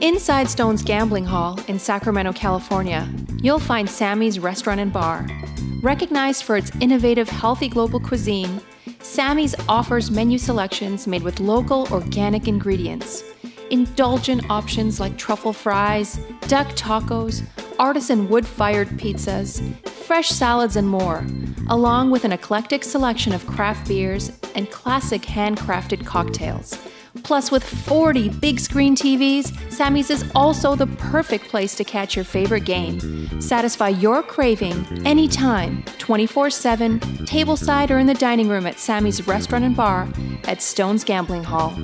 Inside Stone's Gambling Hall in Sacramento, California, you'll find Sammy's Restaurant and Bar. Recognized for its innovative, healthy global cuisine, Sammy's offers menu selections made with local, organic ingredients. Indulgent options like truffle fries, duck tacos, artisan wood-fired pizzas, fresh salads, and more, along with an eclectic selection of craft beers and classic handcrafted cocktails. Plus, with 40 big screen TVs, Sammy's is also the perfect place to catch your favorite game. Satisfy your craving anytime, 24/7, tableside or in the dining room at Sammy's Restaurant and Bar at Stone's Gambling Hall.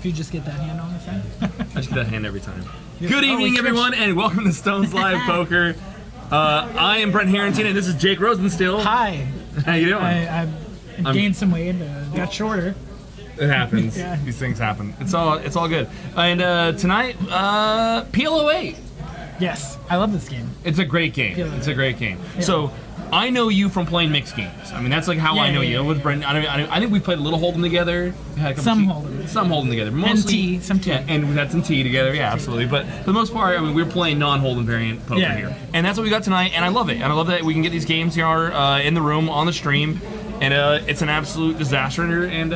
You just get that hand on the thing? I just get that hand every time. Good evening, everyone, and welcome to Stone's Live Poker. I am Brent Harrington, and this is Jake Rosensteel. Hi. How you doing? I've gained some weight, got shorter. It happens. Yeah. These things happen. It's all good. And tonight, PLO 8. Yes, I love this game. It's a great game. PLO 8. It's a great game. Yeah. So, I know you from playing mixed games. I mean, that's like how I know you. With Brendon, I think we played a little Hold'em together. Some Hold'em together. Mostly, some tea. Yeah, and we had some tea together. Yeah, absolutely. But for the most part, I mean, we were playing non-Hold'em variant poker here, and that's what we got tonight. And I love it. And I love that we can get these games here in the room on the stream. And it's an absolute disaster. And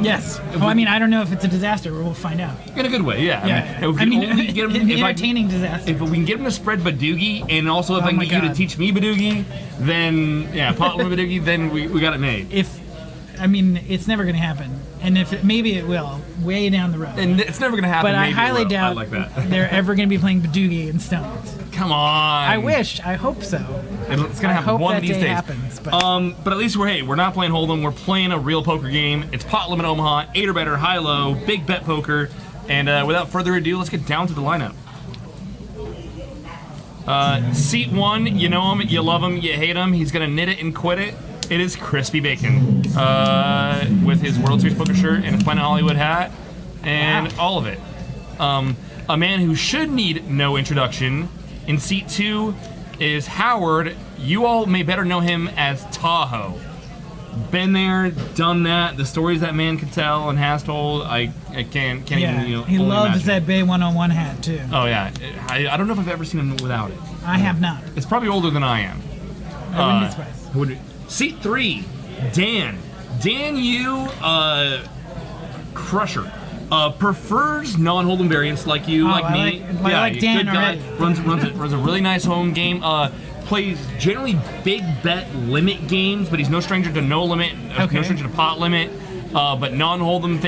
yes. I mean, I don't know if it's a disaster. We'll find out. In a good way, yeah. Yeah. I mean, if we can get them, entertaining disaster. If we can get them to spread Badoogie, and also if I can get you to teach me Badoogie, then pot limit Badoogie, then we got it made. It's never going to happen. And maybe it will, way down the road. And it's never going to happen. But I highly doubt like that. they're ever going to be playing Badoogie in Stones. Come on. I wish. I hope so. It's going to happen one of these days. Happens, but at least we're not playing Hold'em. We're playing a real poker game. It's pot limit Omaha, 8 or better, high-low, big bet poker. And without further ado, let's get down to the lineup. Seat 1, you know him, you love him, you hate him. He's going to knit it and quit it. It is Crispy Bacon with his World Series poker shirt and his Planet Hollywood hat and all of it. A man who should need no introduction. In seat 2 is Howard. You all may better know him as Tahoe. Been there, done that. The stories that man could tell and has told, I can't even, he loves that Bay 101 hat too. Oh yeah, I don't know if I've ever seen him without it. I have not. It's probably older than I am. I wouldn't be surprised. Seat 3, Dan. Dan Yu, crusher. Prefers non-Hold'em variants like you, like me. I like Dan good guy. already. Runs a really nice home game. Plays generally big bet limit games, but he's no stranger to no limit, no stranger to pot limit. But non-Hold'em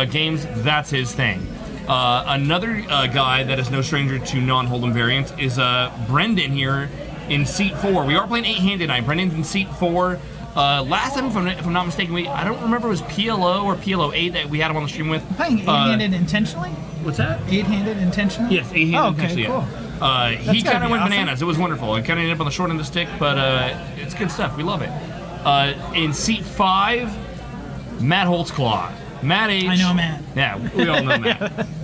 games, that's his thing. Another guy that is no stranger to non-Hold'em variants is Brendon here in seat 4. We are playing 8-handed tonight. Brendon's in seat 4. Last time, if I'm not mistaken, I don't remember if it was PLO or PLO 8 that we had him on the stream with. Playing 8-handed intentionally? What's that? 8-handed intentionally? Yes, 8-handed intentionally. Cool. He kind of went bananas. It was wonderful. It kind of ended up on the short end of the stick, but it's good stuff. We love it. In seat 5, Matt Holtzclaw. Matt H. I know Matt. Yeah, we all know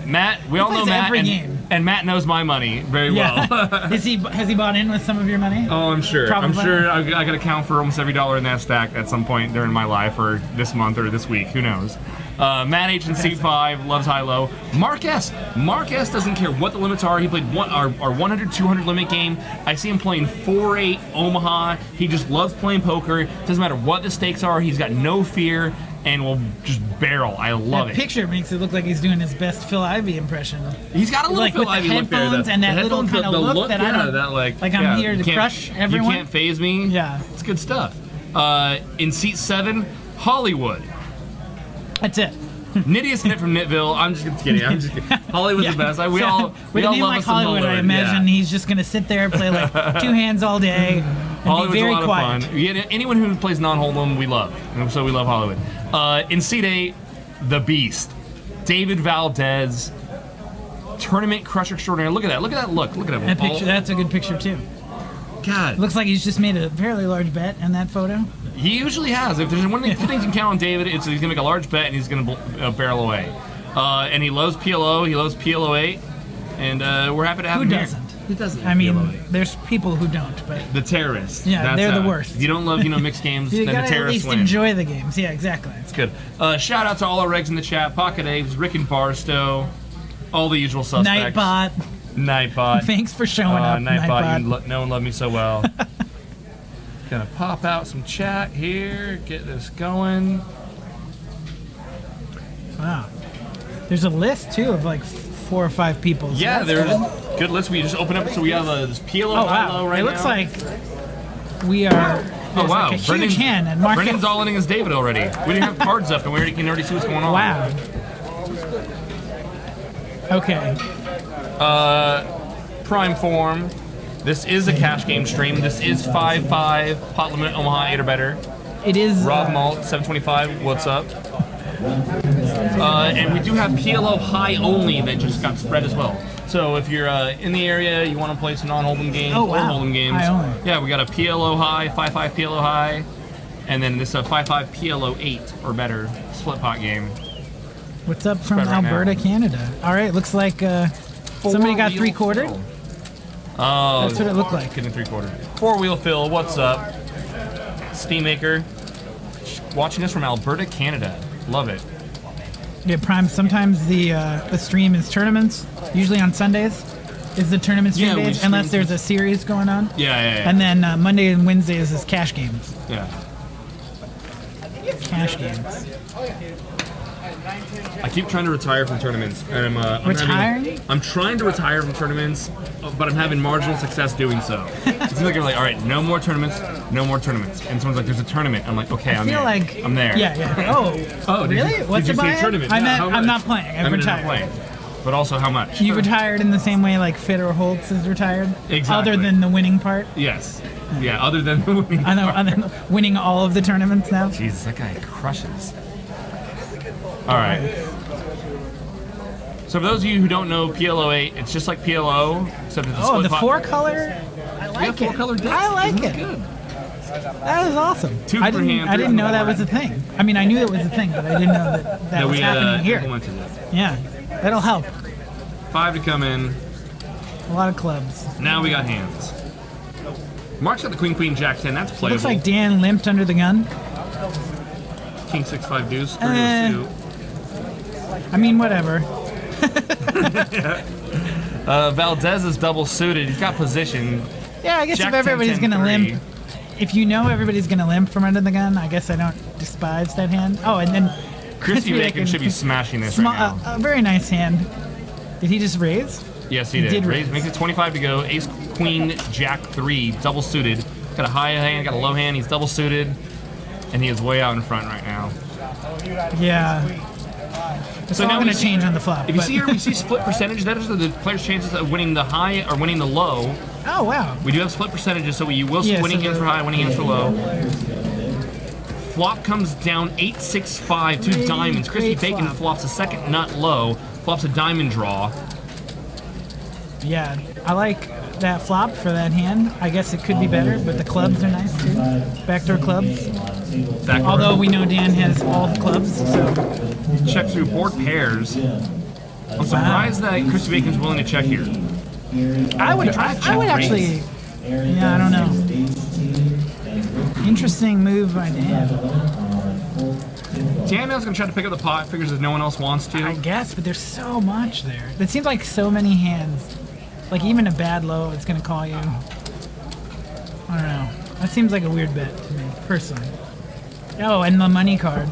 Matt. We all know Matt. And Matt knows my money very well. Has he bought in with some of your money? Oh, I'm sure. Probably. I'm sure I got to count for almost every dollar in that stack at some point during my life, or this month, or this week. Who knows? Matt H in seat 5 loves high-low. Mark S. Doesn't care what the limits are. He played our 100-200 limit game. I see him playing 4-8 Omaha. He just loves playing poker. Doesn't matter what the stakes are. He's got no fear and will just barrel. I love it. That picture makes it look like he's doing his best Phil Ivey impression. He's got a little Phil Ivey look there. Headphones and that little kind of look that I don't. I'm here to crush everyone. You can't phase me. Yeah, it's good stuff. In seat 7, Hollywood. That's it. Nittiest Nit from Nitville. I'm just kidding. Hollywood's the best. We all with a name love like us some Hollywood, I imagine he's just gonna sit there and play like 2 hands all day and Hollywood's be very a lot quiet. of fun. Anyone who plays non-Hold'em, we love. And so we love Hollywood. In seat 8, the Beast, David Valdez, tournament crusher extraordinary. Look at that. Look at that look. Look at him. That picture. That's a good picture too. God. Looks like he's just made a fairly large bet in that photo. He usually has. If there's one of the two things you can count on David, it's he's gonna make a large bet and he's gonna barrel away. And he loves PLO. He loves PLO 8, and we're happy to have him here. Who doesn't? Who doesn't? I mean, PLO 8? there's people who don't, but The terrorists. yeah, they're the worst. If you don't love, mixed games, you then the gotta at terrorists least win. enjoy the games. Yeah, exactly. It's good. Shout out to all our regs in the chat: Pocket Apes, Rick and Barstow, all the usual suspects. Nightbot. Thanks for showing up, Nightbot. No one loved me so well. Gonna pop out some chat here. Get this going. Wow. There's a list too of like 4 or 5 people. So Yeah, that's there's good list. We just open up, so we have this PLO Oh wow! right It now. looks like we are. Oh wow! Like a huge hand and Mark. Brendon's all in as David already. We didn't have cards up, and we can already see what's going on. Wow. Okay. Prime form. This is a cash game stream. This is 5-5 pot limit Omaha 8 or better. It is. Rob Malt 725. What's up? And we do have PLO high only that just got spread as well. So if you're in the area, you want to play some non-hold'em games Oh, or wow. hold'em games. High only. Yeah, we got a PLO high, 5-5 PLO high, and then this 5-5 PLO 8 or better split pot game. What's up from Spread right Alberta, now. Canada? All right, looks like somebody got 3/4. Oh, That's what it looked like. Getting 3/4. 4-wheel fill. What's up? Steammaker, watching us from Alberta, Canada. Love it. Yeah, Prime. Sometimes the stream is tournaments. Usually on Sundays is the tournament stream Yeah, we days, stream- unless there's a series going on. Yeah. And then Monday and Wednesdays is cash games. Yeah. Cash games. I keep trying to retire from tournaments, and I'm Retiring? I'm trying to retire from tournaments, but I'm having marginal success doing so. It seems like you're like, all right, no more tournaments, no more tournaments. And someone's like, there's a tournament. I'm like, okay, I'm I feel there. like I'm there. Yeah. Oh, did really? you- What's did the you say buy-in? tournament? I Yeah, meant how I'm much? not playing. I've I'm not retired. playing. But also, how much? You retired in the same way like Fitter Holtz is retired. Exactly. Other than the winning part. Yes. Yeah. Other than the winning. I know. Other than winning all of the tournaments now. Jesus, that guy crushes. All right. So for those of you who don't know PLO 8, it's just like PLO, except it's a Oh, split the pot. 4-color. I like have it. 4-color decks. I like Isn't it. that good? That is awesome. Two I per didn't. hand, I three didn't on know the that was a line. thing. I mean, I knew it was a thing, but I didn't know that was happening here. implemented it. Yeah, that'll help. 5 to come in. A lot of clubs. Now we got hands. Mark's got the Queen, Queen, Jack 10. That's playable. Looks like Dan limped under the gun. King 6-5 deuce. I mean, whatever. Valdez is double suited. He's got position. Yeah, I guess Jack if everybody's 10, gonna 10, limp, if you know everybody's gonna limp from under the gun, I guess I don't despise that hand. Oh, and then Crispy Bacon should be smashing this small, right now. a very nice hand. Did he just raise? Yes, he he did. did Raise, raise. makes it 25 to go. Ace, Queen, Jack 3, double suited. Got a high hand, got a low hand. He's double suited, and he is way out in front right now. Yeah. It's So all now gonna we see- change on the flop. If you but- see here, we see split percentage. That is the player's chances of winning the high or winning the low. Oh wow. We do have split percentages, so you will see Yeah, winning so hands the- for high, winning hands for low. Flop comes down 8-6-5, two Great, diamonds. Crispy great Bacon flop. flops a second nut low, flops a diamond draw. Yeah, I like that flop for that hand. I guess it could be better, but the clubs are nice too. Backdoor clubs. Backdoor. Although we know Dan has all the clubs, so Check through board pairs. I'm surprised that Crispy Bacon's willing to check here. I would try to I would check actually. raise. Yeah, I don't know. Interesting move by Dan. Daniel's gonna try to pick up the pot, figures if no one else wants to. I guess, but there's so much there. It seems like so many hands. Like even a bad low, it's gonna call you. I don't know. That seems like a weird bet to me, personally. Oh, and the money card.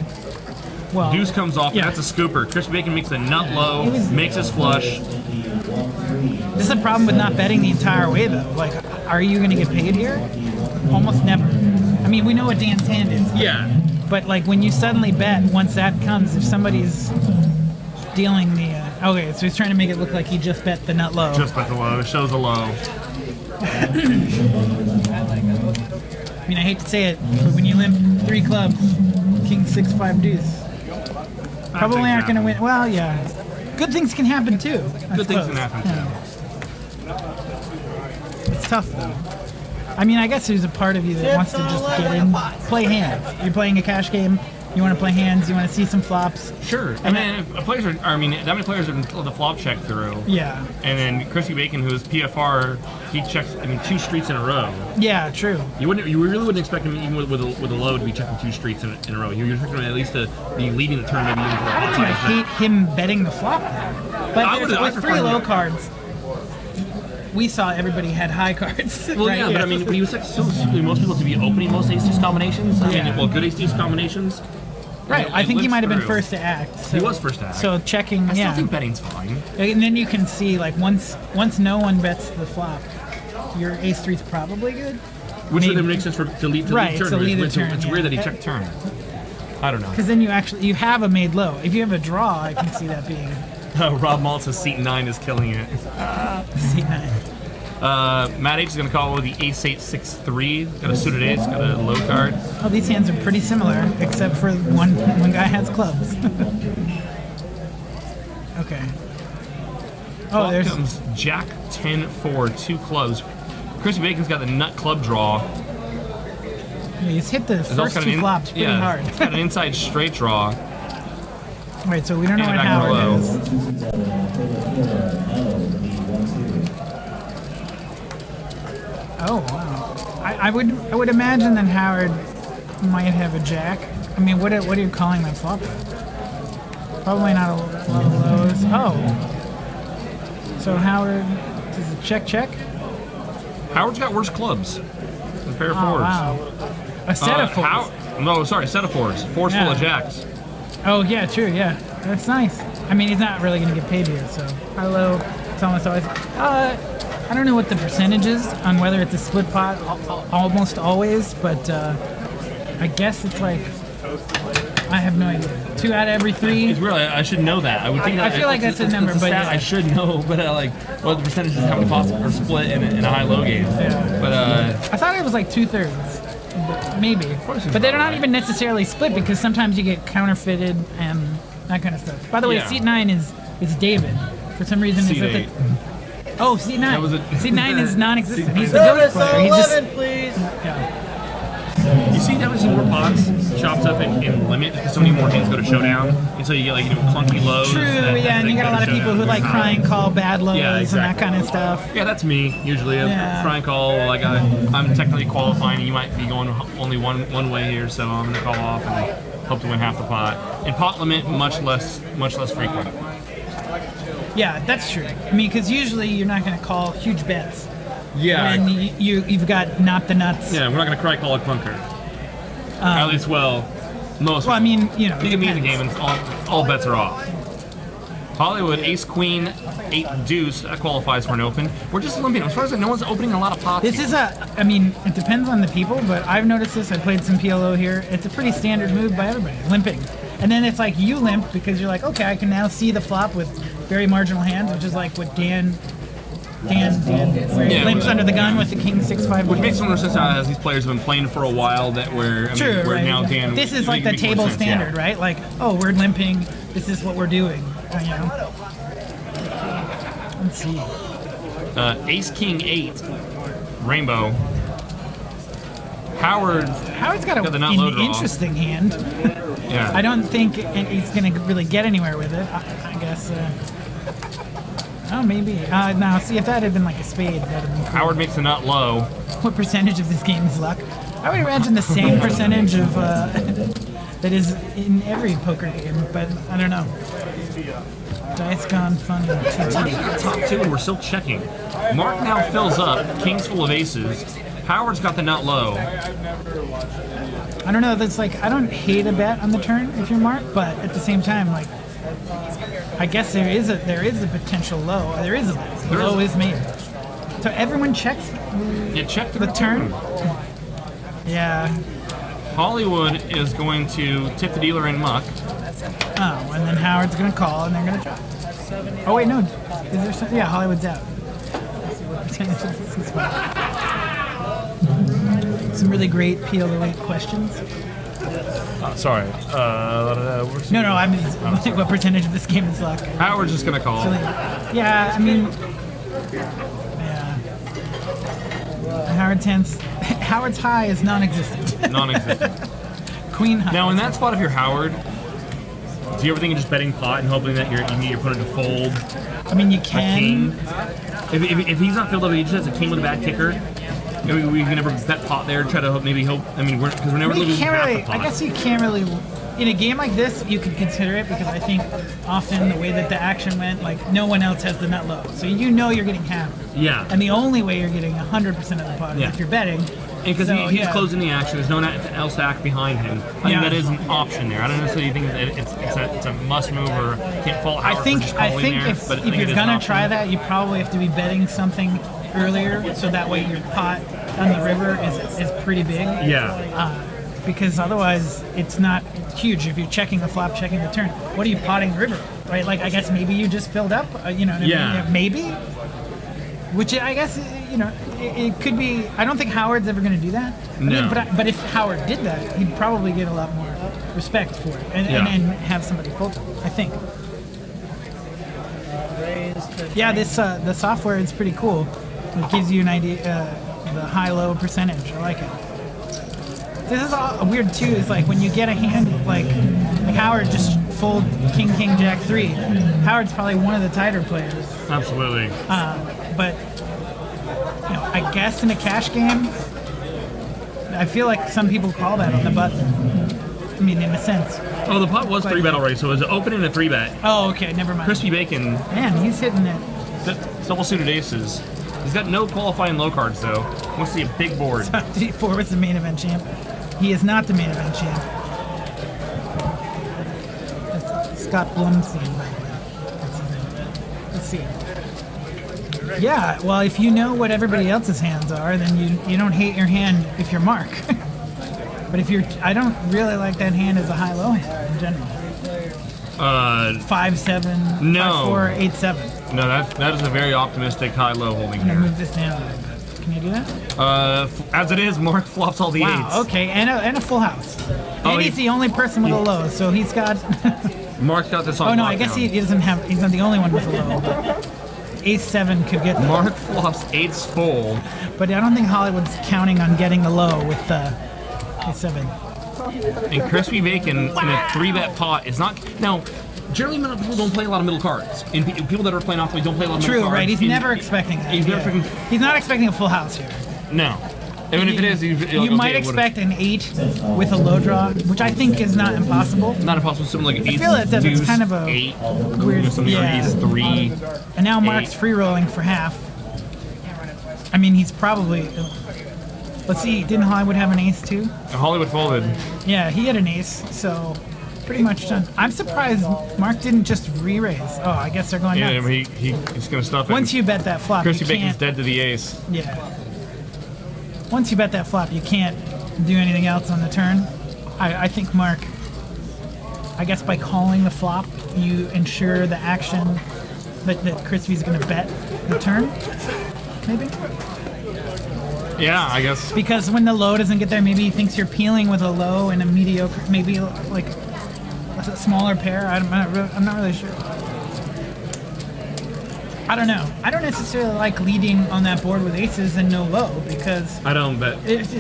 Well, Deuce comes off, yeah. and that's a scooper. Crispy Bacon makes the nut low, It was- makes his flush. This is the problem with not betting the entire way, though. Like, are you going to get paid here? Almost never. I mean, we know what Dan's hand is. Yeah. But, like, when you suddenly bet, once that comes, if somebody's dealing the... okay, so he's trying to make it look like he just bet the nut low. Just bet the low. It shows a low. I mean, I hate to say it, but when you limp 3 clubs, King 6-5 deuce, probably aren't going to win. Well, yeah. Good things can happen, too. I Good things suppose. can happen, too. Yeah. It's tough, though. I mean, I guess there's a part of you that wants to just get in, play hands. You're playing a cash game. You want to play hands. You want to see some flops. Sure. And if players are, that many players are the flop check through. Yeah. And then Crispy Bacon, who is PFR, he checks. 2 streets in a row. Yeah, true. You really wouldn't expect him, even with a low, to be checking 2 streets in a row. You're expecting him at least to be leading the turn, maybe even for a I hate him betting the flop. But with 3 low cards, we saw everybody had high cards. Well, right? yeah, but but he was like most people to be opening most ace-deuce combinations. Good ace-deuce combinations. Right, I think he might have been first to act. So, he was first to act. So checking, I still think betting's fine. And then you can see, like, once no one bets the flop, your ace-3's probably good. Which would make sense to lead the turn. It's weird that he checked turn. I don't know. Because then you have a made low. If you have a draw, I can see that being... Rob Malt says seat 9 is killing it. Seat 9. Matt H is going to call with the ace-8, 6-3. Got a suited ace, got a low card. Oh, these hands are pretty similar, except for one guy has clubs. Okay. Oh, There comes Jack 10-4, 2 clubs. Crispy Bacon's got the nut club draw. Yeah, he's hit the first 2 flops pretty hard. He's got an inside straight draw. Right, so we don't know what Howard is. Oh wow! I would imagine that Howard might have a jack. I mean, what are you calling that flop? Probably not a lot of lows. Oh, so Howard is a check. Howard's got worse clubs. A pair of 4s. Wow. A set of 4s. Set of 4s. 4s full of jacks. Oh yeah, true. Yeah, that's nice. I mean, he's not really going to get paid here, so hello. It's almost always. I don't know what the percentage is on whether it's a split pot. Almost always, but I guess it's like I have no idea. 2 out of every 3. It's weird. I should know that. I would think. I feel like that's a number, but I should know. But what the percentage is how many pots are split in a high-low game. Yeah. But I thought it was like 2/3. Maybe, but they're not even necessarily split because sometimes you get counterfeited and that kind of stuff. By the way, seat 9 is David. For some reason, seat is 8. Seat 9. Seat 9 is non-existent. He's the Service ghost player. on He 11, just, please. yeah. You see that was more pots chopped up in limit because so many more hands go to showdown, and so you get clunky lows. True, and you got a lot of people who like cry and call bad lows and that kind of stuff. Yeah, that's me usually. Try and call I'm technically qualifying, and you might be going only one way here, so I'm gonna call off and hope to win half the pot. And pot limit much less frequent. Yeah, that's true. I mean, because usually you're not going to call huge bets. Yeah. And you've got not the nuts. Yeah, we're not going to cry call a clunker. At least, most. Well, I mean, you can meet the game and all bets are off. Hollywood, ace, queen, 8 deuce. That qualifies for an open. We're just limping. As far as no one's opening a lot of pots. This is I mean, it depends on the people, but I've noticed this. I played some PLO here. It's a pretty standard move by everybody, limping. And then it's like you limp because you're like, okay, I can now see the flop with very marginal hands, which is like what Dan where he limps under the gun with the king 6-5. Which makes more sense as these players have been playing for a while. Where now Dan. This is like the table standard, right? Like, oh, we're limping. This is what we're doing. You know. Let's see. Ace King 8, rainbow. Howard's got the nut low an draw. Interesting hand. Yeah. I don't think he's going to really get anywhere with it. I guess. Oh, maybe. No, see, if that had been like a spade, that would have been cool. Howard makes the nut low. What percentage of this game is luck? I would imagine the same percentage of that is in every poker game, but I don't know. Dice gone funny. Top 2, and we're still checking. Mark now fills up. King's full of aces. Howard's got the nut low. I don't know. That's like I don't hate a bet on the turn if you're Mark, but at the same time, like I guess there is a potential low. There is a low. The low is made. So everyone checks. You check the turn. Yeah. Hollywood is going to tip the dealer in muck. Oh, and then Howard's going to call, and they're going to drop. Oh wait, no. Is there something? Yeah, Hollywood's out. Some really great PLO8 questions. Sorry. No, I mean, what percentage of this game is luck? Howard's just going to call. Yeah, I mean, Howard's hands. Howard's high is non-existent. Non-existent. Queen high. Now, in that spot, if you're Howard, do you ever think of just betting pot and hoping that you get your opponent to fold I mean, you a can. king? If he's not filled up, he just has a king with a bad kicker. We can never bet pot there. Try to hope. I mean, because we're never You losing can't half really. the pot. I guess you can't really. In a game like this, you could consider it because I think often the way that the action went, like no one else has the nut low, so you know you're getting hammered. Yeah. And the only way you're getting 100% of the pot is Yeah. if you're betting. Because So, he's yeah. closing the action. There's no one else to act behind him. I think that is an option there. I don't necessarily think that it's a must move or can't fall I Howard think for just calling there, if but I think it you're is gonna an option. try that, you probably have to be betting something earlier, so that way your pot on the river is pretty big. Yeah. Because otherwise it's not huge. If you're checking the flop, checking the turn, what are you potting the river, right? Like I guess maybe you just filled up, you know what I Yeah. mean? Maybe. Which I guess, you know, it could be. I don't think Howard's ever going to do that. I No. mean, but if Howard did that, he'd probably get a lot more respect for it and have somebody fold them, I think. Yeah, the software is pretty cool. It gives you an idea, the high-low percentage. I like it. This is all weird too. Is like when you get a hand like Howard just fold King Jack 3. Howard's probably one of the tighter players. Absolutely. But you know, I guess in a cash game, I feel like some people call that on the button. I mean, in a sense. Oh, the pot was Like- 3-bet already, so it was an open and a 3-bet. Oh, okay, never mind. Crispy Bacon, Man, he's hitting it. double suited aces. He's got no qualifying low cards though. Wants to see a big board. G4 was the main event champ. He is not the main event champ. That's Scott Blumstein, by the way. That's his name. Let's see. Yeah, well, if you know what everybody else's hands are, then you don't hate your hand if you're Mark. But if you're, I don't really like that hand as a high-low hand in general. 5-7, No. 5-4, 8-7. No, that is a very optimistic high-low holding I'm gonna here. move this down a little bit. Can you do that? As it is, Mark flops all the Wow. eights. Okay, and a full house. Oh, And he's the only person with a low, so he's got. Mark's got this on Oh no, I guess lockdown. he doesn't have. He's not the only one with a low. But Ace-7 could get. Mark flops eights full. But I don't think Hollywood's counting on getting the low with Ace-7. And Crispy Bacon in a 3-bet pot is not... Now, generally people don't play a lot of middle cards. And people that are playing off don't play a lot of middle True, cards. right? He's And- never expecting that. He's never yeah. freaking- He's not expecting a full house here. No. Even if it is, You might expect an 8 with a low draw, which I think is not impossible. Not impossible. Something like ace, feel that it's deuce, kind of a 8, weird- something yeah. like ace 3. And now Mark's 8. free rolling for half. I mean, he's probably. Let's see, didn't Hollywood have an ace too? Hollywood folded. Yeah, he had an ace, so pretty much done. I'm surprised Mark didn't just re-raise. Oh, I guess they're going Yeah, nuts. but he's going to stuff it. Once you bet that flop, Crispy you Bacon's can't. dead to the ace. Yeah. Once you bet that flop, you can't do anything else on the turn. I think Mark. I guess by calling the flop, you ensure the action that Crispy's going to bet the turn. Maybe. Yeah, I guess. Because when the low doesn't get there, maybe he thinks you're peeling with a low and a mediocre, maybe like a smaller pair. I'm not really sure. I don't know. I don't necessarily like leading on that board with aces and no low because I don't bet.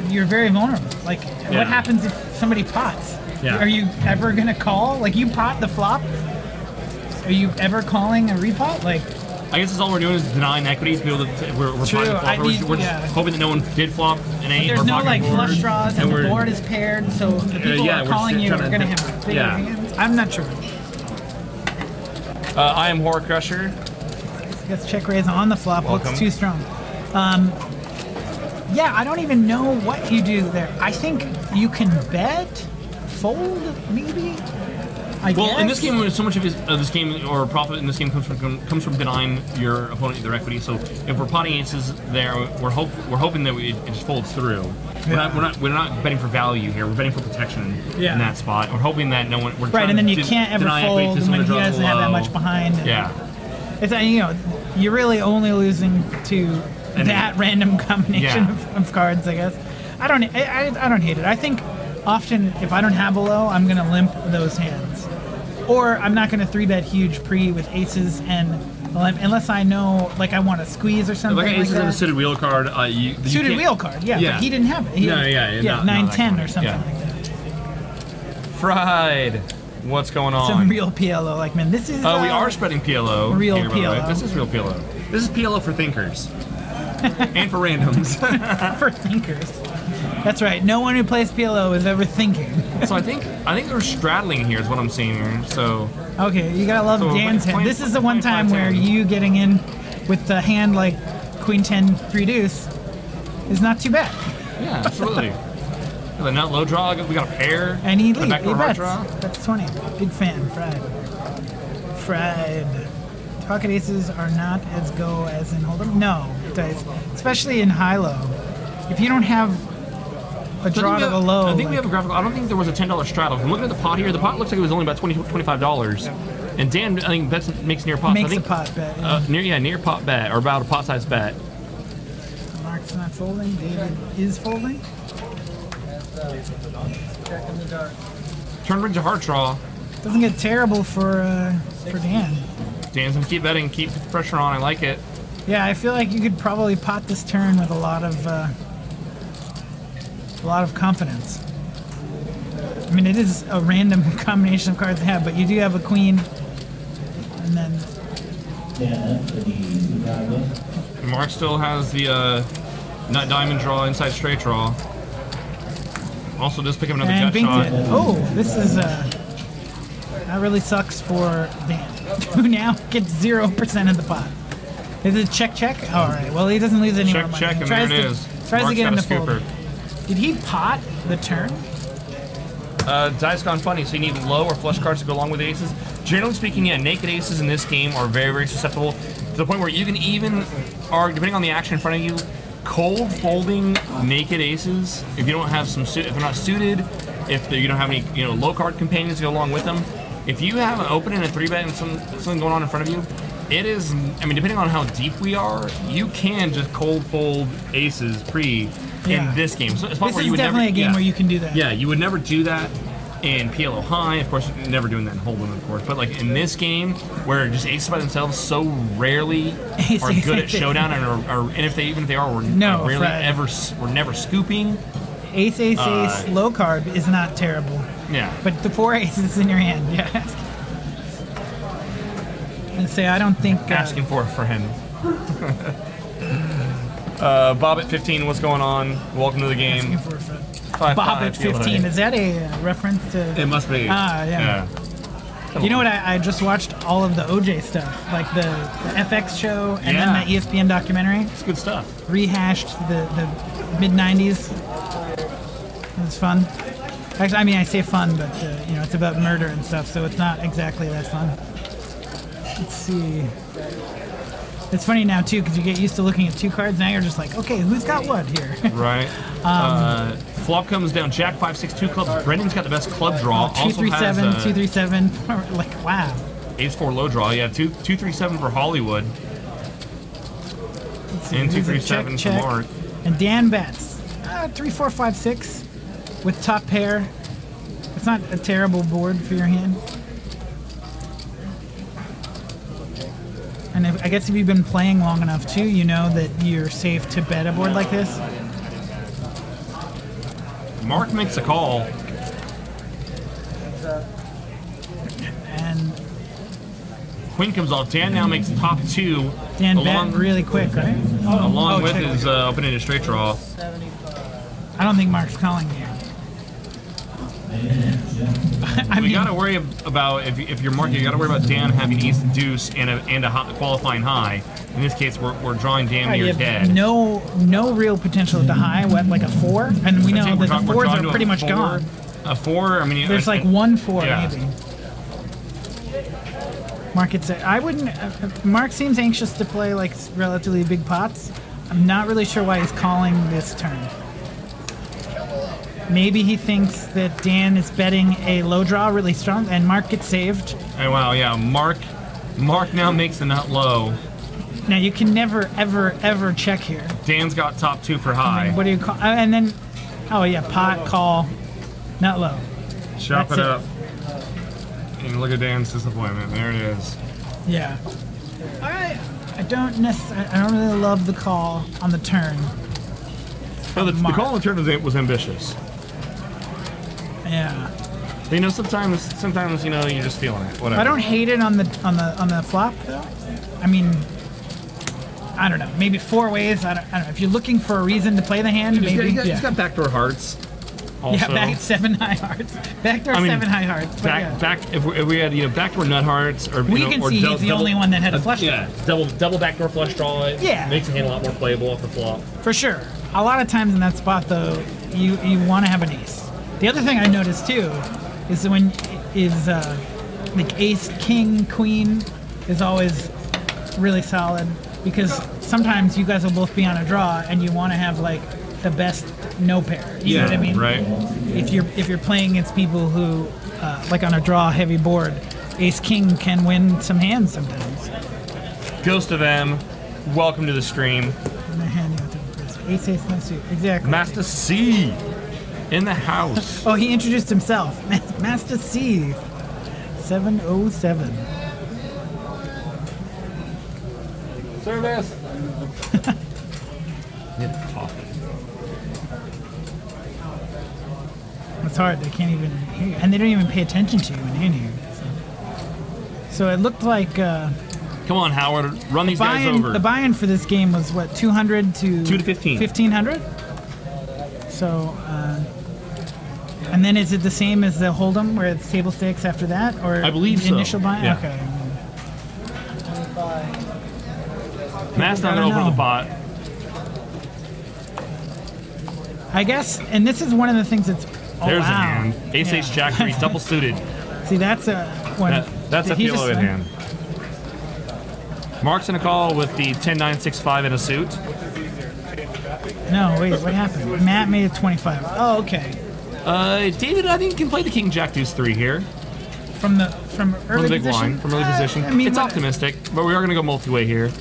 you're very vulnerable. Like, Yeah. what happens if somebody pots? Yeah. Are you ever gonna call? Like, you pot the flop. Are you ever calling a repot? Like, I guess that's all we're doing is denying equity to people that we're True, potting flop. We're yeah. just hoping that no one did flop an 8 there's or no pocket like board, flush draws and the we're- board is paired, so the people who yeah, are we're calling just you are trying gonna to- have bigger yeah. hands. I'm not sure. I am Horror Crusher. I guess check raise on the flop Welcome. looks too strong. Yeah, I don't even know what you do there. I think you can bet, fold, maybe. I Well, guess. in this game, so much of this game or profit in this game comes from denying your opponent their equity. So if we're potting aces there, we're hoping that it just folds through. We're not betting for value here. We're betting for protection Yeah. in that spot. We're hoping that no one. We're Right, trying and then to you can't ever deny equity fold to someone when that he draws doesn't have that low. much behind. And Yeah. It's you're really only losing to And that random combination Yeah. of cards, I guess. I don't hate it. I think often if I don't have a low, I'm gonna limp those hands, or I'm not gonna 3-bet huge pre with aces and Well, unless I know, like I want to squeeze or something Like like aces and a that. suited wheel card. You Suited can't- wheel card, yeah, Yeah. but he didn't have it. He No, had, yeah, not 9-10 that or something yeah. like that. Fried. What's going on? Some real PLO, like man, this is. We are spreading PLO. real here, by the way. PLO. This is real PLO. This is PLO for thinkers. And for randoms. for thinkers. That's right. No one who plays PLO is ever thinking. So I think they're straddling here is what I'm seeing here. So Okay, you gotta love So Dan's hand. playing- This is the one playing time where 5-10. you getting in with the hand like Queen 10 3 deuce is not too bad. yeah, absolutely. The nut low draw. We got a pair. And he and a leads. backdoor He hard bets. draw. That's 20. Big fan. Fried. Pocket aces are not as go as in hold'em. No, dice. Especially in high-low. If you don't have a draw to the low. I think we have a graphical. I don't think there was a $10 straddle. I'm looking at the pot here. The pot looks like it was only about $25. And Dan, I think makes near pot. makes I think, a pot bet. Yeah. near pot bet or about a pot size bet. Mark's not folding. David is folding. Turn brings a hard draw. Doesn't get terrible for Dan. Dan's gonna keep betting, keep the pressure on. I like it. Yeah, I feel like you could probably pot this turn with a lot of confidence. I mean, it is a random combination of cards to have, but you do have a queen, and then And Mark still has the nut diamond draw, inside straight draw. Also, just pick up another and gut shot. binked it. Oh, this is that really sucks for Dan, who now gets 0% of the pot. Is it check? All right. Well, he doesn't lose any more money. Check, He and there it tries is. Tries to Mark's get got him a to fold. scooper. Did he pot the turn? Dice gone funny, so you need low or flush cards to go along with aces. Generally speaking, yeah, naked aces in this game are very, very susceptible to the point where you can even, depending on the action in front of you, cold folding naked aces if you don't have some if they're not suited, if you don't have any low card companions to go along with them. If you have an open and a 3-bet and something going on in front of you, it is. I mean, depending on how deep we are, you can just cold fold aces Yeah. in this game. So it's This is definitely a game where you can do that. Yeah, you would never do that in PLO high. Of course, you're never doing that in Hold'em, of course. But like in this game, where just aces by themselves so rarely Ace, are ace, good at ace, showdown, and if they are, we're No, rarely Fred. we're never scooping. Ace, low card is not terrible. Yeah. But the 4 aces in your hand, yeah. And say, I don't think. Asking for him. Bob at 15, what's going on? Welcome to the asking game. for a fit. 5-5, Bob at 15. Is that a reference to. It must be. Ah, yeah. You know what? I just watched all of the OJ stuff, like the FX show and Yeah. then the ESPN documentary. It's good stuff. Rehashed the mid 90s. It was fun. Actually, I mean, I say fun, but it's about murder and stuff, so it's not exactly that fun. Let's see. It's funny now too, because you get used to looking at 2 cards. Now you're just like, okay, who's got what here? Right. Flop comes down. Jack 5-6 2 clubs. Brendon's got the best club draw. 237, also has 237. Like, wow. Ace 4 low draw. Yeah, 2-3-7 for Hollywood. Let's see, And who's a 2-3-7 for check. Mark. And Dan bets 3, 4, 5, 6 with top pair. It's not a terrible board for your hand. And I guess if you've been playing long enough too, you know that you're safe to bet a board like this. Mark makes a call. And Queen comes off. Dan now makes top 2. Dan along, bet really quick, right? along with check. his open-ended straight draw. I don't think Mark's calling here. I We mean, got to worry about if you're Mark. You got to worry about Dan having ace and deuce and a qualifying high. In this case, we're drawing damn you near have dead. no real potential at the high. What, like a 4? And we know that the 4s are pretty much gone. A 4. I mean, There's like 1 4 yeah. maybe. Mark, I wouldn't. Mark seems anxious to play like relatively big pots. I'm not really sure why he's calling this turn. Maybe he thinks that Dan is betting a low draw really strong, and Mark gets saved. Hey, wow, yeah. Mark now makes the nut low. Now you can never, ever, ever check here. Dan's got top 2 for I high. mean, what do you call? And then, oh yeah, pot call, nut low. Chop that's it it. up. And look at Dan's disappointment. There it is. Yeah. I don't really love the call on the turn. No, the call on the turn was ambitious. Yeah. But, you know, sometimes you know you're just feeling it. Whatever. I don't hate it on the flop though. I mean, I don't know. Maybe 4 ways. I don't know. If you're looking for a reason to play the hand, maybe. He's got backdoor hearts. Also. Yeah, 7 high hearts. Backdoor 7 high hearts. If we had backdoor nut hearts or we can see he's the only one that had a flush draw. Yeah, double backdoor flush draw. It makes the hand a lot more playable off the flop. For sure. A lot of times in that spot though, you want to have an ace. The other thing I noticed too is like ace, king, queen is always really solid because sometimes you guys will both be on a draw and you want to have like the best no pair. You know what I mean? Right. If you're playing against people who like on a draw heavy board, ace king can win some hands sometimes. Ghost of M, welcome to the stream. Ace no suit. Exactly. Master C in the house. Oh, he introduced himself. Master C. 707. Service. Need coffee. It's hard. They can't even hear you. And they don't even pay attention to you in here. So it looked like... Come on, Howard. Run these guys over. The buy-in for this game was, what, 200 to... 2 to 15. 1,500? So... and then is it the same as the Hold'em, where it's table stakes after that? Or I believe so. Initial buy-in? Yeah. Okay. Matt's not going to open the pot. I guess, and this is one of the things that's... Oh, There's wow. a hand. Ace, Jack 3, double suited. See, that's a one. That's a PLO hand. Mark's going to call with the 10-9-6-5 in a suit. No, wait, what happened? Matt made it 25. Oh, okay. David, I think, can play the King Jack Deuce 3 here. From early big position? line, from early position. I mean, it's optimistic, but we are going to go multi-way here.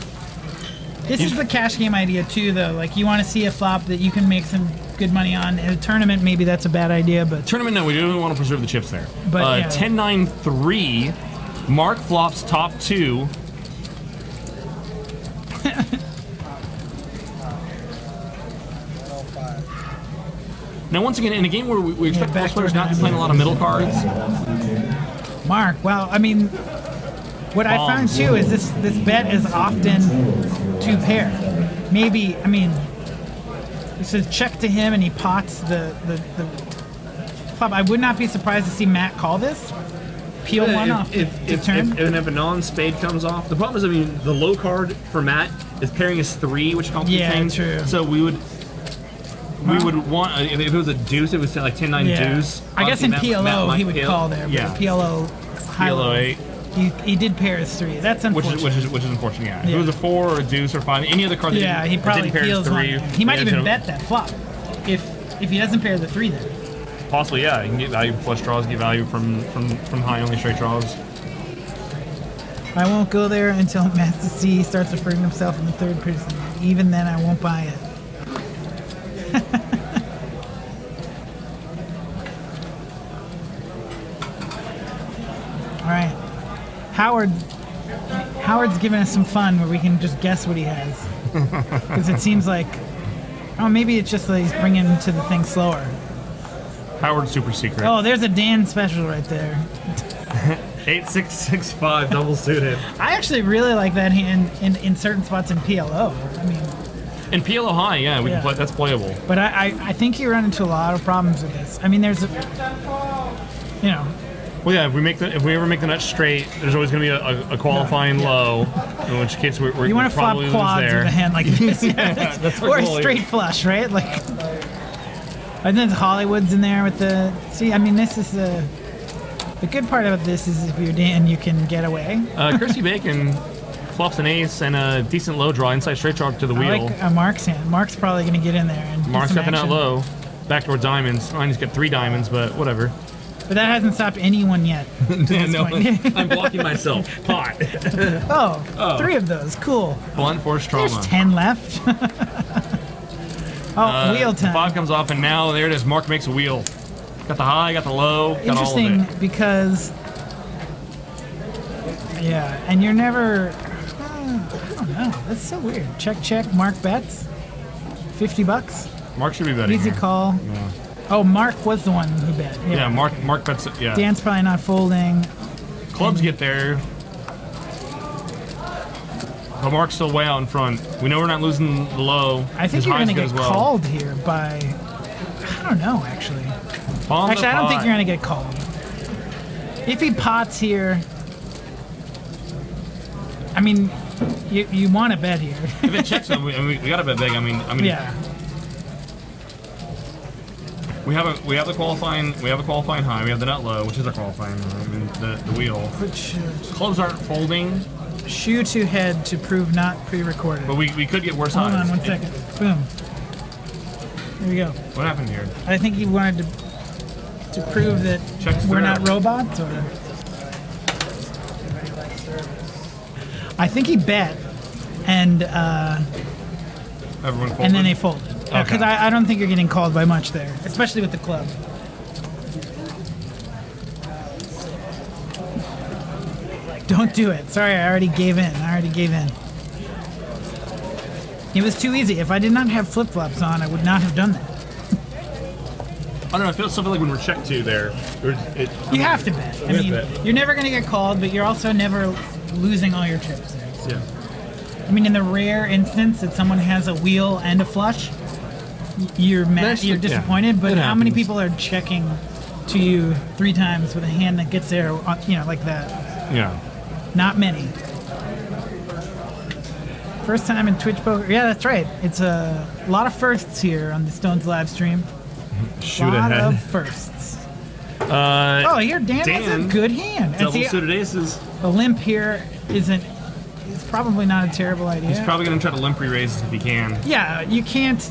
This is the cash game idea too, though. Like you want to see a flop that you can make some good money on. In a tournament, maybe that's a bad idea, but tournament, no, we do want to preserve the chips there. But 10-9-3. Mark flops top 2. Now, once again, in a game where we expect most players not to play a lot of middle cards. Mark, well, I mean, what I found too is this bet is often 2 pair. Maybe, I mean, it's a check to him and he pots the flop. I would not be surprised to see Matt call this. Peel one off If turn. if a non-spade comes off, the problem is, I mean, the low card for Matt is pairing his 3, which complicates things. True. So we would want, if it was a deuce, it would say like 10-9 deuce. I guess in Obviously, PLO he would peel. call there, but Yeah. PLO high PLO 8. He did pair his 3. That's unfortunate. Which is unfortunate. Yeah. If it was a 4 or a deuce or 5, any other card that he probably didn't pair his peels 3, one. He might even bet that flop if he doesn't pair the 3 then. Possibly, yeah. You can get value from flush draws, get value from high only straight draws. I won't go there until Master C starts referring to himself in the third person. Even then, I won't buy it. All right, Howard's giving us some fun where we can just guess what he has, because it seems like, oh, maybe it's just that he's bringing to the thing slower. Howard's super secret. Oh, there's a Dan special right there. 8-6-6-5 double suited. I actually really like that hand in certain spots in PLO. I mean, in PLO high, yeah, we can play. That's playable. But I think you run into a lot of problems with this. I mean, there's Well, yeah, if we ever make the nut straight, there's always going to be a qualifying low, in which case we're you want to flop probably quads there. with a hand like this, That's or a straight flush, right? Like, and then Hollywood's in there with the. See, I mean, this is the good part about this is if you're Dan, you can get away. Crispy Bacon flops an ace and a decent low draw, inside straight draw to the wheel. I like Mark's hand. Mark's probably going to get in there and. Mark's got the nut action. low, backdoor diamonds. Mine's got 3 diamonds, but whatever. But that hasn't stopped anyone yet. No, I'm blocking myself. Pot. Oh, 3 of those. Cool. Blunt force trauma. There's 10 left. Wheel time. 5 comes off, and now there it is. Mark makes a wheel. Got the high, got the low, got all of it. Interesting because, and you're never. That's so weird. Check. Mark bets. $50. Mark should be betting. Easy here. call. Yeah. Oh, Mark was the one who bet. Yeah, Mark bets it. Yeah. Dan's probably not folding. Clubs get there. But Mark's still way out in front. We know we're not losing the low. I think His you're highs going to good get as well. called here by... I don't know, actually. Palm Actually, the I don't think pot. you're going to get called. If he pots here... I mean, you want to bet here. If it checks, we got to bet big. I mean, Yeah. We have the qualifying high. We have the nut low, which is our qualifying high. I mean, the wheel. Which Clubs aren't folding, shoe to head to prove not pre-recorded. but we could get worse Hold odds. on 1 second. Boom. There we go. What happened here? I think he wanted to prove that Checks we're through. not robots, or I think he bet, and Everyone folded. and then they folded. Because Okay. I don't think you're getting called by much there, especially with the club. Don't do it. Sorry, I already gave in. It was too easy. If I did not have flip-flops on, I would not have done that. I don't know. I feel something like when we're checked to there. You have to bet. I mean, you're never going to get called, but you're also never losing all your chips there. Yeah. I mean, in the rare instance that someone has a wheel and a flush, you're mad, That's- you're yeah, disappointed. But it how many happens. people are checking to you 3 times with a hand that gets there, like that? Yeah. Not many. First time in Twitch poker. Yeah, that's right. It's a lot of firsts here on the Stones live stream. Shoot lot ahead. of firsts. Uh, Oh, here Dan has a Dan, good hand. And double see, suited aces. the limp here is probably not a terrible idea. He's probably going to try to limp re-raise if he can. Yeah, you can't.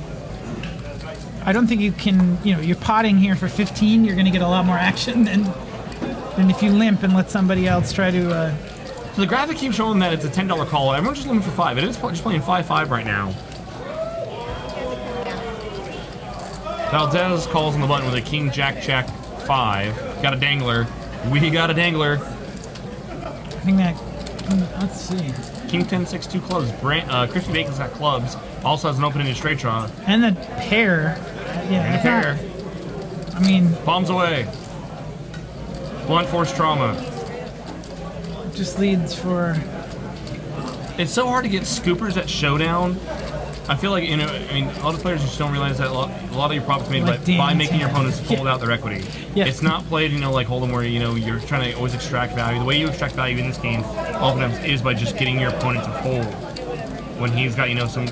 I don't think you can. You're potting here for 15. You're going to get a lot more action than if you limp and let somebody else try to. So the graphic keeps showing that it's a $10 call. Everyone's just looking for 5. It is just playing 5-5 right now. Valdez calls on the button with a king, jack, check, 5. Got a dangler. We got a dangler. I think that. Let's see. King 10, 6, 2 clubs. Crispy Bacon's got clubs. Also has an opening in straight draw. And the pair. Yeah, And a it's not- pair. I mean, Palms away. Blunt force trauma. just leads for. It's so hard to get scoopers at Showdown. I feel like, a lot of players just don't realize that a lot of your profits made Like by Dan's making your hand. opponents fold out their equity. Yeah. It's not played, like Hold'em where, you're trying to always extract value. The way you extract value in this game oftentimes is by just getting your opponent to fold. When he's got, some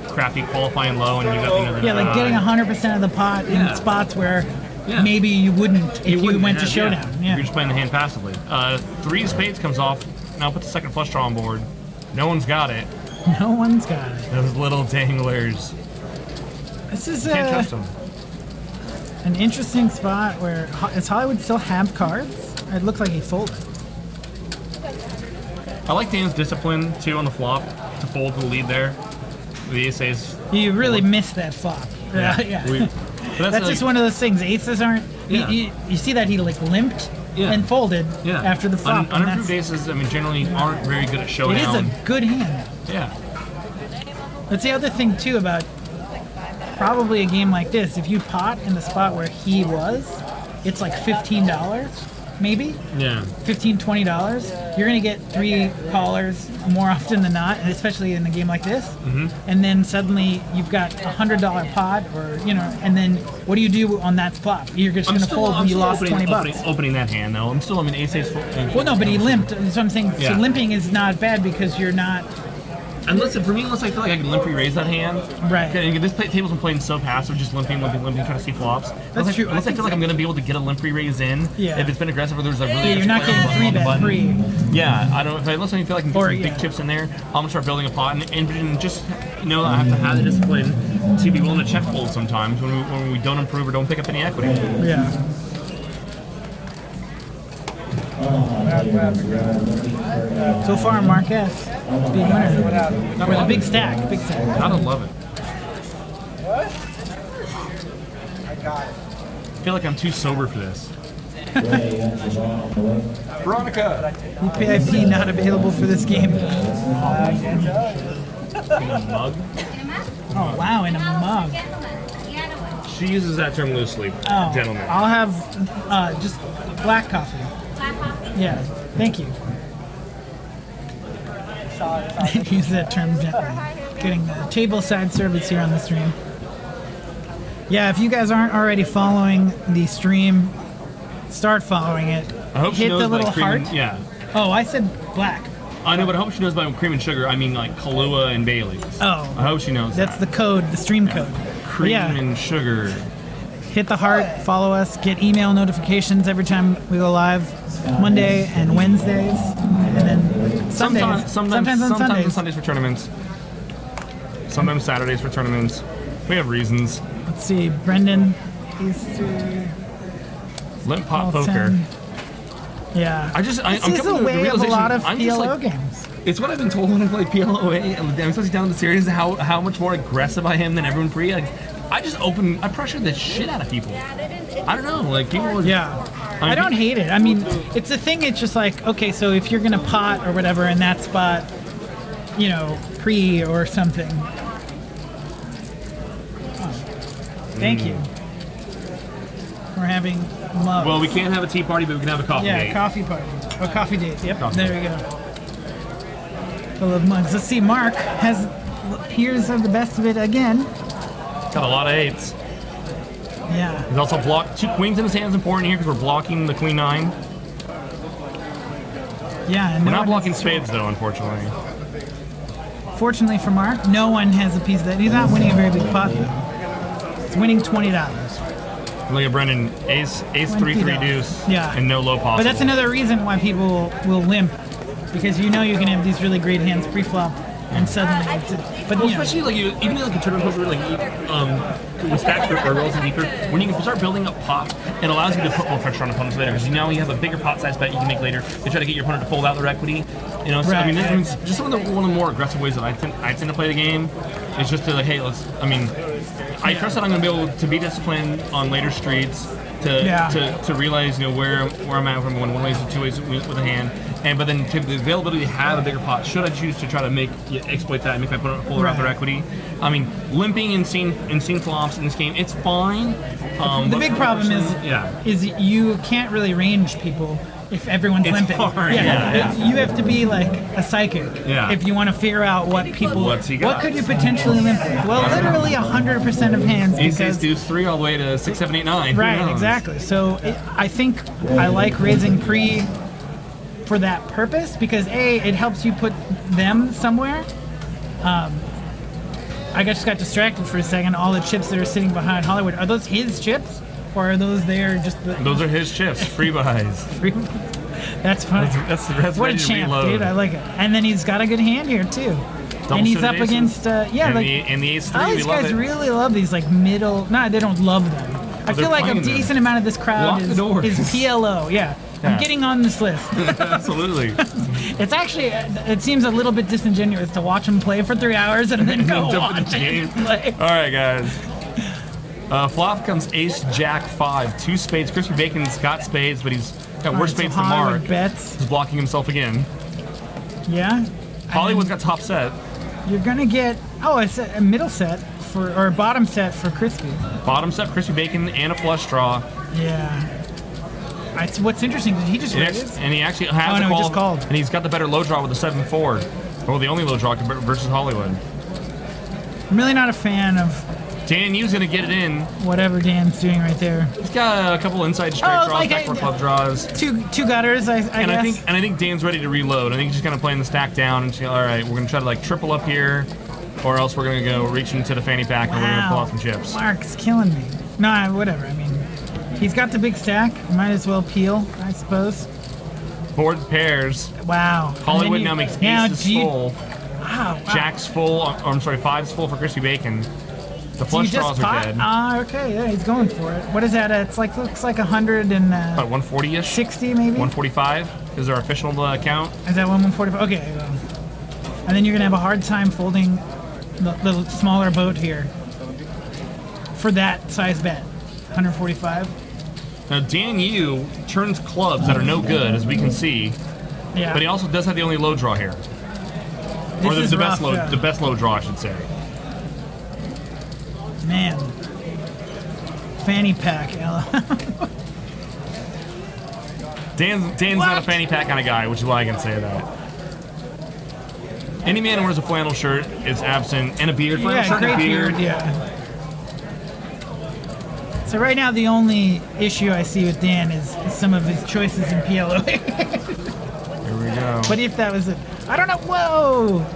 crappy qualifying low and you got, Yeah, like getting 100% of the pot Yeah. in spots where Yeah. maybe you wouldn't if you wouldn't went to have- Showdown. Yeah. You're just playing the hand passively. 3 of spades comes off. Now put the second flush draw on board. No one's got it. No one's got it. Those little danglers. This is Can't trust them. an interesting spot where does Hollywood still have cards? It looks like he folded. I like Dan's discipline, too, on the flop to fold to the lead there. The ace. You really missed that flop. Yeah. But That's just one of those things. Aces aren't. Yeah. You see that he limped Yeah. and folded Yeah. after the flop. and Unimproved that's- aces, generally aren't very good at it showdown. is a good hand. Yeah. That's the other thing too about probably a game like this. If you pot in the spot where he was, it's like $15, maybe Yeah. $15, $20. You're gonna get 3 callers more often than not, and especially in a game like this. Mm-hmm. And then suddenly you've got $100 pot, or and then what do you do on that flop? You're just gonna fold when you lost $20. Opening that hand, though. I'm still, ace. Well, no, but he limped. So I'm saying, Yeah. so limping is not bad because you're not. Unless I feel like I can limp re-raise that hand. Right. Okay, this table's been playing so passive, just limping, trying to see flops. That's true. Unless I feel like I'm going to be able to get a limp re-raise in. Yeah. If it's been aggressive or there's a really Yeah, you're not aggressive getting player on the 3-bet button. free. Yeah, I don't. Unless I feel like I can get Or, some yeah. big chips in there, I'm gonna start building a pot and just I have to have the discipline to be willing to check fold sometimes when we don't improve or don't pick up any equity. Yeah. So far, Marquez, big winner. With a big stack, big stack. Gotta love it. I feel like I'm too sober for this. Veronica! PIP not available for this game. In a mug? Oh, wow, in a mug. She uses that term loosely, Oh, gentlemen. I'll have just black coffee. Black coffee? Yeah, thank you. Use that term gently. Getting the table-side service here on the stream. Yeah, if you guys aren't already following the stream, start following it. I hope she Hit knows the little by cream heart. and, yeah. Oh, I said black. I know, but I hope she knows by cream and sugar. I mean, like Kahlua and Bailey's. Oh, I hope she knows that's that. the code, the stream code. Cream Yeah. and sugar. Hit the heart, follow us, get email notifications every time we go live, Monday and Wednesdays, and then Sundays. Sometimes on Sundays. Sundays for tournaments. Sometimes Saturdays for tournaments. We have reasons. Let's see, Brendon, Easter, Limp Pop Paul Poker. 10. Yeah. I'm this is coming the to the way of a realization, lot of I'm just PLO like- games. It's what I've been told when I play PLOA, and especially down the series, how much more aggressive I am than everyone pre. Like, I pressure the shit out of people. I don't know, like people. Are, Yeah. I don't hate it. I mean, it's a thing. It's just like, okay, so if you're gonna pot or whatever in that spot, you know, pre or something. Oh, thank you. We're having love. Well, we can't have a tea party, but we can have a coffee Yeah, date. coffee party. Oh, coffee date. Yep, Coffee there date. we go. Full of mugs. Let's see, Mark has here's of the best of it again. Got a lot of eights. Yeah. He's also blocked 2 queens in his hand is important here because we're blocking the queen 9. Yeah, and We're no not one blocking has- spades though, unfortunately. Fortunately for Mark, no one has a piece of that. He's not winning a very big pot though. He's winning $20. Look at Brendon, ace 3-3 deuce, Yeah. and no low possible. But that's another reason why people will limp, because you know you can have these really great hands pre-flop, and suddenly, but Well, you know, especially like even like a tournament poker, like with stacks or rolls and deeper, when you can start building up pot, it allows you to put more pressure on opponents later because now you have a bigger pot size bet you can make later to try to get your opponent to fold out their equity. You know, so I mean, Right, it's just one of the more aggressive ways that I tend to play the game. Is just to like, hey, let's. I mean, I trust that I'm going to be able to be disciplined on later streets. To realize where I'm at from one ways to 2 ways with a hand, but then to the availability to have a bigger pot. Should I choose to try to exploit that and make my opponent pull out their equity? I mean, limping and seeing flops in this game, it's fine. the big problem is you can't really range people if everyone's It's limping. hard, yeah. You have to be like a psychic if you want to figure out what people. What's he got? What could you potentially limp with? Well, literally 100% of hands. Ace, Because, deuce, 3 all the way to 6, 7, 8, 9. Who right, knows? exactly. So I think I like raising pre for that purpose because it helps you put them somewhere. I just got distracted for a second. All the chips that are sitting behind Hollywood, are those his chips? Or are those there just the... Those are his chips, free buys. That's funny. That's What a ready to champ, reload. dude. I like it. And then he's got a good hand here, too. And he's up suited aces. against... and the ace 3, all we these love guys it. really love these, like, middle... No, they don't love them. I they're feel like a playing them. decent amount of this crowd Lock the doors. is PLO, yeah. I'm Yeah. getting on this list. Absolutely. It's actually... It seems a little bit disingenuous to watch him play for 3 hours and then go Jump in watch the game. him play. All right, guys. Flop comes ace, jack, 5, 2 spades. Crispy Bacon's got spades, but he's got worse spades than Hollywood Mark. bets. He's blocking himself again. Yeah. Hollywood's got top set. You're gonna get it's a middle set or a bottom set for Crispy. Bottom set, Crispy Bacon, and a flush draw. Yeah. What's interesting? Did he just raise? And he actually has Oh, no, a he call. just called. And he's got the better low draw with the 7-4. Well, the only low draw versus Hollywood. I'm really not a fan of Dan Yu's gonna get it in. whatever Dan's doing right there. He's got a couple inside straight Oh, draws, like backdoor club draws. Two gutters, I guess. I think Dan's ready to reload. I think he's just kind of playing the stack down and say, all right, we're gonna try to like triple up here, or else we're gonna go reach into the fanny pack and we're gonna pull out some chips. Mark's killing me. No, whatever. I mean, he's got the big stack. Might as well peel, I suppose. Board pairs. Wow. Hollywood now makes aces full. Wow. Jack's full. Or I'm sorry, 5's full for Crispy Bacon. The So you flush just draws are dead. Okay, yeah, he's going for it. What is that? It's like looks like 160 About 140-ish. maybe. 145 is our official count. Is that 145? Okay. Well. And then you're gonna have a hard time folding the smaller boat here for that size bet. 145. Now Dan Yu turns clubs that are no good, as we can see, Yeah. but he also does have the only low draw here. Or This is the rough, best low, yeah. the best low draw, I should say. Man. Fanny pack, Ella. Dan's not a fanny pack kind of guy, which is why I can say that. Any man who wears a flannel shirt is absent, and a beard. Flannel shirt great and a beard. yeah. So right now the only issue I see with Dan is some of his choices in PLO. Here we go. But if that was it, I don't know. Whoa!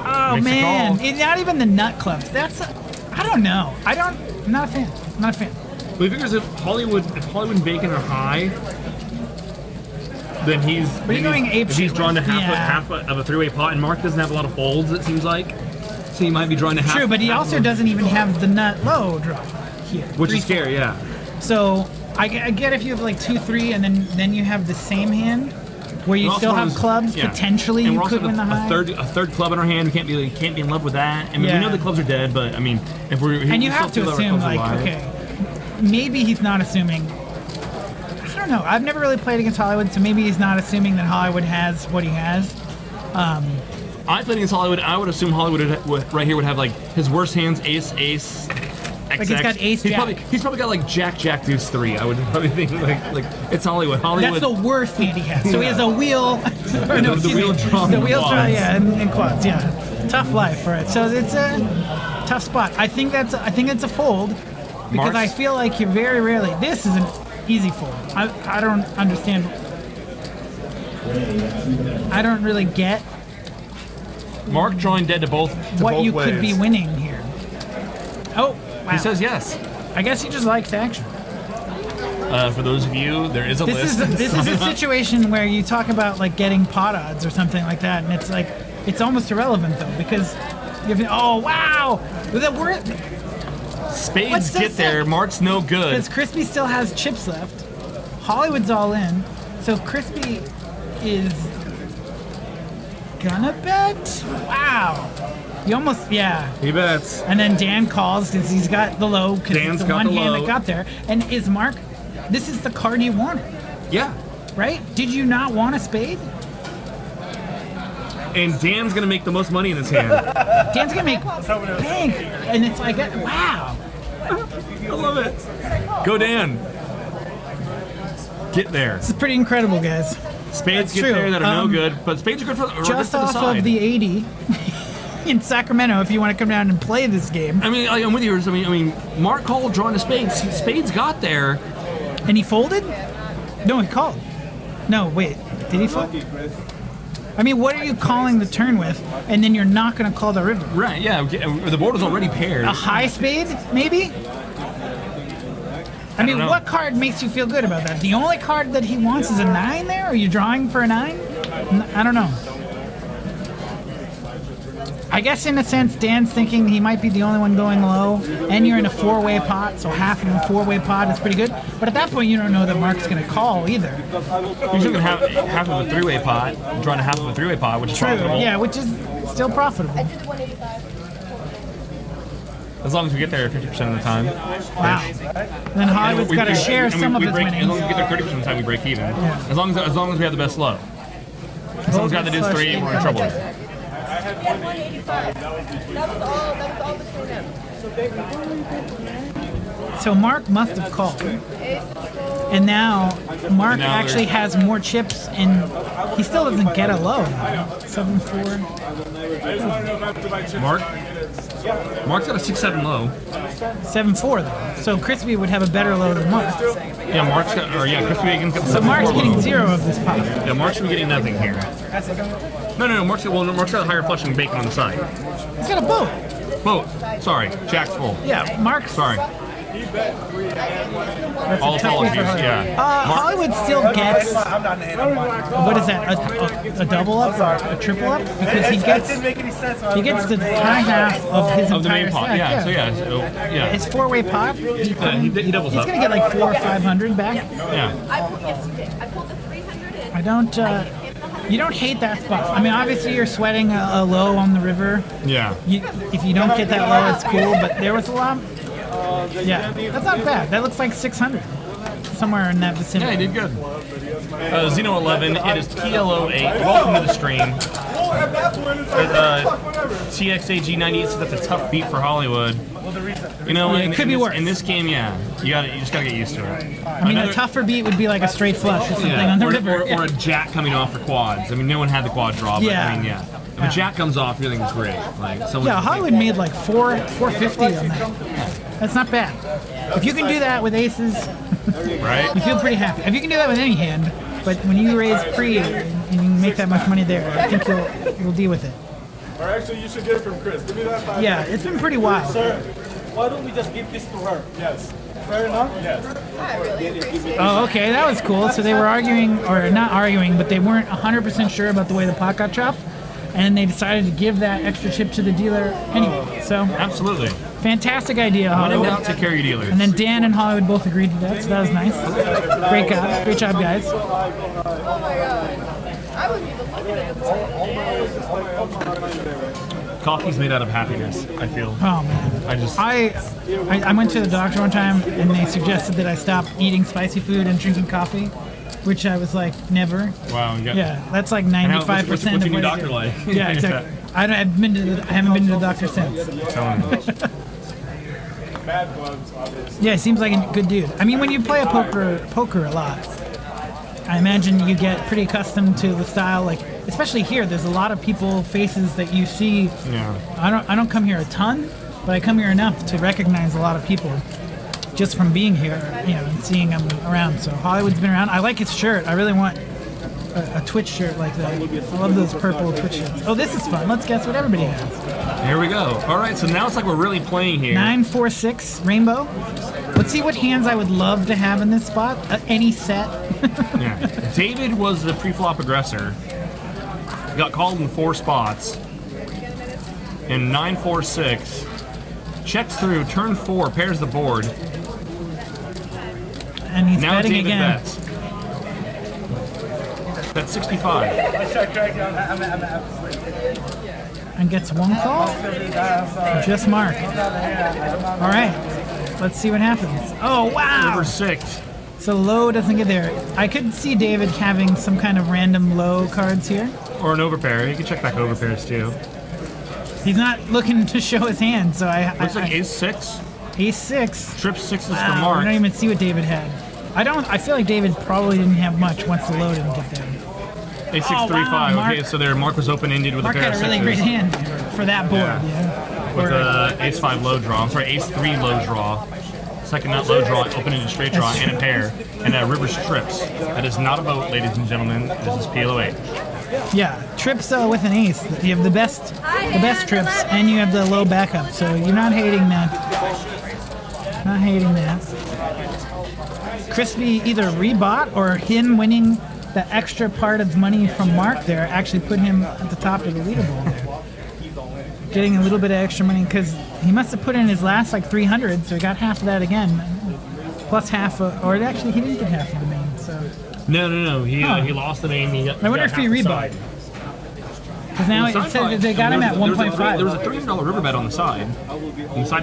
Oh Makes a man, call. it's not even the nut clubs. I don't know. I'm not a fan. I'm not a fan. But he figures if Hollywood and Bacon are high, then he's. But you're going ape if he's shit drawn to with- half of a three-way pot, and Mark doesn't have a lot of folds. It seems like, so he might be drawing to half. True, but he half also of them, doesn't even have the nut low draw here. which Three, is scary. Yeah. So I get if you have like 2-3 and then you have the same hand where you We're still also have on- clubs, yeah. potentially And you we're also could win the a high. third club in our hand. We can't be in love with that. I mean, Yeah. we know the clubs are dead, but I mean, if we're And you we have still to feel that our assume clubs are like, live. okay, maybe he's not assuming. I don't know. I've never really played against Hollywood, so maybe he's not assuming that Hollywood has what he has. I played against Hollywood. I would assume Hollywood right here would have like his worst hands: ace, XX. Like he's got ace, He's jack. probably got like Jack, Deuce 3. I would probably think like it's Hollywood. Hollywood. That's the worst hand he has. So he has a wheel. Or no, the excuse wheel me, draw The and wheel draw, quads. yeah, and quads, yeah. Tough life for it. So it's a tough spot. I think it's a fold because Marks? I feel like you're very rarely. This is an easy fold. I don't understand. I don't really get Mark drawing dead to both. what both you ways. could be winning here. Oh, wow. He says yes. I guess he just likes action. For those of you, there is a This list. is a situation where you talk about like getting pot odds or something like that, and it's like it's almost irrelevant though because oh wow, we're Spades What's get this there. then? Mark's no good. because Crispy still has chips left. Hollywood's all in, so Crispy is gonna bet. Wow, you almost He bets. And then Dan calls because he's got the low because Dan's it's the got one the hand low. that got there. And is Mark? This is the card you wanted, Yeah. right? Did you not want a spade? And Dan's gonna make the most money in his hand. Dan's gonna make bank, and it's like, wow. I love it. Go Dan. Get there. This is pretty incredible, guys. Spades That's get true. there that are no good, but spades are good for Just for the off side. of the 80 in Sacramento, if you want to come down and play this game. I mean, I'm with you. I mean, Mark called drawing to spades. Spades got there. And he folded? No, he called. No, wait. Did he fold? I mean, what are you calling the turn with, and then you're not going to call the river? Right? Yeah. The board was already paired. A high spade, maybe? I mean, know. what card makes you feel good about that? The only card that he wants is a 9 there? Are you drawing for a 9? I don't know. I guess in a sense, Dan's thinking he might be the only one going low, and you're in a 4-way pot, so half of a 4-way pot is pretty good. But at that point, you don't know that Mark's going to call either. You're still gonna have half of a three-way pot, drawing a half of a three-way pot, which is profitable. Yeah, which is still profitable. As long as we get there 50% of the time. Wow. Then Hollywood's got to share some of his As long winnings. as we get there 30% of the time, we break even. As long as we have the best low. As long as we got the deuce 3, we're in trouble. So Mark must have called. And now Mark now actually has more chips, and he still doesn't get a low. 7-4. Mark's got a 6-7 low. 7-4 though. So Crispy would have a better low than Mark. Yeah, Crispy Bacon's got the So 7-4 Mark's getting low. 0 of this pot. Yeah, Mark should be getting nothing here. No, Mark's got a higher flush than Bacon on the side. He's got a boat. Both. Sorry, Jack's full. Yeah, Mark's. Sorry. That's All a tough one apologies. for her. Yeah. Hollywood still gets, what is that, a double up or a triple up? Because he gets the high half of his Of the entire main pot. stack. Yeah. So yeah. It's 4-way pot. He doubles He's up. gonna get like 400 or 500 back. Yeah. I don't. You don't hate that spot. I mean, obviously you're sweating a low on the river. Yeah. If you don't get that low, it's cool. But there was a lot. Yeah, that's not bad. That looks like 600, somewhere in that Yeah, vicinity. he did good. Xeno 11. It is PLO 8. Welcome to the stream. TXAG 98 said that's a tough beat for Hollywood. You know, it could be worse. In this game, yeah, you just gotta get used to it. I mean, a tougher beat would be like a straight flush or something on the river. Or a jack coming off for quads. I mean, no one had the quad draw, but I mean, yeah. If a jack comes off, everything's great. Like, Hollywood made like 450 on that. That's not bad. If you can do that with aces, right? You feel pretty happy. If you can do that with any hand, but when you raise pre and you make that much money there, I think you'll deal with it. Or actually, you should get it from Chris. Give me that 5. Yeah, it's been pretty wild. Sir, why don't we just give this to her? Yes. Fair enough? Yes. Oh, okay, that was cool. So they were arguing, or not arguing, but they weren't 100% sure about the way the pot got chopped, and they decided to give that extra chip to the dealer anyway. So absolutely. Fantastic idea, Hollywood. When in doubt, take care of your dealers. And then Dan and Hollywood both agreed to that, so that was nice. Great job, guys. Oh my god. I wouldn't even look at it. Coffee's made out of happiness, I feel. Oh man. I went to the doctor one time and they suggested that I stop eating spicy food and drinking coffee, which I was like, never. Wow. Yeah, that's like 95% what's of your what new I doctor do. like? Yeah, exactly. I haven't been to the doctor since. Bad bugs, obviously. Yeah, he seems like a good dude. I mean, when you play poker a lot, I imagine you get pretty accustomed to the style. Like, especially here, there's a lot of faces that you see. Yeah. I don't come here a ton, but I come here enough to recognize a lot of people just from being here, and seeing them around. So Hollywood's been around. I like his shirt. I really want a Twitch shirt like that. I love those purple Twitch shirts. Oh, this is fun. Let's guess what everybody has. Here we go. All right, so now it's like we're really playing here. 9-4-6 rainbow. Let's see what hands I would love to have in this spot. Any set. Yeah. David was the pre-flop aggressor. He got called in 4 spots. And 9-4-6. Checks through, turn 4, pairs the board. And he's now betting David again. bets. That's 65. And gets one call? Just Mark. All right. Let's see what happens. Oh, wow! Over 6. So low doesn't get there. I could see David having some kind of random low cards here. Or an overpair. You can check back overpairs too. He's not looking to show his hand, so Looks like ace-6. Ace-6. Trip 6 is Wow, for we Mark. don't even see what David had. I feel like David probably didn't have much once the low didn't get there. Ace-6, Oh, 3-5. wow, Mark. Okay, so there Mark was open-ended with Mark a pair had of a really sixes. great hand for that board, Yeah. With a ace-5 low draw. I'm sorry, ace-3 low draw. Second nut low draw, open-ended straight draw, and a pair. And river trips. That is not a boat, ladies and gentlemen. This is PLO8. Yeah, trips with an ace. You have the best trips, and you have the low backup. So you're not hating that. Not hating that. Crispy either rebought or him winning the extra part of money from Mark there actually put him at the top of the leaderboard there. Getting a little bit of extra money because he must have put in his last like 300, so he got half of that again, plus half of, or actually he didn't get half of the main. So No. He lost the main. I wonder if he rebought. Because now it said that they got him at 1.5. There was a $300 river bet on the side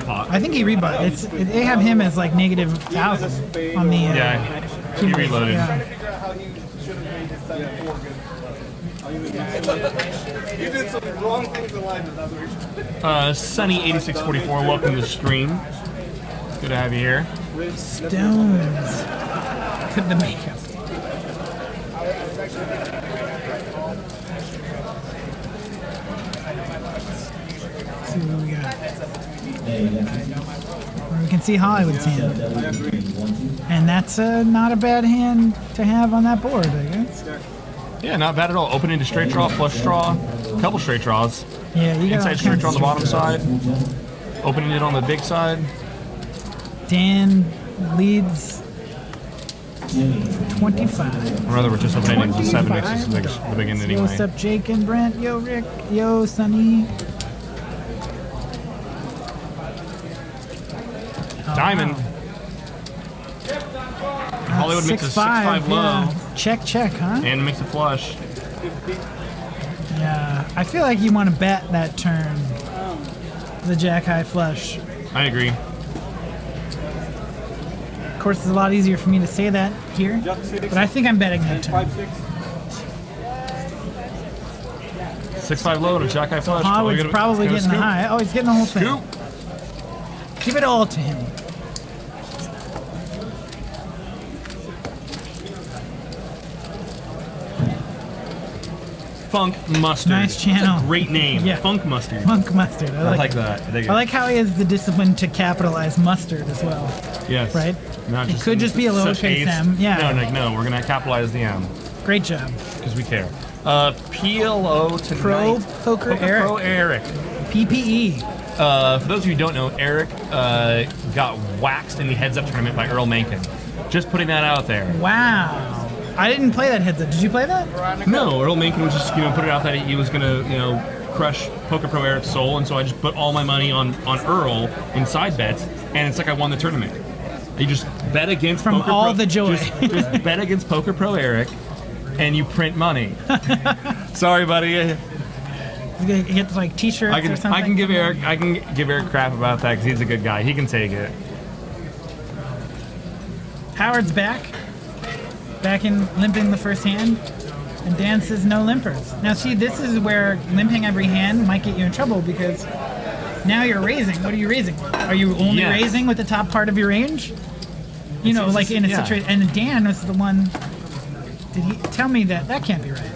pot. I think he rebought. They have him as like negative 1,000 on the. Yeah, he reloaded. Yeah. You did some wrong things in life. Sunny8644, welcome to the stream. Good to have you here. Stones. Could the makeup. Let's see what we got. We can see Hollywood's hand. And that's not a bad hand to have on that board, I guess. Yeah, not bad at all. Open into straight draw, flush draw, couple straight draws. Yeah, you got Inside straight draw on the bottom side. Opening it on the big side. Dan leads 25. Or rather, we're just opening into 7 mixes the big end Yo, anyway. what's up, Jake and Brent? Yo, Rick. Yo, Sonny. Diamond. Hollywood makes a 6-5 low. Yeah. Check, huh? And makes a flush. Yeah. I feel like you want to bet that turn. The jack high flush. I agree. Of course, it's a lot easier for me to say that here, but I think I'm betting that turn. 6-5 low to Jack High Flush. Howard's probably getting the high. Oh, he's getting the whole thing. Scoop. Give it all to him. Funk Mustard. Nice channel. That's a great name. Yeah. Funk Mustard. Funk Mustard. I like that. I like how he has the discipline to capitalize mustard as well. Yes. Right? Not It could just be a lowercase m. Yeah. No. We're gonna capitalize the M Great job. because we care. PLO tonight. Pro Poker Eric. Pro Eric. PPE. For those of you who don't know, Eric got waxed in the heads-up tournament by Earl Mencken. Just putting that out there. Wow. I didn't play that heads up. Did you play that? No, Earl Mencken was just put it out that he was gonna crush Poker Pro Eric's soul, and so I just put all my money on Earl in side bets, and it's like I won the tournament. You just bet against From Poker all Pro, the joy. just bet against Poker Pro Eric, and you print money. Sorry, buddy. You get like T-shirts or something. I can give Eric crap about that because he's a good guy. He can take it. Howard's back in limping the first hand, and Dan says no limpers. Now see, this is where limping every hand might get you in trouble because now you're raising. What are you raising? Are you only raising with the top part of your range? Like in a situation. And Dan was the one. Did he tell me that can't be right?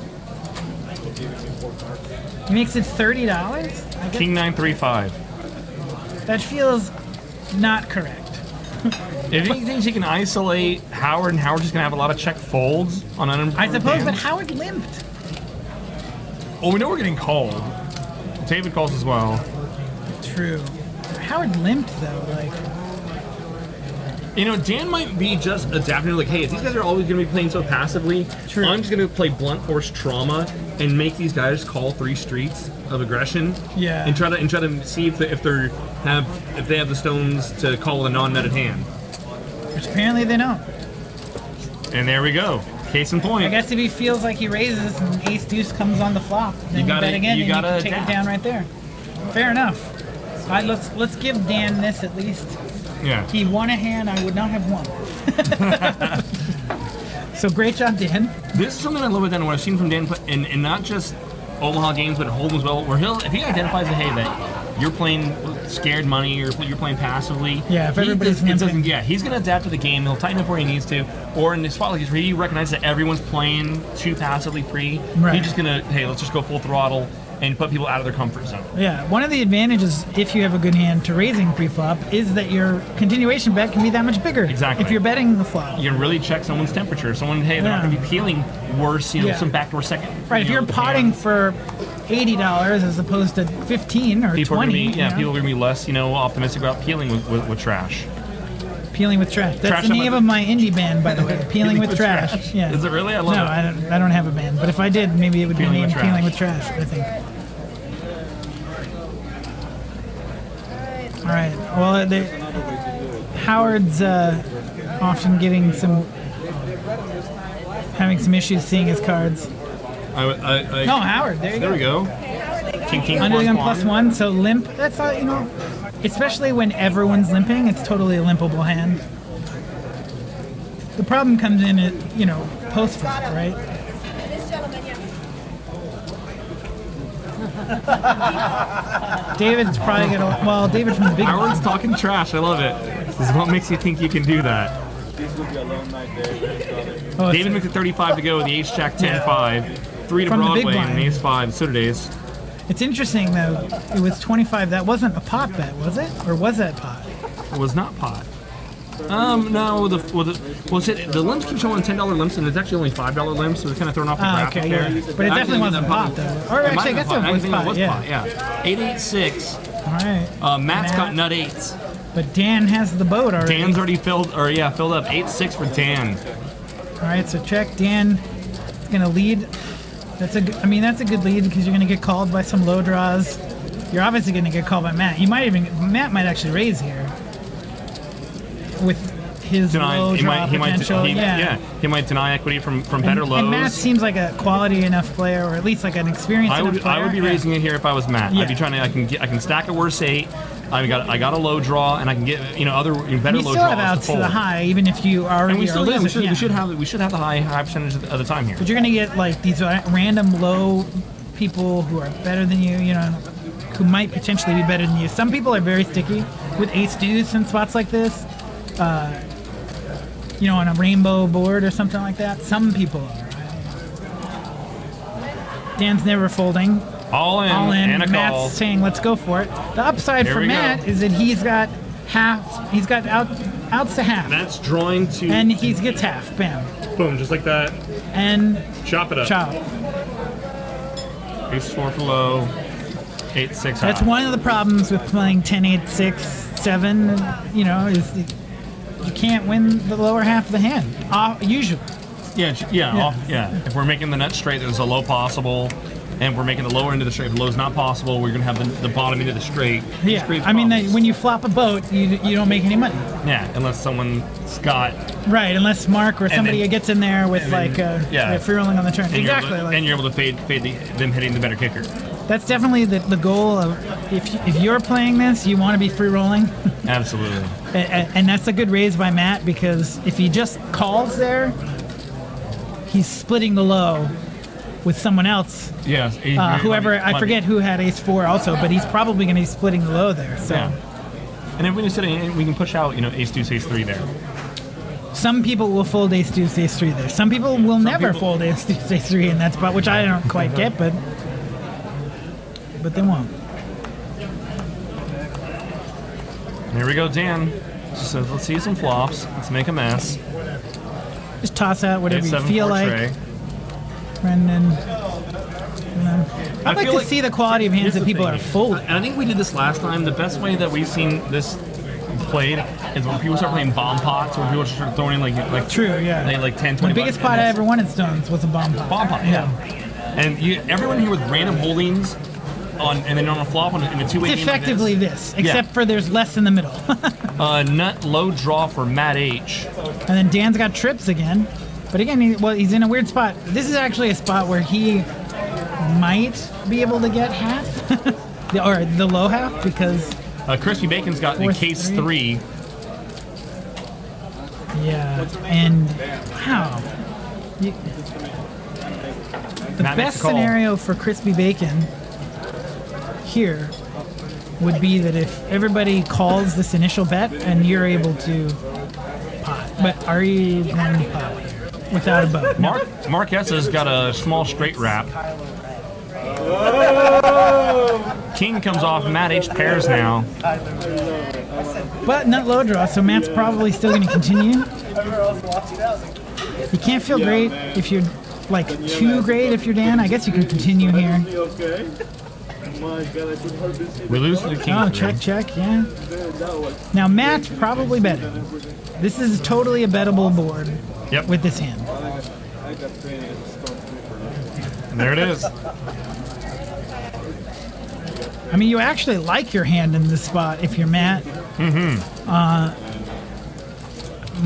He makes it $30. King 935. That feels not correct. If he thinks he can isolate Howard, and Howard's just gonna have a lot of check folds on unimproved I suppose, hands. but Howard limped. Oh, we know we're getting called. David calls as well. True. Howard limped though, like. Dan might be just adapting to like, hey, if these guys are always going to be playing so passively, True. I'm just going to play blunt force trauma and make these guys call 3 streets of aggression. Yeah. And try to see if they have the stones to call a non-metted hand. Which apparently they don't. And there we go. Case in point. I guess if he feels like he raises and ace deuce comes on the flop, then you bet again and you can take it down right there. Fair enough. All right, let's give Dan this at least. Yeah. He won a hand I would not have won. So great job, Dan. This is something I love about Dan, what I've seen from Dan in not just Omaha games, but at Hold'em as well, where if he identifies that, hey, that you're playing scared money or you're playing passively. Yeah, if everybody's limping. He's going to adapt to the game. He'll tighten up where he needs to. Or in the spot like this, where he recognizes that everyone's playing too passively pre, right. He's just going to, hey, let's just go full throttle and put people out of their comfort zone. Yeah, one of the advantages, if you have a good hand to raising pre-flop, is that your continuation bet can be that much bigger. Exactly. If you're betting the flop. You can really check someone's temperature. Someone, hey, they're not going to be peeling worse, some backdoor second. Right, if you're potting for $80 as opposed to 15 or people 20. People are going to be less, optimistic about peeling with trash. Peeling with Trash. That's the name of my indie band, by the way. Peeling with Trash. Yeah. Is it really? I love it. No, I don't have a band. But if I did, maybe it would be named Peeling with Trash, I think. All right. Well, Howard's often having some issues seeing his cards. No, Howard. There you go. There we go. King, Under the gun +1, so limp. That's especially when everyone's limping, it's totally a limpable hand. The problem comes in at, post flop, right? David's probably gonna. David from the big. Howard's talking trash. I love it. This is what makes you think you can do that. David makes it 35 to go with the ace jack 10-5, 3 to From the big Broadway and blind. an ace 5. So did ace. It's interesting though. It was 25. That wasn't a pot bet, was it? Or was that pot? It was not pot. No. The limps keep showing $10 limps, and it's actually only $5 limps, so it's kind of thrown off the graphic there. Yeah. But it definitely wasn't pot though. Or actually, I guess it was pot. Yeah. 886. All right. Matt's got nut 8s. But Dan has the boat already. Dan's already filled up. 8-6 for Dan. All right, so check. Dan is gonna lead. That's a good lead because you're gonna get called by some low draws. You're obviously gonna get called by Matt. Matt might actually raise here with his low draw potential. He might deny equity from better lows. And Matt seems like a quality enough player, or at least like an experienced enough player. I would be raising it here if I was Matt. Yeah. I'd be trying to. I can stack a worse 8. I got a low draw, and I can get better low draws. You still have outs to the high, even if you already and we still are losing. we should have the high percentage of the time here. But you're gonna get like these random low people who are better than you, who might potentially be better than you. Some people are very sticky with ace deuce in spots like this, on a rainbow board or something like that. Some people are. Dan's never folding. All in, and a Matt's call. saying, let's go for it. The upside Here for we Matt go. is that he's got half. He's got outs to half. That's drawing to... And he gets half. Bam. Boom, just like that. And Chop it up. chop. Ace 4 for low. 8-6 high. That's one of the problems with playing 10, 8, 6, 7, is you can't win the lower half of the hand, usually. Yeah. If we're making the nut straight, there's a low possible. And if we're making the lower end of the straight, if the low's not possible, we're going to have the bottom end of the straight. Yeah, I mean, when you flop a boat, you don't make any money. Yeah, unless someone's got... Right, unless Mark or somebody gets in there with free rolling on the turn. And Exactly. and you're able to fade them hitting the better kicker. That's definitely the goal of if you're playing this, you want to be free rolling. Absolutely. And that's a good raise by Matt, because if he just calls there, he's splitting the low with someone else. Yes. Whoever, I forget who had ace 4 also, but he's probably going to be splitting the low there. So. Yeah. And if we can push out, ace deuce, ace 3 there. Some people will fold ace deuce, ace 3 there. Some people will never fold ace deuce, ace 3 in that spot, which I don't quite get, but they won't. Here we go, Dan. So let's see some flops. Let's make a mess. Just toss out whatever you 8-7 feel for like. Trey. Brendan. I'd like to see the quality of hands that people are folding. And I think we did this last time. The best way that we've seen this played is when people start playing bomb pots, where people start throwing like True, yeah. like 10, 20 The biggest bucks pot in I this. ever won at Stones was a bomb pot. Bomb pot, yeah. And everyone here with random holdings and then on a flop in a two-way It's game like effectively this, except for there's less in the middle. Nut low draw for Matt H. And then Dan's got trips again. But again, he's in a weird spot. This is actually a spot where he might be able to get half, or the low half, because... Crispy Bacon's got the case 3. Yeah, and wow. The Matt makes best a call. scenario for Crispy Bacon here would be that if everybody calls this initial bet and you're able to pot. But are you going to pot without a boat? No. Mark Essa's got a small straight wrap. King comes off. Matt H pairs now. But nut low draw, so Matt's probably still going to continue. You can't feel great if you're too great if you're Dan. I guess you can continue here. We lose to the King. Oh, check, yeah. Now Matt's probably better. This is totally a bettable board. Yep. With this hand. And there it is. I mean, you actually like your hand in this spot if you're Matt. Mm-hmm.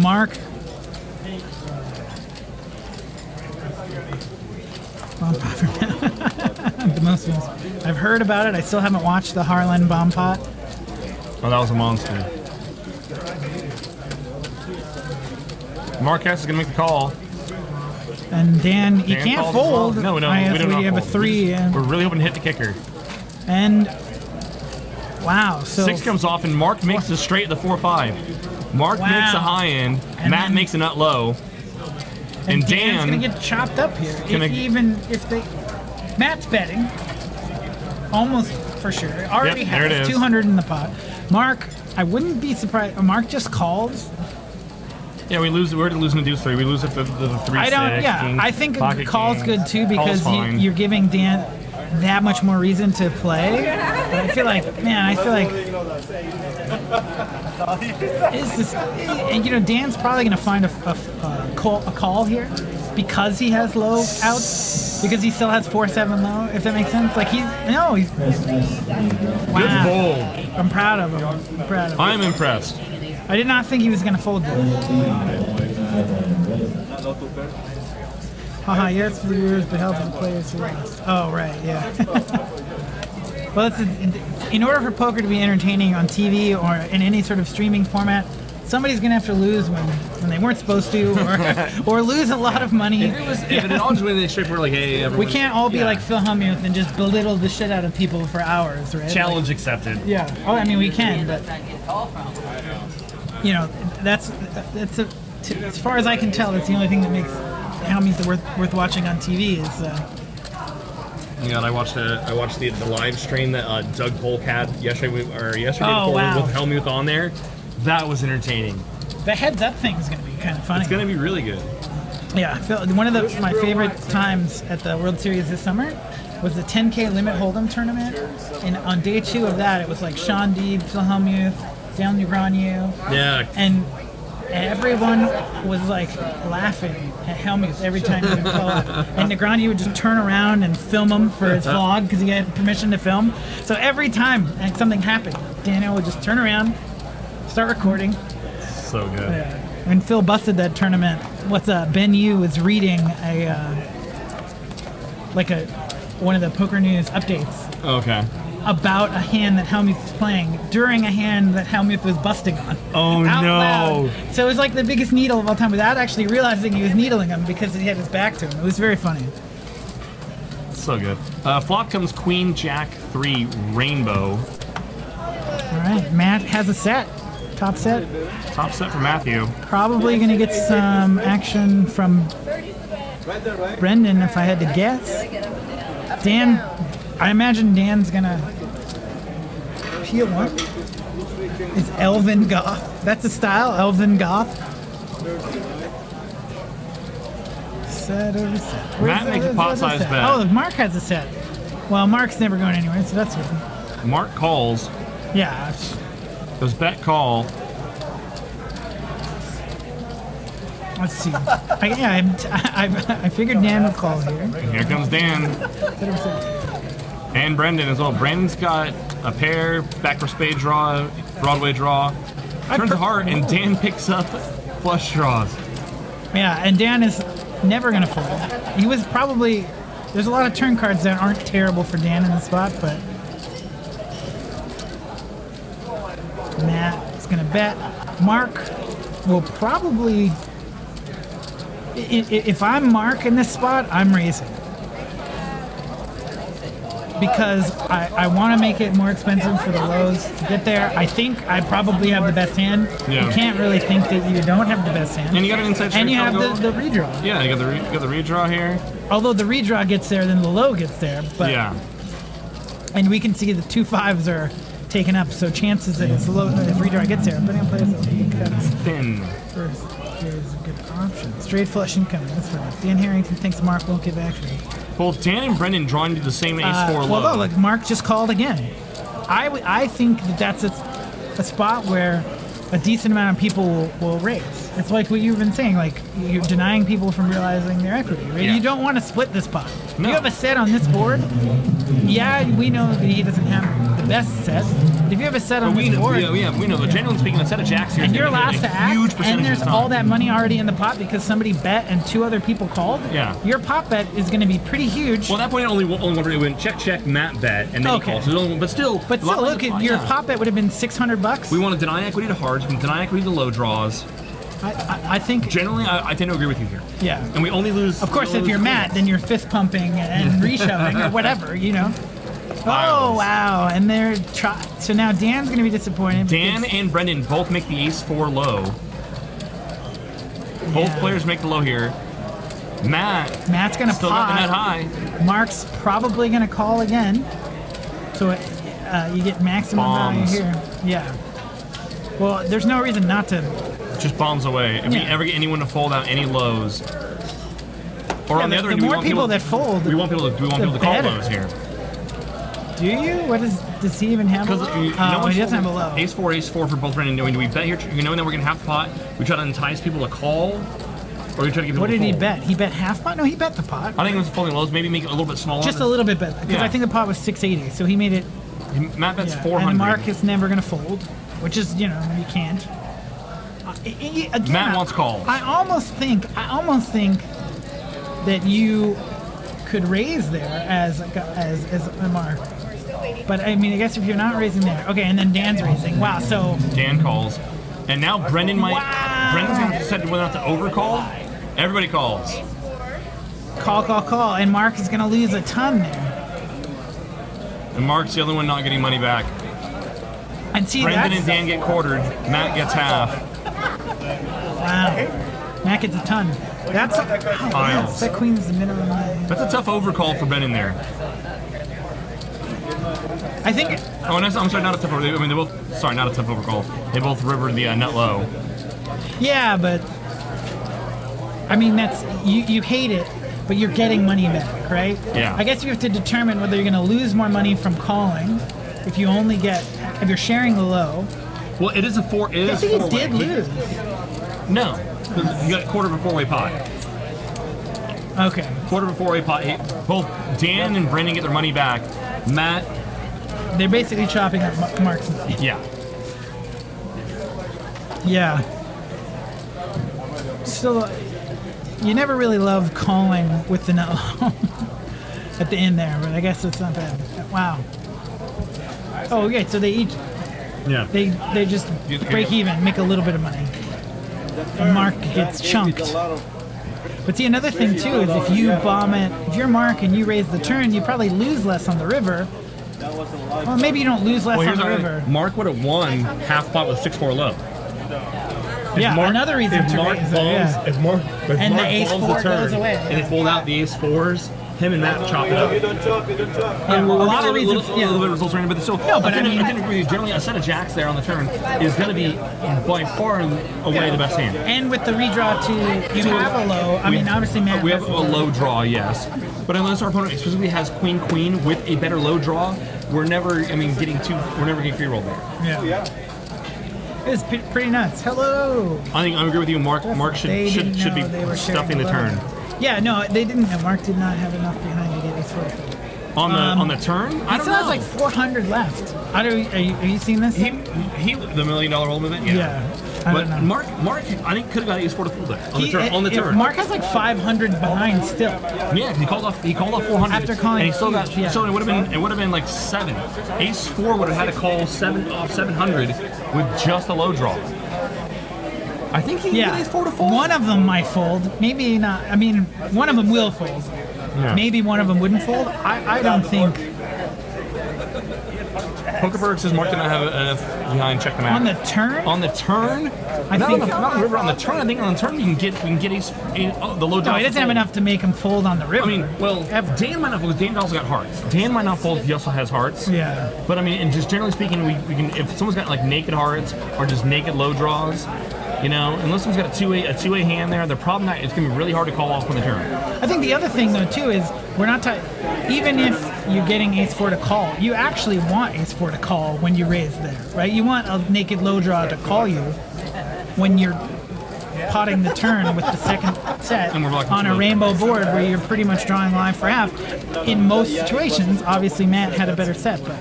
Mark. The most ones. I've heard about it. I still haven't watched the Harlan bomb pot. Oh, that was a monster. Mark S is going to make the call. And Dan, you Dan can't calls as well. fold. No, we don't We have a fold. 3. We're really hoping to hit the kicker. And wow, so 6 comes off, and Mark makes the straight at the 4-5. Mark Wow. makes a high end. And Matt then- makes a nut low. And Dan's Dan gonna get chopped up here. Gonna- If they, Matt's betting, almost for sure. Already Yep, there it has is. 200 in the pot. Mark, I wouldn't be surprised. Mark just calls. Yeah, we're losing to deuce 3. We lose it to the 3-6. I don't. Yeah, king, I think a pocket call's king. good too, Call's because fine. you're giving Dan that much more reason to play. But I feel like, is this? And Dan's probably gonna find a call here because he has low outs, because he still has 4-7 low. If that makes sense. He's wow. Good fold. I'm proud of him. I'm impressed. I did not think he was gonna fold there. Haha, yes, for the viewers, but help for the players who lost. Oh, right, yeah. Well, in order for poker to be entertaining on TV or in any sort of streaming format, somebody's gonna have to lose when they weren't supposed to, or lose a lot of money. If it all just went straight for like, hey, everyone. We can't all be like Phil Hellmuth and just belittle the shit out of people for hours, right? Challenge accepted. Yeah. Oh, I mean, we can, but you know, that's as far as I can tell, that's the only thing that makes Hellmuth worth watching on TV is. Yeah, and I watched the live stream that Doug Polk had yesterday before wow. with Hellmuth on there. That was entertaining. The heads up thing is going to be kind of funny. It's going to be really good. Yeah, one of my favorite times at the World Series this summer was the 10K Limit Hold'em tournament, and on day 2 of that, it was like Sean Deeb, Phil Hellmuth, Dale Negreanu, Yeah. and everyone was like laughing at Hellmuth every time he would call up, and Negreanu would just turn around and film him for his vlog because he had permission to film. So every time something happened, Daniel would just turn around, start recording. So good. Yeah. When Phil busted that tournament, Ben Yu was reading one of the Poker News updates Okay. about a hand that Hellmuth was playing during a hand that Hellmuth was busting on. Oh out no! Loud. So it was like the biggest needle of all time without actually realizing he was needling him because he had his back to him. It was very funny. So good. Flop comes Queen Jack 3 Rainbow. All right, Matt has a set. Top set. Top set for Matthew. Probably going to get some action from Brendon if I had to guess. Dan, I imagine Dan's going to peel one. Is Elvin Goth. That's the style, Elvin Goth. Set over set. Matt makes a pot-sized bet. Oh, Mark has a set. Well, Mark's never going anywhere, so that's good. Mark calls. Yeah. Does bet call? Let's see. I figured Dan would call here. Here comes Dan. And Brendon as well. Brendon's got a pair, back for spade draw, Broadway draw. Turns a heart, and Dan picks up flush draws. Yeah, and Dan is never going to fold. He was probably... There's a lot of turn cards that aren't terrible for Dan in the spot, but... Matt is going to bet. Mark will probably... If I'm Mark in this spot, I'm raising. Because I want to make it more expensive for the lows to get there. I think I probably have the best hand. Yeah. You can't really think that you don't have the best hand. And you got an inside straight. And you have the redraw. Yeah, you got the redraw here. Although the redraw gets there, then the low gets there. But Yeah. And we can see the 2 5s are taken up, so chances that his redraw gets there. But I'm playing cuts. Thin. First is a good option. Straight flush incoming. That's right. Dan Harrington thinks Mark won't give action. Both Dan and Brendon drawing to the same ace-4 low. Well, look, Mark just called again. I think that's a spot where a decent amount of people will raise. It's like what you've been saying, like you're denying people from realizing their equity, right? Yeah. You don't want to split this pot. No. You have a set on this board. Yeah, we know that he doesn't have the best set. If you have a set on this board, we know. But generally speaking, a set of jacks here and is you're gonna last get to a huge act, percentage and there's of the time. all that money already in the pot because somebody bet and 2 other people called. Yeah. Your pot bet is going to be pretty huge. Well, at that point, only one went check, Matt bet, and then he calls. So but still, look, your pot bet would have been $600. We want to deny equity to hearts. We can deny equity to low draws. I think generally, I tend to agree with you here. Yeah. And we only lose. Of course, if you're Matt, then you're fist pumping and reshoving or whatever, you know. Oh wow! And they're so now Dan's gonna be disappointed. Dan and Brendon both make the ace-4 low. Both players make the low here. Matt's gonna still pot. got the net high. Mark's probably gonna call again. So you get maximum value here. Yeah. Well, there's no reason not to. Just bombs away. If we ever get anyone to fold out any lows, or on the other the end, more people that fold, we want people to call lows here. Do you? Does he even have a low? Because he doesn't have a low. Ace-4 for both Brendon. Do we bet here? Knowing that we're gonna have the pot, we try to entice people to call, or we try to get people. What to did he fold? bet? He bet half pot. No, he bet the pot. I think it was folding lows. Maybe make it a little bit smaller. Just a little bit better, because I think the pot was 680, so he made it. Matt bets 400. And Mark is never gonna fold, which is you can't. Again, Matt wants calls. I almost think that you could raise there as a Mark. But I mean, I guess if you're not raising there, okay, and then Dan's raising. Wow, so Dan calls. And now Brendon's gonna decide whether or not to overcall. Everybody calls. Call. And Mark is going to lose a ton there. And Mark's the only one not getting money back. And see, Brendon and Dan get quartered. Matt gets half. Wow. Matt gets a ton. That's Piles. that queen's the minimum. That's a tough overcall for Brendon there. I think. Oh, no, I'm sorry, not a tough overcall. I mean, they're both. Sorry, not a tough overcall. They both rivered the nut low. Yeah, but I mean that's you hate it, but you're getting money back, right? Yeah. I guess you have to determine whether you're going to lose more money from calling if you're sharing the low. Well, it is a four. It I is think he four-way. did lose. No, you got quarter of a four-way pot. Okay. Quarter of a four-way pot. Both Dan and Brendon get their money back. Matt. They're basically chopping up Mark's money. Yeah. Yeah. Still, you never really love calling with the nut low at the end there, but I guess it's not bad. Wow. Oh, okay. So they each Yeah. they just break even, make a little bit of money, and Mark gets chunked. But see, another thing too is if you bomb it, if you're Mark and you raise the turn, you probably lose less on the river. Well, maybe you don't lose less on the river. Mark would have won half pot with 6-4 low. Yeah, another reason to raise it. Yeah. If Mark And the ace bombs four the turn goes away. and they pulled out the ace fours, him and Matt chop it up. Yeah, well, a lot of reasons. A little bit of results oriented, but still. No, but I mean- I agree with you. Generally, a set of jacks there on the turn is going to be by far and away the best hand. And with the redraw too, you have a low. I mean, obviously, Matt. We have has a low draw, yes. But unless our opponent specifically has queen with a better low draw, we're never getting free rolled there. Yeah. It's pretty nuts. Hello. I agree with you. Mark should They didn't be know they were stuffing the sharing turn. Yeah, no, they didn't know. Mark did not have enough behind to get his foot. On the turn. He I don't still know. has like 400 left. Are you seeing this? he the $1 million roll movement. Yeah. I But don't know. Mark, I think could have got ace 4 to fold there on the turn. Mark has like 500 behind still. Yeah, he called off 400 After calling and he still got. huge, yeah. So it would have been like 7. Ace 4 would have had to call 700 with just a low draw. I think he can get ace 4 to fold. One of them might fold. Maybe not. I mean, one of them will fold. Yeah. Maybe one of them wouldn't fold. I don't think. Pokerberg says Mark did not have enough behind. Check them out. On the turn? On the turn? I not think- on the river. On the turn, I think on the turn we can get ace the low draw. No, he doesn't have enough to make him fold on the river. I mean, well, Dan might not fold. Dan also got hearts. Dan might not fold. He also has hearts. Yeah. But I mean, and just generally speaking, we can if someone's got like naked hearts or just naked low draws, unless someone's got a two-way hand there, they're probably not. It's gonna be really hard to call off on the turn. I think the other thing though too is we're not even if you're getting ace 4 to call, you actually want ace 4 to call when you raise there, right? You want a naked low draw to call you when you're potting the turn with the second set And we're blocking on two a low rainbow board where you're pretty much drawing live for half. In most situations, obviously Matt had a better set, but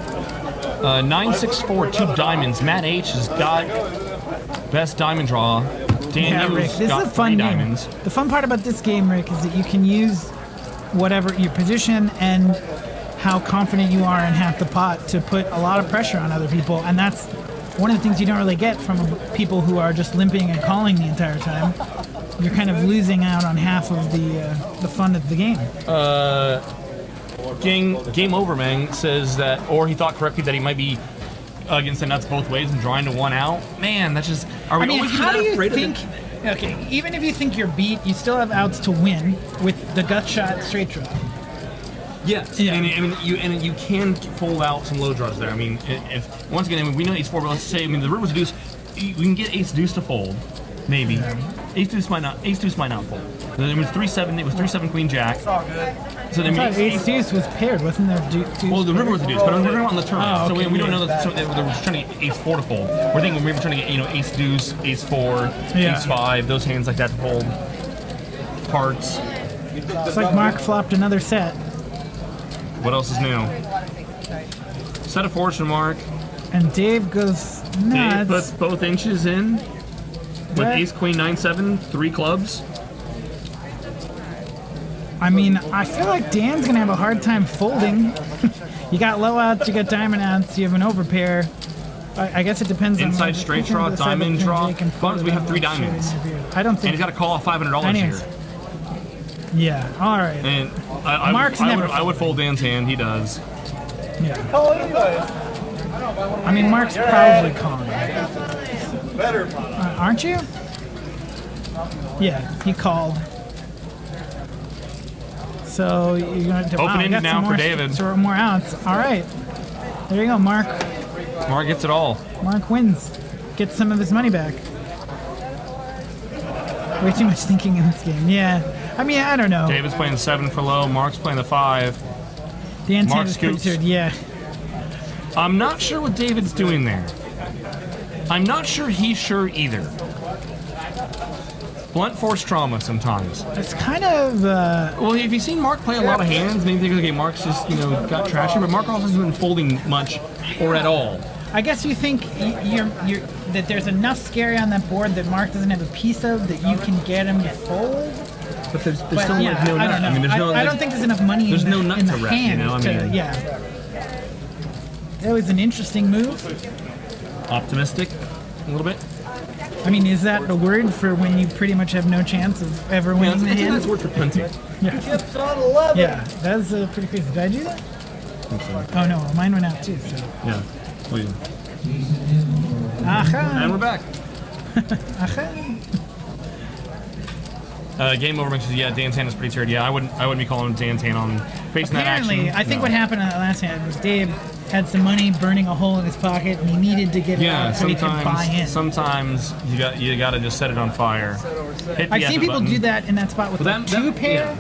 9-6-4, 2 diamonds. Matt H has got best diamond draw. Dan yeah, Rick, Hughes this got is a fun 3 game. diamonds. The fun part about this game, Rick, is that you can use whatever your position and how confident you are in half the pot to put a lot of pressure on other people, and that's one of the things you don't really get from people who are just limping and calling the entire time. You're kind of losing out on half of the fun of the game. Game Over Man says that, or he thought correctly that he might be against the nuts both ways and drawing to one out. Man, that's just. Are we I mean, always how do that you afraid think? of it? Okay, even if you think you're beat, you still have outs to win with the gut shot straight draw. Yes, Yeah. and you can fold out some low draws there. I mean, if once again, we know ace 4, but let's say, the river's a deuce, we can get ace deuce to fold, maybe. Ace deuce might not fold. It was 3-7. It was 3-7 queen jack. So then Ace deuce was paired, wasn't there? Deuce well, the river was a deuce, but we're on the turn, Oh, so okay, we don't yeah. know that they're trying to get ace 4 to fold. We're thinking maybe trying to get ace deuce, ace 4, Yeah. ace 5, those hands like that to fold. Hearts. It's like Mark flopped another set, What else is new? Set of fortune, Mark. and Dave goes Dave nuts. puts both inches in with What? ace queen 9-7, 3 clubs. I mean, I feel like Dan's gonna have a hard time folding. You got low outs, you got diamond outs, you have an overpair. I guess it depends Inside on straight draw, diamond draw. Buns, we have 3 diamonds. I don't think. And he's got to call off $500 Anyways. here. Yeah, all right. And I would fold Dan's hand. He does. Yeah. Oh, anyway. I mean, Mark's probably calling. Better. Aren't you? Yeah, he called. So you're going to Open ended now for David. More outs. All right. There you go, Mark. Mark gets it all. Mark wins. Gets some of his money back. Way too much thinking in this game. Yeah. I mean, I don't know. David's playing 7 for low. Mark's playing the 5. Dan's Mark hand is pretty scoops. tiered. Yeah. I'm not sure what David's doing there. I'm not sure he's sure either. Blunt force trauma sometimes. It's kind of. Well, if you've seen Mark play a lot of hands, maybe think, okay, Mark's just, got trashy, but Mark also hasn't been folding much or at all. I guess you think that there's enough scary on that board that Mark doesn't have a piece of that you can get him to fold. But there's But still yeah, no I nut. don't know. I mean, there's no. I don't think there's enough money there's in no the, nut in to the wrap, hand. I mean, Yeah. That was an interesting move. Optimistic, a little bit. I mean, is that a word for when you pretty much have no chance of ever winning the hand? That's word for punting. Chips on 11. Yeah, that's pretty crazy. Did I do that? Oh no, mine went out too. So. Yeah. Aha. And we're back. Aha. Game over mentions, yeah, Dan's hand is pretty tiered. Yeah, I wouldn't be calling Dan's hand on facing that action. Apparently, I think No. what happened on the last hand was Dave had some money burning a hole in his pocket, and he needed to get it Yeah, out so he could buy in. sometimes you got to just set it on fire. Hit the I've seen F people button. do that in that spot with Well, like that- 2 pair,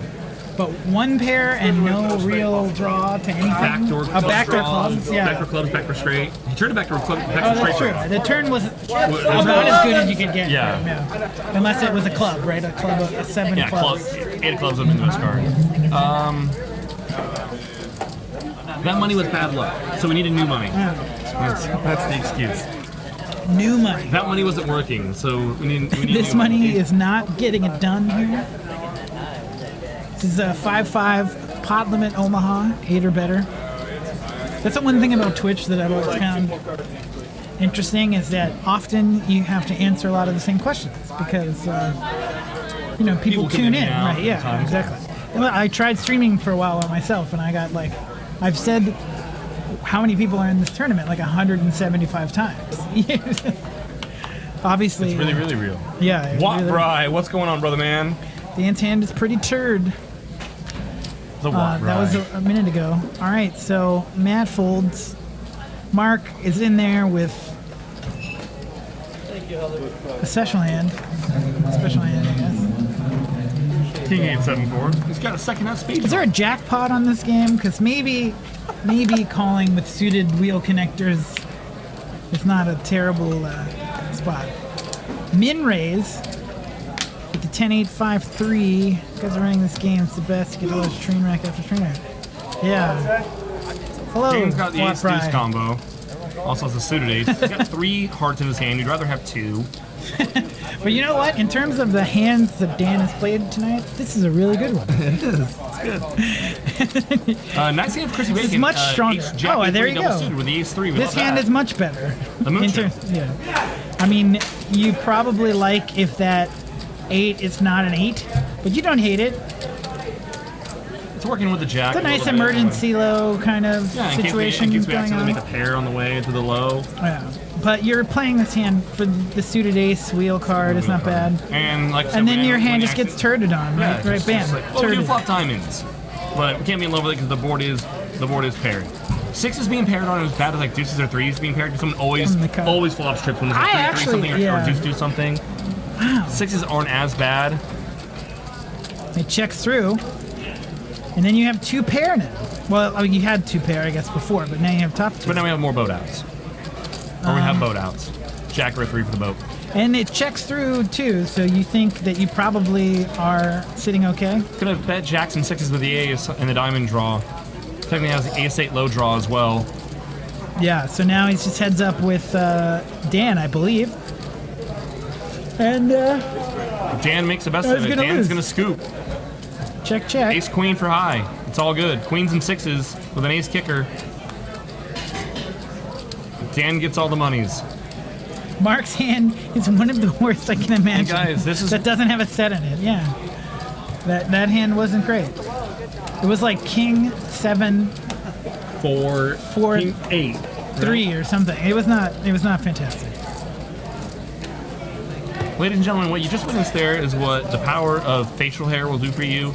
but 1 pair and no real draw to anything. Backdoor Backdoor draws, clubs, yeah. Backdoor clubs, backdoor straight. He turned a backdoor club, Oh, backdoor that's straight. true. draw. The turn was about as good as you could get. Yeah. Unless it was a club, right? A club, a 7 Yeah, clubs. 8 clubs would have been the best card. That money was bad luck, so we needed new money. That's the excuse. New money. That money wasn't working, so we need This new money is not getting it done here. This is a 5-5 pot limit Omaha, 8 or better. That's the one thing about Twitch that I've always found interesting is that often you have to answer a lot of the same questions because people tune in, out right? Yeah, sometimes. exactly. Well, I tried streaming for a while by myself, and I got I've said how many people are in this tournament, like 175 times. Obviously, It's really, really real. yeah. it What, really- Bry? What's going on, brother man? Dan's hand is pretty turd. The what, That was a minute ago. All right, so Matt folds. Mark is in there with a special hand. Special hand, I guess. King 874. He's got a second out speed. Is there a jackpot on this game? Because maybe calling with suited wheel connectors is not a terrible spot. Min raise with the 10-8-5-3. You guys are running this game. It's the best. You get a little train wreck after train wreck. Yeah. Hello. Dane's got the Watt ace deuce Fry. combo. Also has a suited ace. He's got 3 hearts in his hand. You'd rather have 2. But you know what? In terms of the hands that Dan has played tonight, this is a really good one. Nice hand for Chrissy Bacon. is much stronger. Ace, Jack, Oh, there E3 you double go. suited with the ace 3. We This love hand that. is much better. The moonshot. Yeah. I mean, you probably like if that 8 is not an 8, but you don't hate it. It's working with the jack. It's a nice emergency low kind of Yeah, in situation case we going accidentally on. make a pair on the way to the low. Yeah. But you're playing this hand for the suited ace wheel card. It's not bad. And like I said, And then when your when hand you just gets accident- turded on, Yeah, right? Right, just bam. like, well, we do Turded. flop diamonds, but we can't be in love with it because the board is paired. 6 is being paired on as bad as like deuces or 3s being paired. Someone always From the cut. always flops trips when there's a I 3 actually- something or yeah. deuce do something. Wow. 6s aren't as bad. It checks through. And then you have 2 pair now. Well, I mean, you had 2 pair, I guess, before, but now you have top 2. But now we have more boat outs. Or we have boat outs. Jack or 3 for the boat. And it checks through, too, so you think that you probably are sitting okay? Gonna bet Jacks and 6s with the ace and the diamond draw. Technically has the ace 8 low draw as well. Yeah, so now he's just heads up with Dan, I believe. And Dan makes the best I of was it. gonna Dan's lose. gonna scoop. check, check. Ace queen for high. It's all good. Queens and 6s with an ace kicker. Dan gets all the monies. Mark's hand is one of the worst I can imagine. Hey guys, this is that doesn't have a set in it. Yeah, that hand wasn't great. It was like King 7, 4, King 8, 3 or something. It was not fantastic. Ladies and gentlemen, what you just witnessed there is what the power of facial hair will do for you.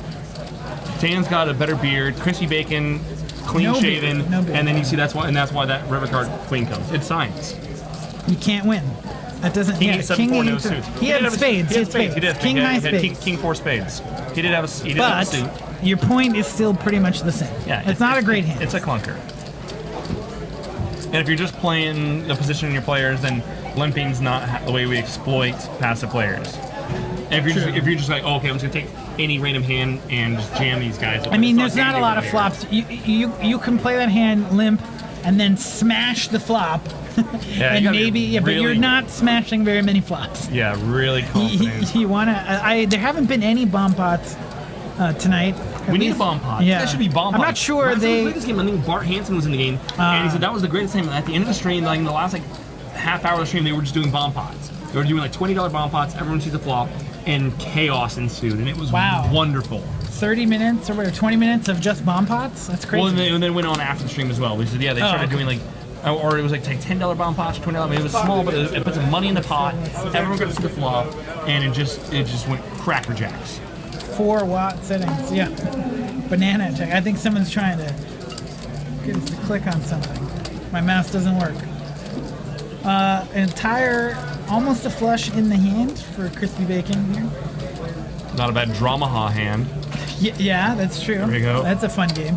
Dan's got a better beard, crispy bacon, clean shaven, No beard. and then you see that's why that river card queen comes. It's science. You can't win. That doesn't. King Yeah, 7 4 no eight, suits. He had spades. He had spades. He did. King He high had spades. King 4 spades. He did have a suit. But your point is still pretty much the same. Yeah, it's not a great hand. It's a clunker. And if you're just playing the position of your players, then limping's not the way we exploit passive players. And if you're just like, oh, okay, I'm just gonna take any random hand and just jam these guys. I mean, there's not a lot of flops. You can play that hand limp and then smash the flop. Yeah, and maybe, but you're not smashing very many flops. Yeah, really confident. You wanna? There haven't been any bomb pots tonight. We need a bomb pot. Yeah, That should be bomb pot. I'm not sure Last time they. we played this game, I think Bart Hansen was in the game, and he said that was the greatest thing. At the end of the stream, like in the last half hour of the stream, they were just doing bomb pots. They were doing like $20 bomb pots. Everyone sees a flop, and chaos ensued, and it was wonderful. 30 minutes or whatever, 20 minutes of just bomb pots? That's crazy. Well, and then went on after the stream as well. We said, yeah, they started doing like, or it was like $10 bomb pots, $20. I mean, it was small, but it put some money in the pot. Everyone got to see the flop, and it just went cracker jacks. 4-watt settings, yeah. Banana attack. I think someone's trying to get us to click on something. My mouse doesn't work. Entire, almost a flush in the hand for crispy bacon here. Not a bad Dramaha hand. Yeah, that's true. There we go. That's a fun game.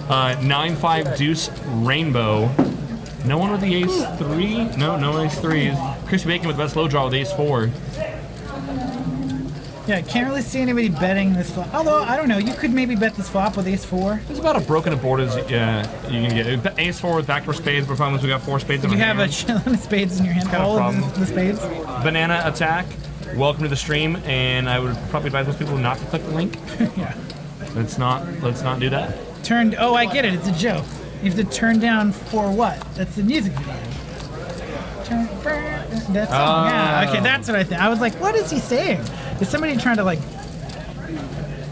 9-5 deuce rainbow. No one with the ace 3? No ace 3s. Crispy bacon with the best low draw with ace 4. Yeah, I can't really see anybody betting this flop. Although, I don't know, you could maybe bet this flop with ace 4. It's about as broken a board as you can get. Ace 4 with backdoor spades. We're fine we got 4 spades in our You have hand. a shilling of spades in your hand. Kind of All problem. of the spades. Banana attack. Welcome to the stream, and I would probably advise most people not to click the link. Yeah. Let's not do that. Oh, I get it. It's a joke. You have to turn down for what? That's the music video. That song. Yeah. Okay, that's what I think. I was like, what is he saying? Is somebody trying to like?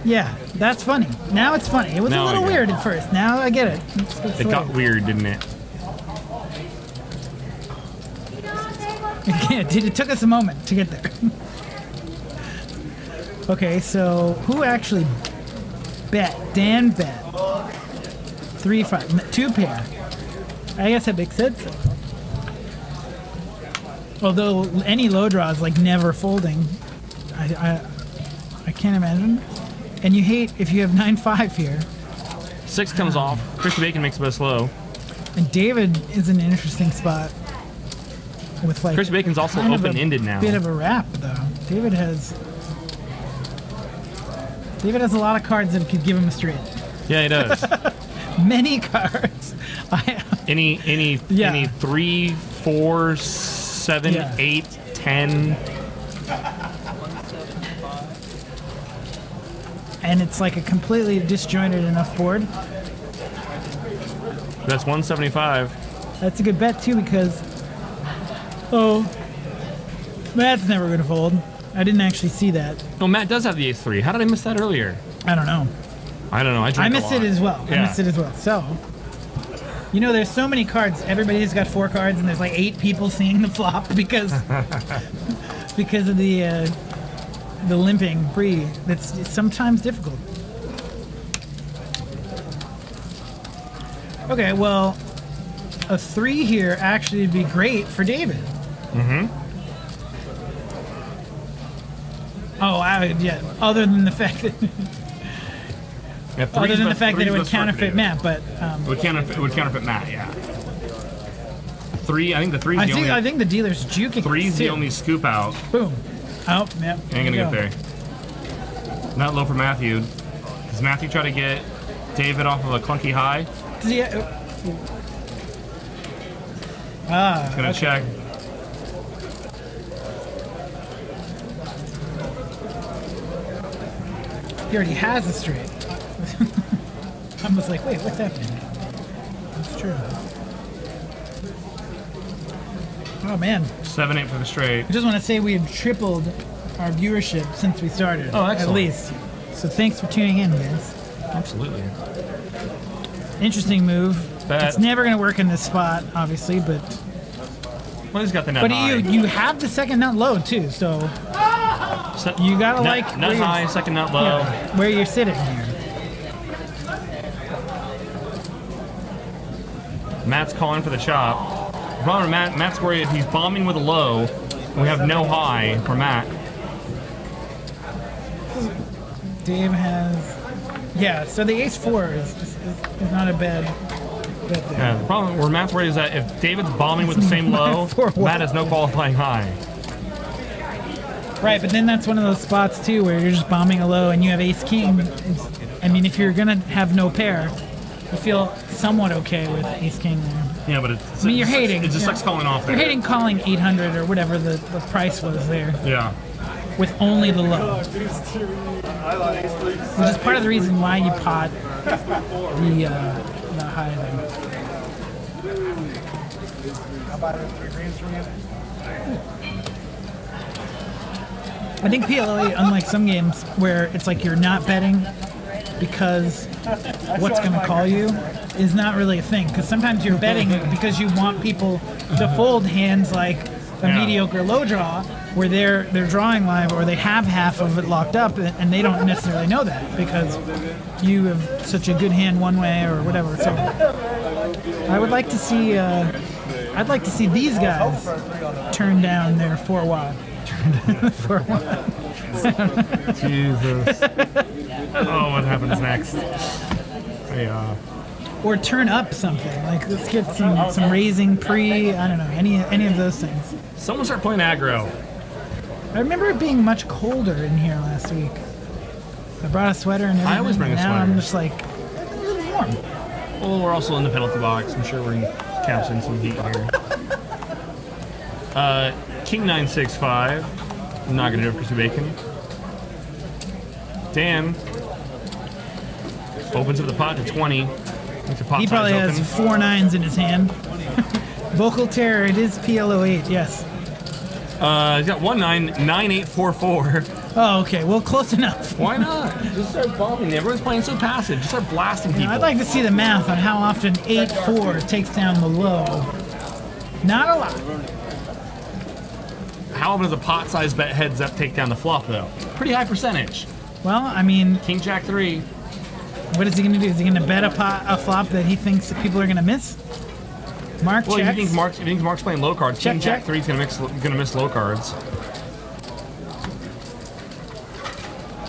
Yeah, that's funny. Now it's funny. It was Now a little I get weird at first. Now I get it. It got weird, didn't it? Yeah, it took us a moment to get there. Okay, so who actually bet? Dan bet. 3-5, 2 pair. I guess that makes sense. Although any low draw is like never folding. I can't imagine. And you hate if you have 9-5 here. 6 comes off. Crispy bacon makes it best low. And David is in an interesting spot. With like Crispy bacon's also kind of open-ended now. Bit of a wrap though. David has a lot of cards that could give him a straight. Yeah, he does. Many cards. Any 3, 4, 7, 8, 10. And it's like a completely disjointed enough board. That's 175. That's a good bet too because Matt's never gonna fold. I didn't actually see that. Oh, Matt does have the ace 3. How did I miss that earlier? I don't know. I drink I a missed lot. it as well. Yeah. I missed it as well. So, there's so many cards. Everybody's got 4 cards, and there's like 8 people seeing the flop because of the limping free. It's sometimes difficult. Okay, well, a 3 here actually would be great for David. Mm-hmm. Oh, other than the fact that Yeah, other than the fact that it would best for counterfeit David. Matt, but It would counterfeit Matt, yeah. 3, I think the 3 is the only. I think the dealer's juking. 3 is the too. only scoop out. Boom. Oh, yeah. Ain't gonna get there. Not low for Matthew. Does Matthew try to get David off of a clunky high? Gonna check. He already has a straight. I was like, wait, what's happening? That's true. Oh man. 7-8 for the straight. I just want to say we've tripled our viewership since we started. Oh, excellent. At least. So thanks for tuning in, guys. Absolutely. Interesting move. Bet. It's never going to work in this spot, obviously, but Well, he's got the nut but high. you have the second nut low too, so you gotta nut, like nut where you're- high, second nut low. yeah, where you're sitting here. Matt's calling for the chop. Problem, Matt's worried he's bombing with a low. And we have no high for Matt. Dave has, yeah. So the ace four is not a bad bet there. Yeah, the problem where Matt's worried is that if David's bombing with the same low, Matt has no qualifying high. Right, but then that's one of those spots too where you're just bombing a low and you have ace king. I mean, if you're gonna have no pair, I feel somewhat okay with ace king there. Yeah, but it's I mean, you're hating. It just yeah. sucks calling off there. You're hating calling 800 or whatever the price was there Yeah. with only the low. Which is part of the reason why you pot the high there. I think PLO8, unlike some games where it's like you're not betting because what's going to call you, is not really a thing. Because sometimes you're betting because you want people to fold hands like a mediocre low draw where they're drawing live or they have half of it locked up and they don't necessarily know that because you have such a good hand one way or whatever. So I would like to see I'd like to see these guys turn down their 4 wad. Jesus. Oh, what happens next? Yeah. Or turn up something. Like let's get some raising pre, I don't know, any of those things. Someone start playing aggro. I remember it being much colder in here last week. I brought a sweater and everything. I always bring a now sweater. I'm just like, it's a little warm. Well, we're also in the penalty box. I'm sure we're capturing some heat here. King 965. Not gonna do it for Crispy Bacon. Dan opens up the pot to 20. Makes the pot He probably size has open. 4 9s in his hand. Vocal Terror, it is PLO8, yes. He's got 9844. Oh, okay, well, close enough. Why not? Just start bombing. Everyone's playing so passive. Just start blasting people. I'd like to see the math on how often 8-4 takes down the low. Not a lot. How often does a pot-sized bet heads up take down the flop, though? Pretty high percentage. Well, I mean, King Jack 3. what is he going to do? Is he going to bet a flop that he thinks that people are going to miss? Mark Well, checks. you think Mark's playing low cards. Check, King Jack check. 3 is gonna miss low cards.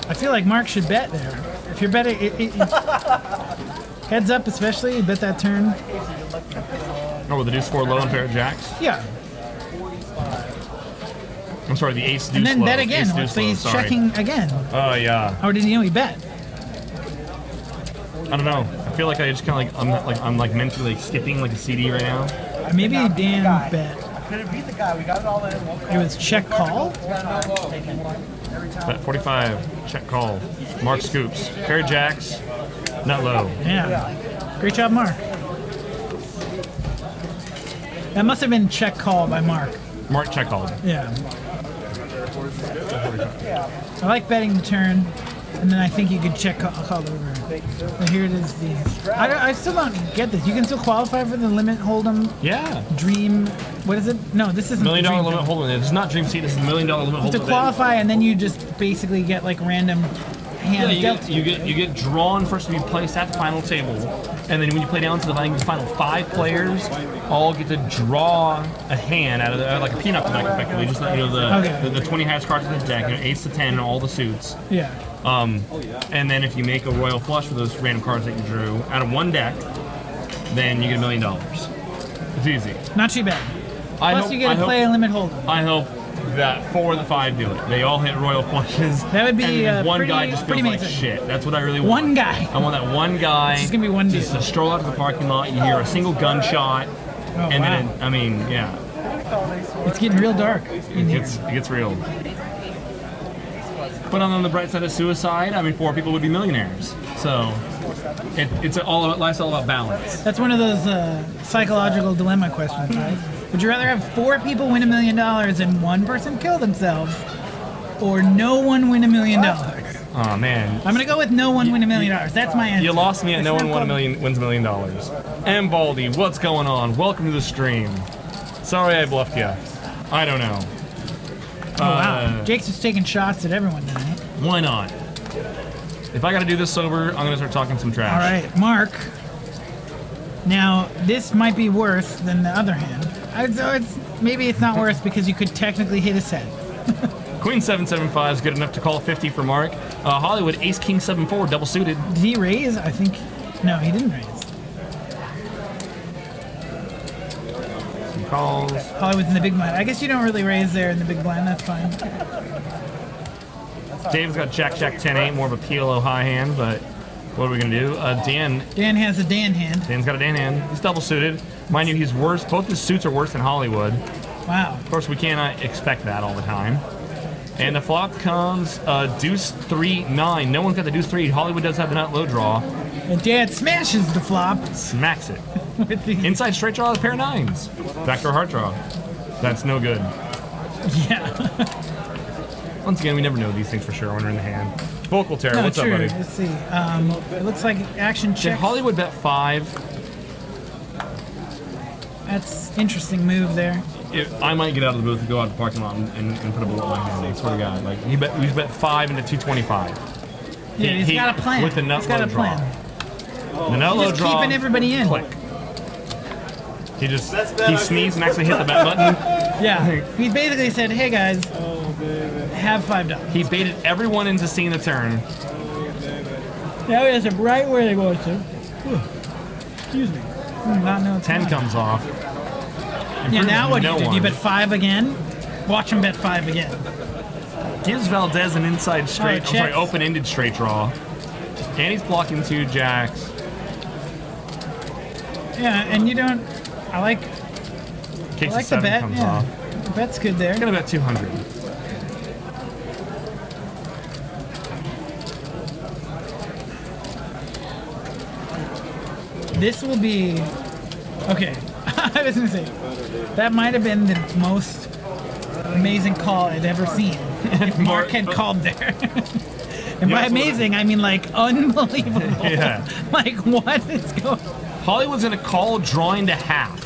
I feel like Mark should bet there. If you're betting, heads up especially, bet that turn. Oh, with the deuce 4 low and pair of jacks. Yeah, I'm sorry, the ace deuce and then low. bet again. Ace Let's deuce say low, he's sorry. checking again. Oh yeah. Or did he know he bet? I don't know. I feel like I just kind of I'm mentally skipping like a CD right now. Maybe Dan bet. Couldn't beat the guy. We got it all in. It was check call. Bet 45. Check call. Mark scoops. Pair of jacks. Nut low. Yeah, great job, Mark. That must have been check call by Mark. Mark check called. Yeah. I like betting the turn, and then I think you could check call over. But here it is. I still don't get this. You can still qualify for the limit hold'em Yeah. dream. What is it? No, this isn't. $1 million the dream limit thing. hold'em. This is not Dream Seat. This is the $1 million limit hold'em. To qualify, and then you just basically get like random hand Yeah, dealt. you get drawn first to be placed at the final table, and then when you play down to the final 5 players, all get to draw a hand out of like a peanut deck, effectively. Just like, the 20 highest cards in the deck, ace to 10, all the suits. Yeah. And then if you make a royal flush with those random cards that you drew out of one deck, then you get $1 million. It's easy. Not too bad. Plus, you get to play a limit hold'em. I hope that 4 of the 5 do it. They all hit royal flushes. That would be, and then one pretty- guy just feels pretty like amazing. shit. That's what I really want. One guy. I want that one guy. It's just gonna be one dude. Just to stroll out to the parking lot. You hear a single gunshot, and then It's getting real dark in here. it gets real. But on the bright side of suicide, 4 people would be millionaires. So life's all about balance. That's one of those psychological dilemma questions, right? Would you rather have 4 people win $1 million and 1 person kill themselves, or no one win $1 million? Oh man. I'm gonna go with no one win $1 million. That's my answer. You lost me at It's no one not wins $1 million. M. Baldy, what's going on? Welcome to the stream. Sorry I bluffed you. I don't know. Oh wow. Jake's just taking shots at everyone tonight. Why not? If I gotta do this sober, I'm gonna start talking some trash. All right, Mark. Now, this might be worse than the other hand. Maybe it's not worse because you could technically hit his head. Queen 775 is good enough to call 50 for Mark. Hollywood Ace King 7-4 double suited. Did he raise? I think. No, he didn't raise. Some calls. Hollywood's in the big blind. I guess you don't really raise there in the big blind. That's fine. Dave's got Jack 10-8, more of a PLO high hand, but what are we gonna do? Dan has a Dan hand. Dan's got a Dan hand. He's double suited. Mind you, he's worse. Both his suits are worse than Hollywood. Wow. Of course, we cannot expect that all the time. And the flop comes deuce 3-9. No one's got the deuce 3. Hollywood does have the nut low draw. And Dan smashes the flop. Smacks it. With the Inside straight draw is a pair of 9s. Backdoor heart draw. That's no good. Yeah. Once again, we never know these things for sure when we're in the hand. Vocal Terror, No, what's true. up, buddy? Let's see. It looks like action Did check. Hollywood bet 5? That's interesting move there. I might get out of the booth and go out to the parking lot and put a bullet in my hand. I swear to God. Like, we bet 5 into 225. Yeah, he's got a plan. With the nut He's got low a plan. draw. The nut low Just draw. keeping everybody in. Click. He sneezed and actually hit the bet button. Yeah. He basically said, hey guys, have $5. He baited everyone into seeing the turn. Now he has it right where they want to. Excuse me. Not know 10 comes off. Yeah, now what do you do? Do you one. bet 5 again? Watch him bet 5 again. Gives Valdez an inside straight, Oh, checks. open-ended straight draw. And he's blocking 2 jacks. Yeah, and you don't. I like Kicks the 7 bet. comes Yeah. off. The bet's good there. I'm gonna bet 200. This will be okay. I was gonna say that might have been the most amazing call I'd ever seen. If Mark had called there. And by amazing, I mean like unbelievable. Yeah. Like what is going? Hollywood's gonna call drawing to half.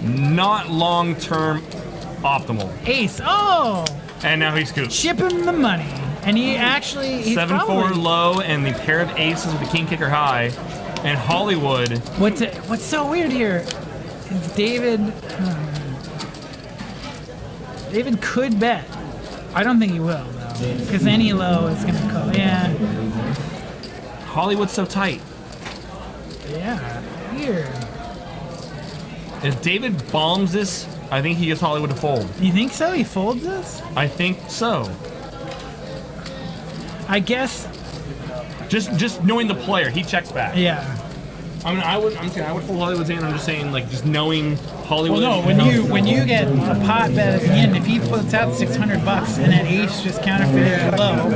Not long-term optimal. Ace. Oh, And now he scoops. ship him the money. And he actually he's 7-4 probably, low and the pair of aces with the king kicker high. And Hollywood, What's so weird here is David. David could bet. I don't think he will though, because any low is gonna call. Yeah. Hollywood's so tight. Yeah. Weird. If David bombs this, I think he gets Hollywood to fold. You think so? He folds this? I think so. I guess. Just knowing the player, he checks back. Yeah. I mean, I would fold Hollywood's hand. I'm just saying, like, just knowing Hollywood. Well, no. When you get a pot bet at the end, if he puts out $600 and that ace just counterfeited low,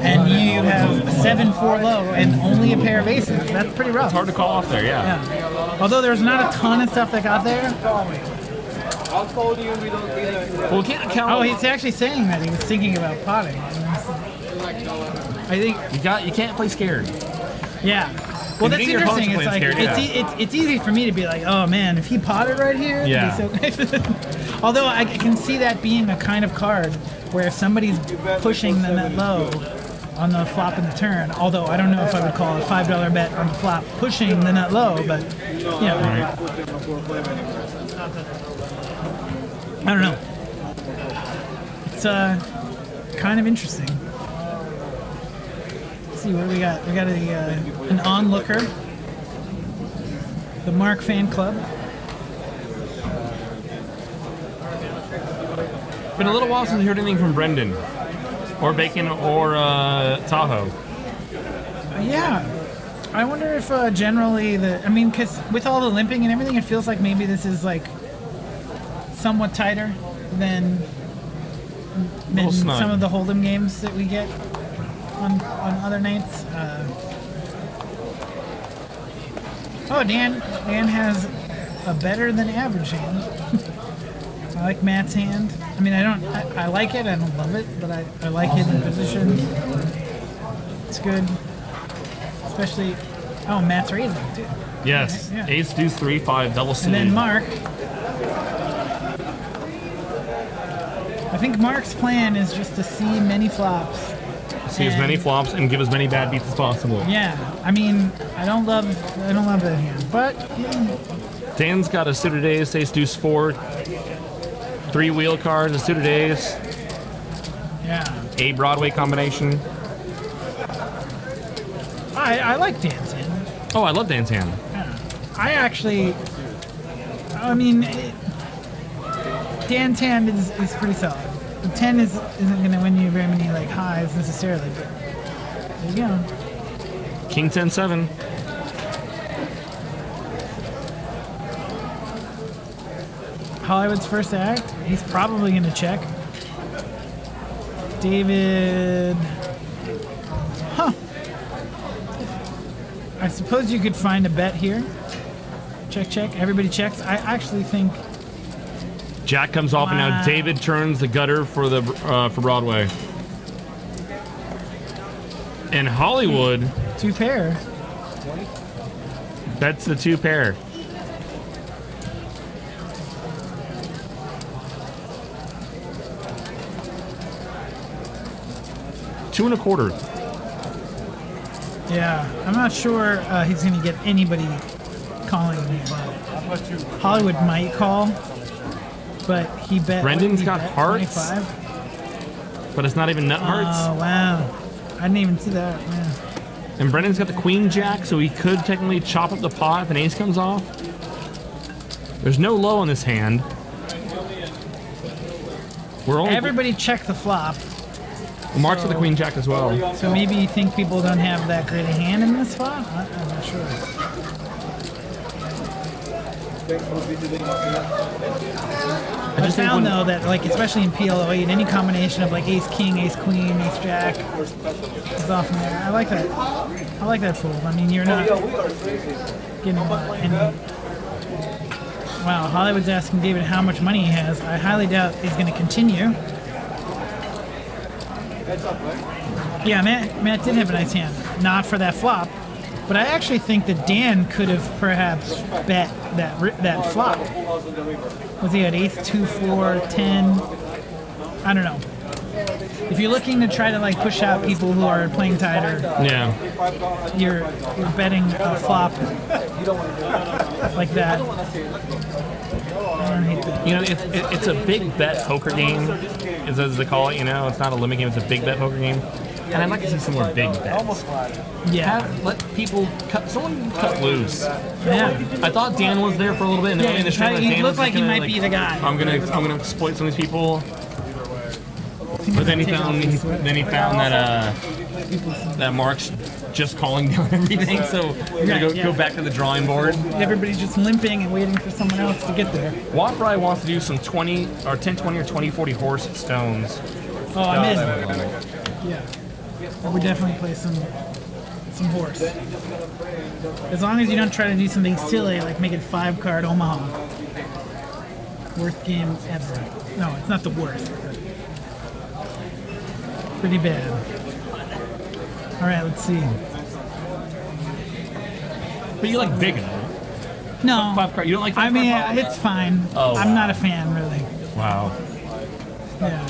and you have a 7-4 low and only a pair of aces, that's pretty rough. It's hard to call off there, yeah. Yeah. Although there's not a ton of stuff that got there. I'll call you. We don't need it. Well, we can't count. Oh, he's actually saying that he was thinking about potting. I think. You can't play scared. Yeah. Well, And that's you think your interesting. It's opponent's like playing scared, it's easy for me to be like, oh man, if he potted right here, it'd Yeah. be so nice. Although I can see that being a kind of card where somebody's pushing the net low on the flop and the turn. Although I don't know if I would call a $5 bet on the flop pushing the net low, but you know, I don't know. It's kind of interesting. Let's see what we got. We got an onlooker, the Mark fan club. Been a little while since we heard anything from Brendon, or Bacon, or Tahoe. Yeah, I wonder if generally because with all the limping and everything, it feels like maybe this is like somewhat tighter than snug. some of the Hold'em games that we get on other nights. Oh, Dan has a better than average hand. I like Matt's hand. I mean, I like it. I don't love it, but I like it in position. It's good. Especially, Matt's raising too. Yes. Yeah. Ace, deuce, 3, 5, double suited. And then Mark. I think Mark's plan is just to see many flops. See as many flops and give as many bad beats as possible. Yeah, I mean, I don't love that hand, but Dan's got a suited ace, ace, deuce, 4, 3 wheel cards, a suited ace, yeah, a Broadway combination. I like Dan's hand. Oh, I love Dan's hand. Dan's hand is pretty solid. The 10 isn't going to win you very many like highs necessarily, but there you go. King 10-7. Hollywood's first act. He's probably going to check. David. Huh. I suppose you could find a bet here. Check, check. Everybody checks. I actually think. Jack comes off, and now David turns the gutter for the for Broadway. And Hollywood 2 pair. bets the 2 pair. Two and a quarter. Yeah, I'm not sure he's going to get anybody calling him. Hollywood might call, but he bet. Brendon's he got bet hearts. 25? But it's not even nut hearts. Oh, wow. I didn't even see that. Yeah. And Brendon's got the queen jack, so he could technically chop up the pot if an ace comes off. There's no low on this hand. Everybody check the flop. Mark's with the queen jack as well. So maybe you think people don't have that great a hand in this spot? I'm not sure. I just found though that like especially in PLO8, any combination of like ace king, ace queen, ace jack is often there. I like that. I like that fold. I mean, you're not getting any. Wow, Hollywood's asking David how much money he has. I highly doubt he's going to continue. Yeah, Matt did have a nice hand. Not for that flop. But I actually think that Dan could have perhaps bet that flop. Was he at ace, 2, 4, 10? I don't know. If you're looking to try to like push out people who are playing tighter, yeah, you're betting a flop like that. I don't hate that. You know, it's a big bet poker game, as they call it. You know, it's not a limit game; it's a big bet poker game. And I'd like to see some more big bets. Yeah. Let people someone cut loose. Yeah. I thought Dan was there for a little bit, and Yeah, early in the stream, he Dan looked was like he might be the guy. I'm gonna exploit some of these people. But then he found that Mark's just calling down everything, so we're gonna go back to the drawing board. Everybody's just limping and waiting for someone else to get there. Watt wants to do some 20 or 10, 20 or 20, 40 horse at stones. Oh, I'm in. Yeah. I would definitely play some horse. As long as you don't try to do something silly like make it 5-card Omaha. Worst game ever. No, it's not the worst. But pretty bad. All right, let's see. But you like big, right? No. 5-card. You don't like 5-card? I mean, it's fine. Oh, I'm wow. not a fan, really. Wow. Yeah.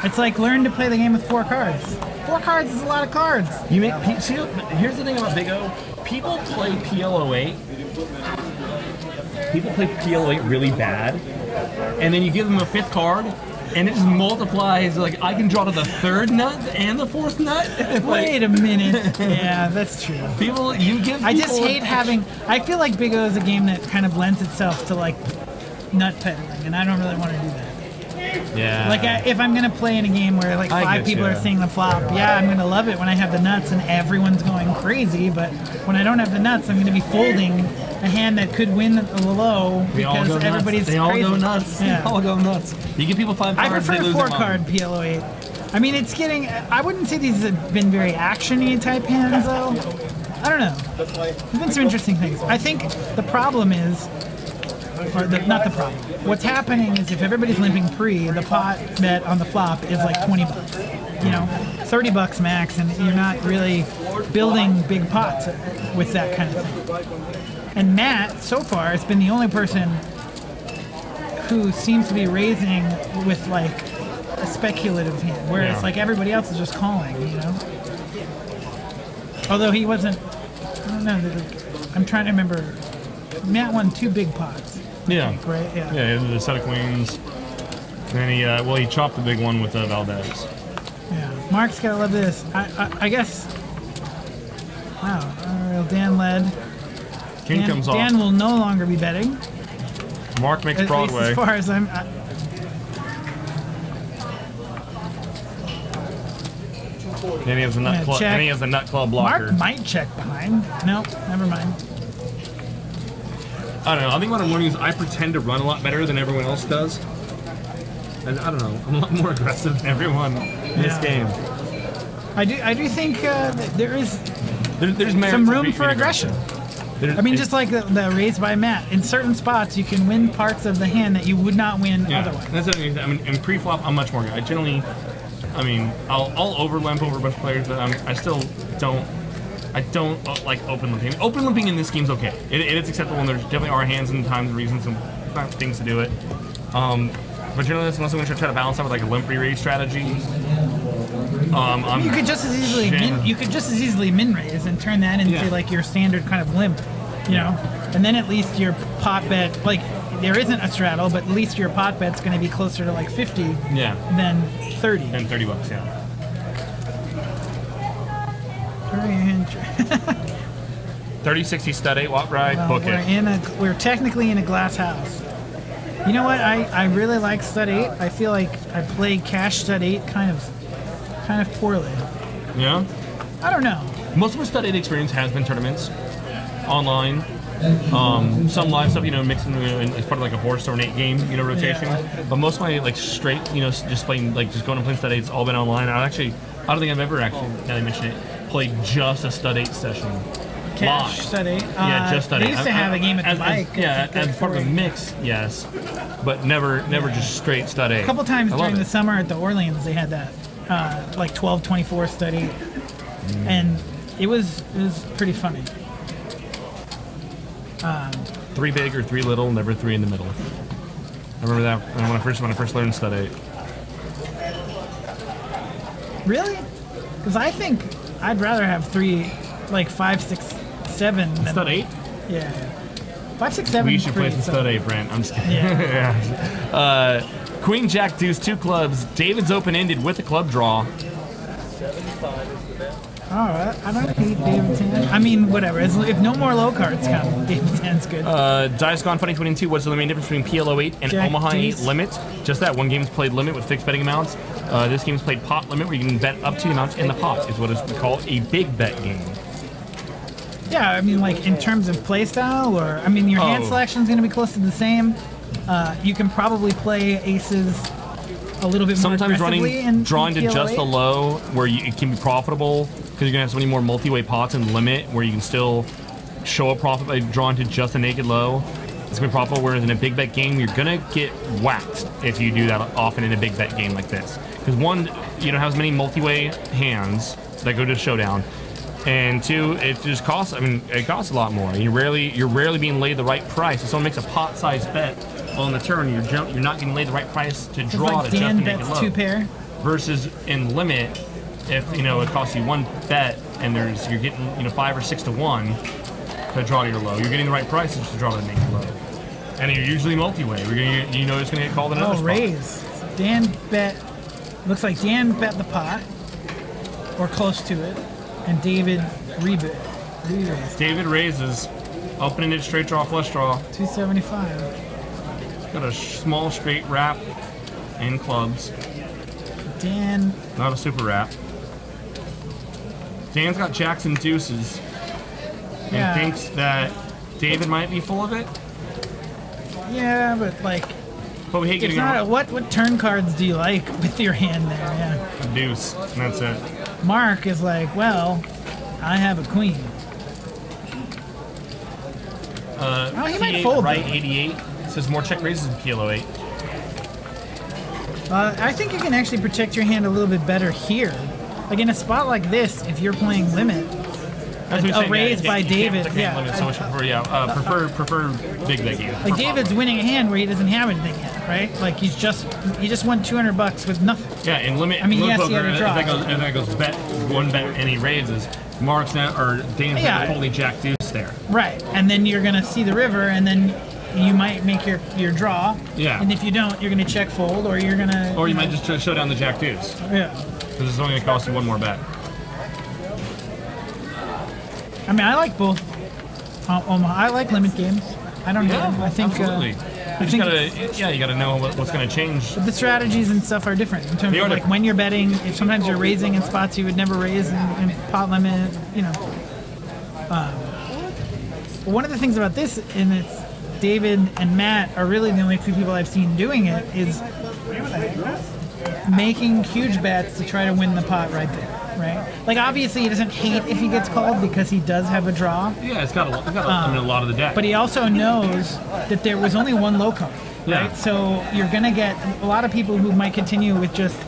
It's like learn to play the game with 4 cards. 4 cards is a lot of cards. See, here's the thing about Big O. People play PLO8. People play PLO8 really bad, and then you give them a 5th card, and it just multiplies. Like I can draw to the 3rd nut and the 4th nut. Wait a minute. Yeah, that's true. I just hate having. I feel like Big O is a game that kind of lends itself to like nut peddling, and I don't really want to do that. Yeah. Like if I'm gonna play in a game where like 5 people are seeing the flop, yeah, I'm gonna love it when I have the nuts and everyone's going crazy. But when I don't have the nuts, I'm gonna be folding a hand that could win the low because everybody's crazy. They all go nuts. Yeah. They all go nuts. You give people 5 cards, I prefer they lose 4-card PLO8. I mean, it's getting. I wouldn't say these have been very action-y type hands though. I don't know. There's been some interesting things. I think the problem is, not the problem. What's happening is if everybody's limping pre, the pot bet on the flop is like 20 bucks. You know, 30 bucks max, and you're not really building big pots with that kind of thing. And Matt, so far, has been the only person who seems to be raising with like a speculative hand, whereas like everybody else is just calling, you know? Although he wasn't, I don't know, I'm trying to remember. Matt won 2 big pots. Yeah. I think, right? Yeah. Yeah, the set of queens. And he chopped the big one with Valdez. Yeah. Mark's gotta love this. I guess. Wow. Dan led. King comes off. Dan will no longer be betting. Mark makes At Broadway. least as far as I'm. And he has the nut club. check. And he has the nut club blocker. Mark might check behind. No, never mind. I don't know. I think what I'm learning is I pretend to run a lot better than everyone else does. And I don't know. I'm a lot more aggressive than everyone in this game. I do think that there's merit some to room being for aggression. I mean, just like the raise by Matt, in certain spots you can win parts of the hand that you would not win otherwise. That's what I mean. I mean, in pre-flop, I'm much more. I generally, I'll over limp over a bunch of players, but I still don't. I don't like open limping. Open limping in this game is okay. It is acceptable, and there's definitely are hands and times and reasons and things to do it. But generally, that's unless I'm going to try to balance out with like a limp re-raise strategy. You could just as easily min raise and turn that into like your standard kind of limp, you know, and then at least your pot bet, like there isn't a straddle, but at least your pot bet's going to be closer to like 50 than 30. And 30 bucks, yeah. 30, 60 stud 8 watt ride, book it. We're technically in a glass house. You know what? I really like stud 8. I feel like I play cash stud 8 kind of poorly. Yeah? I don't know. Most of my stud 8 experience has been tournaments, online, some live stuff, mixing as part of like a horse or an 8 game, rotation. Yeah. But most of my like straight, just playing, like just going and playing stud 8's all been online. I don't think I've ever actually, now that you mention it, played just a stud 8 session. Cash stud 8? Yeah, just stud 8. They used to have a game at the bike. As part of a mix, yes. But never just straight stud 8. A couple times during the summer at the Orleans, they had that, like 12-24 stud 8. And it was pretty funny. 3 big or 3 little, never 3 in the middle. I remember that when I first learned stud 8. Really? Because I think I'd rather have 3, like 5, 6, 7 than stud 8? Yeah. 5, 6, 7. We should play some stud 8, Brent. I'm just kidding. Yeah. Queen, Jack, Deuce, 2 clubs. David's open-ended with a club draw. All right. I don't hate David's hand. I mean, whatever. If no more low cards come, David's hand's good. Dice Gone Funny 22. What's the main difference between PLO 8 and Jack, Omaha 8 Deuce. limit? Just that. One game's played limit with fixed betting amounts. This game's played pot limit, where you can bet up to the amounts in the pot. Is what is called a big bet game. Yeah, I mean, like in terms of play style, or I mean, your hand selection is going to be close to the same. You can probably play aces a little bit more aggressively. Sometimes drawing to PLO just 8. the low, where it can be profitable, because you're gonna have so many more multi-way pots and limit, where you can still show a profit by drawing to just a naked low. It's gonna be profitable. Whereas in a big bet game, you're gonna get whacked if you do that often in a big bet game like this. Because one, you don't have as many multi-way hands that go to showdown. And 2, it just costs. I mean, it costs a lot more. You're rarely being laid the right price. If someone makes a pot-sized bet on the turn, you're not getting laid the right price to draw like to Dan just a naked bets low. 2 pair. Versus in limit, if it costs you 1 bet and you're getting 5 or 6 to 1 to draw to your low, you're getting the right price to draw to the naked low. And you're usually multi-way. It's gonna get called in another spot. Raise. So Dan bet. Looks like Dan bet the pot, or close to it. And David re-raised. David raises, open-ended straight draw, flush draw. 275. Got a small straight wrap in clubs. Dan. Not a super wrap. Dan's got jacks and deuces. And thinks that David might be full of it. Yeah, but like. But we hate getting what turn cards do you like with your hand there? Yeah. a deuce, and that's it. Mark is like, well, I have a queen. he might P8 fold, right though. 88. It says more check raises in PLO 8. I think you can actually protect your hand a little bit better here. Like in a spot like this, if you're playing limit, That's what he's a saying, raise by David, prefer big game. Like David's winning a hand where he doesn't have anything yet, right? Like he just won $200 with nothing. Yeah, in limit. I mean, limit yes, he had poker, a draw. if that goes bet one bet and he raises, Mark's now or Dan's Yeah. now holding Jack Deuce there. Right, and then you're gonna see the river, and then you might make your draw. Yeah. And if you don't, you're gonna check fold, or you're gonna. Or you might just show down the Jack Deuce Yeah. because it's only going to cost you one more bet. I mean, I like both. Omaha. I like limit games. I don't know. I think. Absolutely. I You think gotta know what's going to change. the strategies and stuff are different in terms They of are like different. when you're betting. If sometimes you're raising in spots you would never raise in pot limit. You know. One of the things about this, and it's David and Matt are really the only two people I've seen doing it, is making huge bets to try to win the pot right there, right? Like obviously he doesn't hate if he gets called because he does have a draw, Yeah, it's got a lot of the deck. but he also knows that there was only one low card, right? Yeah. So you're gonna get a lot of people who might continue with just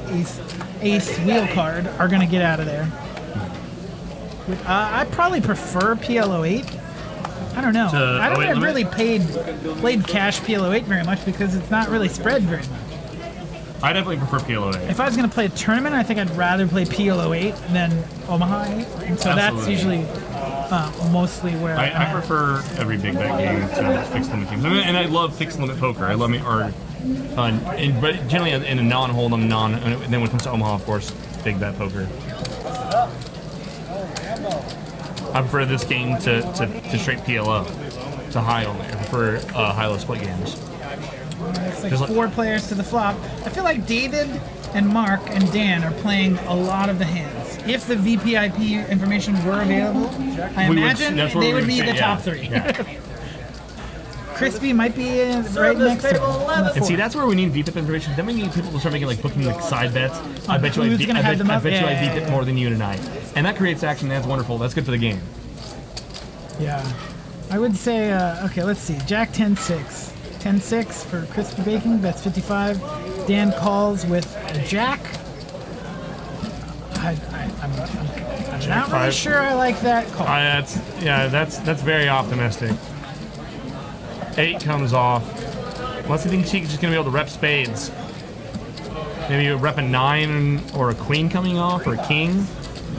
ace wheel card are gonna get out of there. I probably prefer PLO 8. I don't know. To I don't 08 have limit? really played cash PLO 8 very much because it's not really spread very much. I definitely prefer PLO 8. If I was going to play a tournament, I think I'd rather play PLO 8 than Omaha 8. And so that's Absolutely. usually mostly where I prefer every big bet game to fixed limit games. I mean, and I love fixed limit poker. I love but generally in a non-hold'em, and then when it comes to Omaha, of course, big bet poker. I prefer this game to straight PLO, to high only. I prefer high-low split games. It's like Just like- 4 players to the flop. I feel like David and Mark and Dan are playing a lot of the hands. If the VPIP information were available, I imagine that's where they we would be say, the yeah, top 3. yeah. Crispy might be right next to him. And see, that's where we need VPIP information. Then we need people to start making booking side bets. I On bet you I who's beat, gonna I have bet, them I up? bet you I Yeah, beat yeah, it yeah. more than you tonight. And that creates action. That's wonderful. That's good for the game. Yeah. I would say, okay, let's see. Jack 10-6. 10-6 for Crispy Bacon. That's 55. Dan calls with a Jack. I'm not really five. sure I like that call. That's very optimistic. 8 comes off. Unless I think she's just gonna be able to rep spades. Maybe you rep a 9 or a queen coming off, or a king.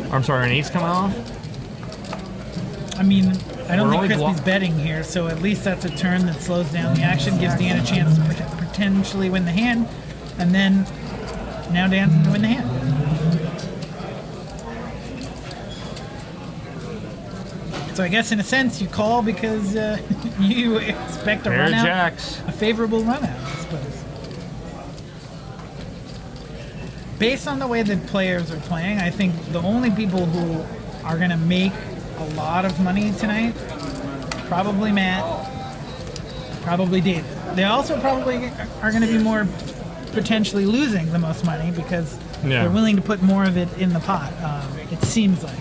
Or I'm sorry, an ace coming off. I mean, I don't We're think only Crispy's betting here, so at least that's a turn that slows down the action, gives Dan a chance to potentially win the hand, and then now Dan's going to win the hand. So I guess in a sense you call because you expect a Pair of run out, jacks. a favorable run out, I suppose. Based on the way that players are playing, I think the only people who are going to make a lot of money tonight, probably Matt, probably David. They also probably are going to be more potentially losing the most money because Yeah. they're willing to put more of it in the pot, it seems like.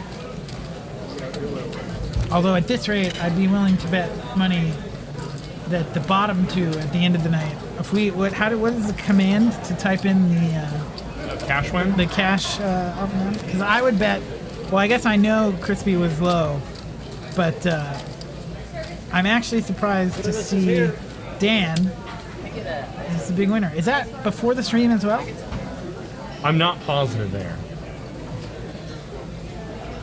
Although at this rate, I'd be willing to bet money that the bottom 2 at the end of the night, if we, what is the command to type in Cash win? the cash because I would bet, well, I guess I know Crispy was low, but I'm actually surprised to see Dan is the big winner. Is that before the stream as well? I'm not positive there.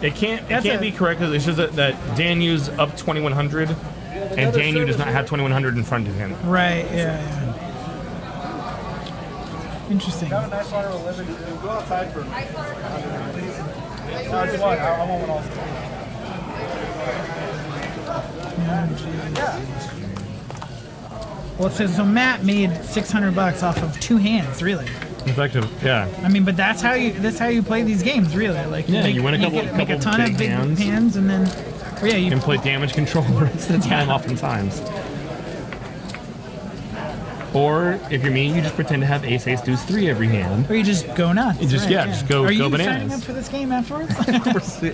It can't That's be correct because it's just that Dan used up 2100, and Danu does not have 2100 in front of him. Right, yeah. Interesting. Nice water with lemon. Go outside for a minute. No, it's fine. I want one also. Well, it says, so Matt made $600 off of 2 hands, really. Effective, yeah. I mean, but that's how you play these games, really. Like, Yeah, you win a couple make a ton of big big hands. hands, and then, oh, yeah, you And play damage control the rest of the time, oftentimes. Or if you're me, you just pretend to have ace, ace, deuce, 3 every hand. Or you just go nuts. You just, just go Are you bananas. signing up for this game afterwards? Of course, yeah.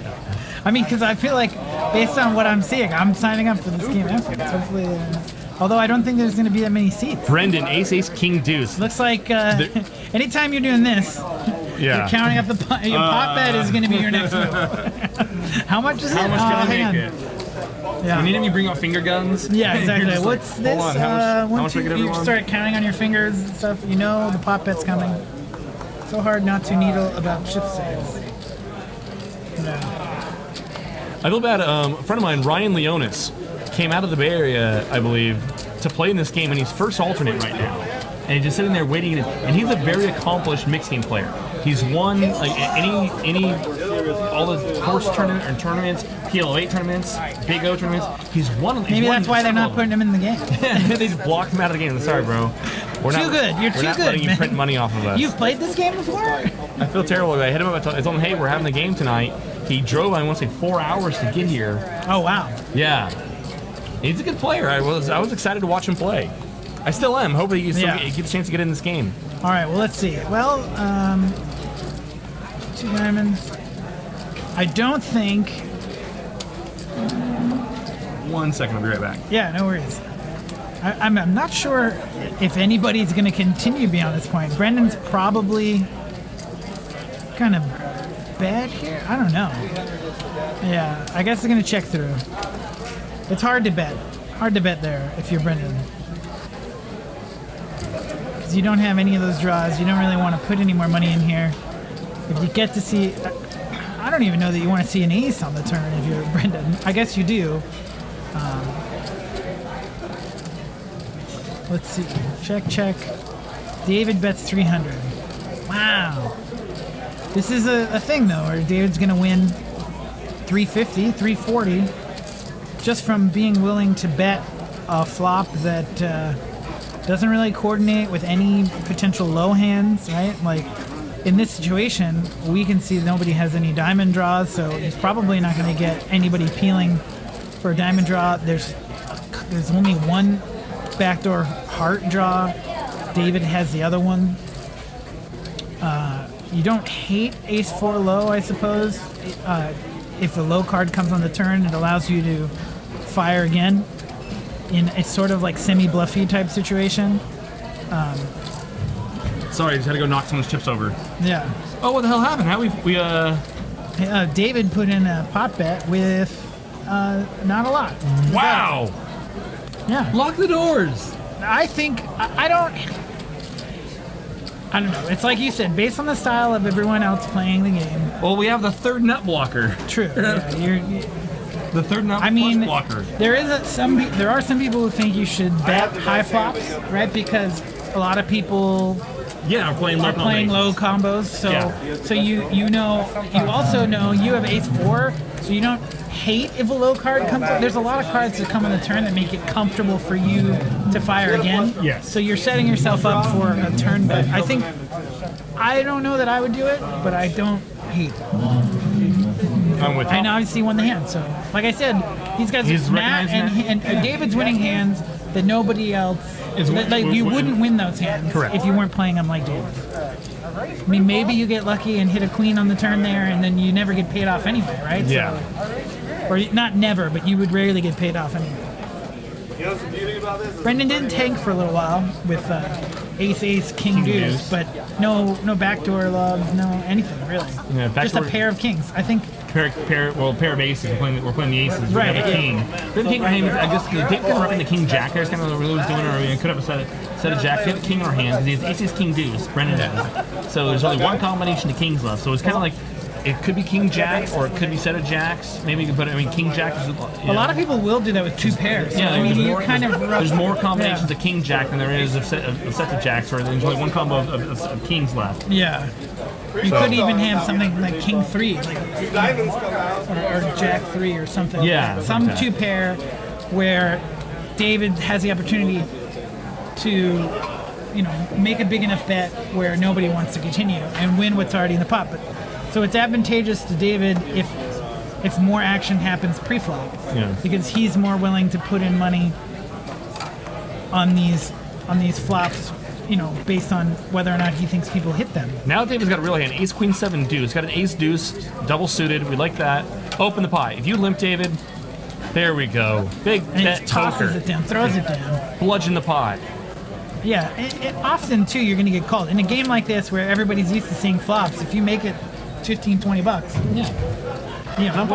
I mean, because I feel like, based on what I'm seeing, I'm signing up for this game afterwards. Hopefully, although I don't think there's going to be that many seats. Brendon, ace, ace, king, deuce. Looks like anytime you're doing this, you're counting up your pot bet is going to be your next move. How much is it? How much can I hang make on. it? Yeah. You need him, you bring out finger guns. Yeah, exactly. You're just like, What's this? hold on, how Once much I get you everyone? start counting on your fingers and stuff, you know the pot bet's coming. So hard not to needle about chip sales. No. I feel bad. A friend of mine, Ryan Leonis, came out of the Bay Area, I believe, to play in this game, and he's first alternate right now. And he's just sitting there waiting, and he's a very accomplished mixed game player. He's won like any all the horse tournaments, PLO8 tournaments, Big O tournaments. He's won. Maybe that's why they're not putting him in the game. They just blocked him out of the game. Sorry, bro. We're Too good. You're too not good, letting you man. print money off of us. You've played this game before? I feel terrible. I hit him up. I told him, hey, we're having the game tonight. He drove, I want to say, 4 hours to get here. Oh, wow. Yeah. He's a good player. I was excited to watch him play. I still am. Hopefully he gets a chance to get in this game. All right, well, let's see. Well, 2 diamonds. I don't think... 1 second. I'll be right back. Yeah, no worries. I'm not sure if anybody's going to continue beyond this point. Brendon's probably kind of bad here. I don't know. Yeah, I guess I'm going to check through. It's hard to bet. Hard to bet there if you're Brendon. Because you don't have any of those draws. You don't really want to put any more money in here. If you get to see... I don't even know that you want to see an ace on the turn if you're Brendon. I guess you do. Let's see. Check, check. David bets 300. Wow. This is a thing, though, where David's going to win 350, 340 just from being willing to bet a flop that doesn't really coordinate with any potential low hands, right? Like, in this situation, we can see nobody has any diamond draws, so he's probably not going to get anybody peeling for a diamond draw. There's only one backdoor heart draw. David has the other one. You don't hate ace-4 low, I suppose. If the low card comes on the turn, it allows you to fire again in a sort of like semi-bluffy type situation. Sorry, I just had to go knock someone's chips over. Yeah. Oh, what the hell happened? How David put in a pot bet with not a lot. Wow! Yeah. Lock the doors! I think I don't know. It's like you said, based on the style of everyone else playing the game. Well, we have the third nut blocker. True. Yeah, The third nut flush blocker. There are some people who think you should bet high flops, right? Because a lot of people are playing low combos. So you also know you have ace-4, so you don't hate if a low card comes up. There's a lot of cards that come on the turn that make it comfortable for you to fire again. Yes. So you're setting yourself up for a turn bet. I don't know that I would do it, but I don't hate it. I'm with you. And obviously won the hand. So, like I said, these guys, Matt and David's winning hands that nobody else. You wouldn't win those hands if you weren't playing them like David. I mean, maybe you get lucky and hit a queen on the turn there, and then you never get paid off anyway, right? Yeah. Or not never, but you would rarely get paid off anyway. You know what's the beauty about this? Brendon did tank for a little while with ace, king deuce, but no backdoor love, no anything really. Yeah, just a pair of kings. I think. Pair of aces. We're playing the aces. Right. We have a king. We have a king in our hand. I guess David could have the king jack there. It's kind of what we was doing, or we could have a set of jacks. We have a king in our hand because he has aces, king deuce. Brendon does. So there's only one combination of kings left. So it's kind of like it could be king jack or it could be set of jacks. Maybe you could put it. I mean, king jack is a lot of people will do that with 2 pairs. Yeah, I mean, there's more combinations of king jack than there is of sets of jacks, or there's only one combo of kings left. Yeah. You could even have something like king 3, like or jack 3 or something. Yeah. Some 2 pair where David has the opportunity to, make a big enough bet where nobody wants to continue and win what's already in the pot. So it's advantageous to David if more action happens pre-flop, because he's more willing to put in money on these on these flops, you know, based on whether or not he thinks people hit them. Now David's got a real hand. Ace, queen, 7 deuce. Got an ace deuce, double suited. We like that. Open the pot. If you limp David, there we go. Big And he bet just tosses poker. it down, throws it down. Bludgeon the pot. Yeah, and often too, you're going to get called. In a game like this where everybody's used to seeing flops, if you make it 15, 20 bucks, Yeah. you know,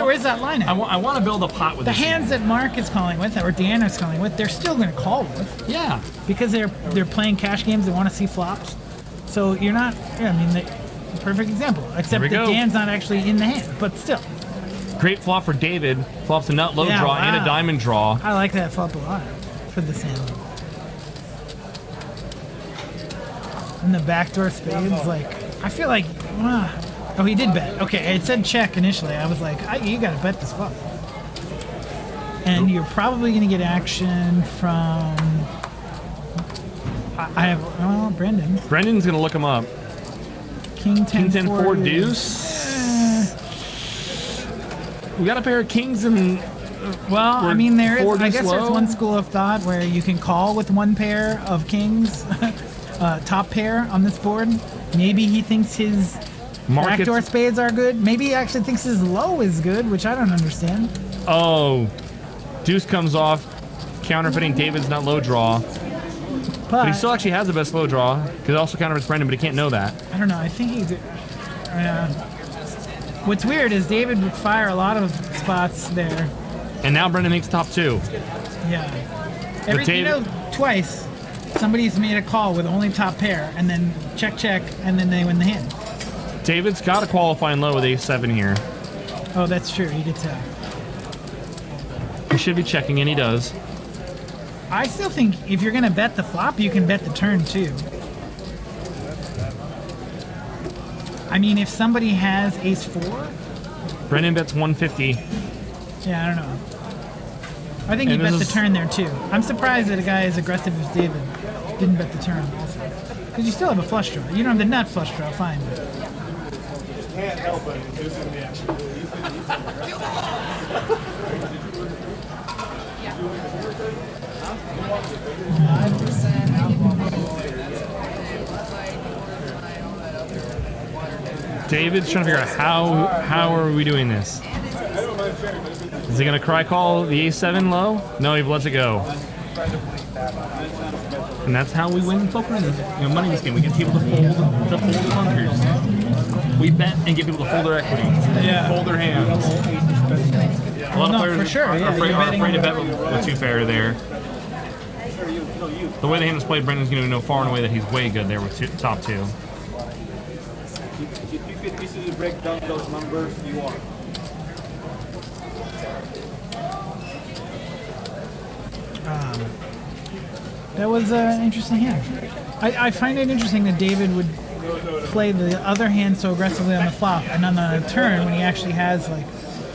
where's that line at? I want to build a pot with The this hands hand. that Mark is calling with, or Dan is calling with, they're still going to call with. Yeah. Because they're playing cash games, they want to see flops. So you're not, yeah, I mean, perfect example. Except we that go. Dan's not actually in the hand, but still. Great flop for David. Flops a nut low Yeah, draw and a wow. diamond draw. I like that flop a lot for this hand. And the backdoor spades, like, I feel like, oh, he did bet. Okay, it said check initially. I was like, you got to bet this flop. And you're probably going to get action from, I have, well, Brendon. Brendon's going to look him up. King 10, King 10, 4 deuce. We got a pair of kings and Well, We're I mean, there is. four I deuce guess there's low? one school of thought where you can call with one pair of kings, top pair on this board. Maybe he thinks his Markets- backdoor spades are good. Maybe he actually thinks his low is good, which I don't understand. oh, deuce comes off, counterfeiting David's not low draw. But he still actually has the best low draw because it also counterfeits Brendon, but he can't know that. I don't know. I think he's. What's weird is David would fire a lot of spots there. And now Brendon makes top 2. Yeah. You David- know, twice somebody's made a call with only top pair and then check, and then they win the hand. David's got a qualifying low with ace-7 here. Oh, that's true. He gets out. He should be checking, and he does. I still think if you're going to bet the flop, you can bet the turn too. I mean, if somebody has ace-4, Brendon bets 150. yeah, I don't know. I think you And bet this the is- turn there too. I'm surprised that a guy as aggressive as David didn't bet the turn also. Because you still have a flush draw. You don't have the nut flush draw, fine. Can't help it. This is the action. David's trying to figure out how are we doing this? Is he gonna cry call the ace-7 low? No, he lets it go. And that's how we win poker in money in this game. We get people to fold the bunkers. We bet and get people to fold their equity. Yeah. Fold their hands. A lot No, of players for sure, are yeah, afraid, you're are afraid to betting- bet with 2 pair there. The way the hand is played, Brendon's going to know far and away that he's way good there with top 2. If you could easily break down those numbers, you are. That was an interesting hand. I find it interesting that David would play the other hand so aggressively on the flop and on the turn when he actually has like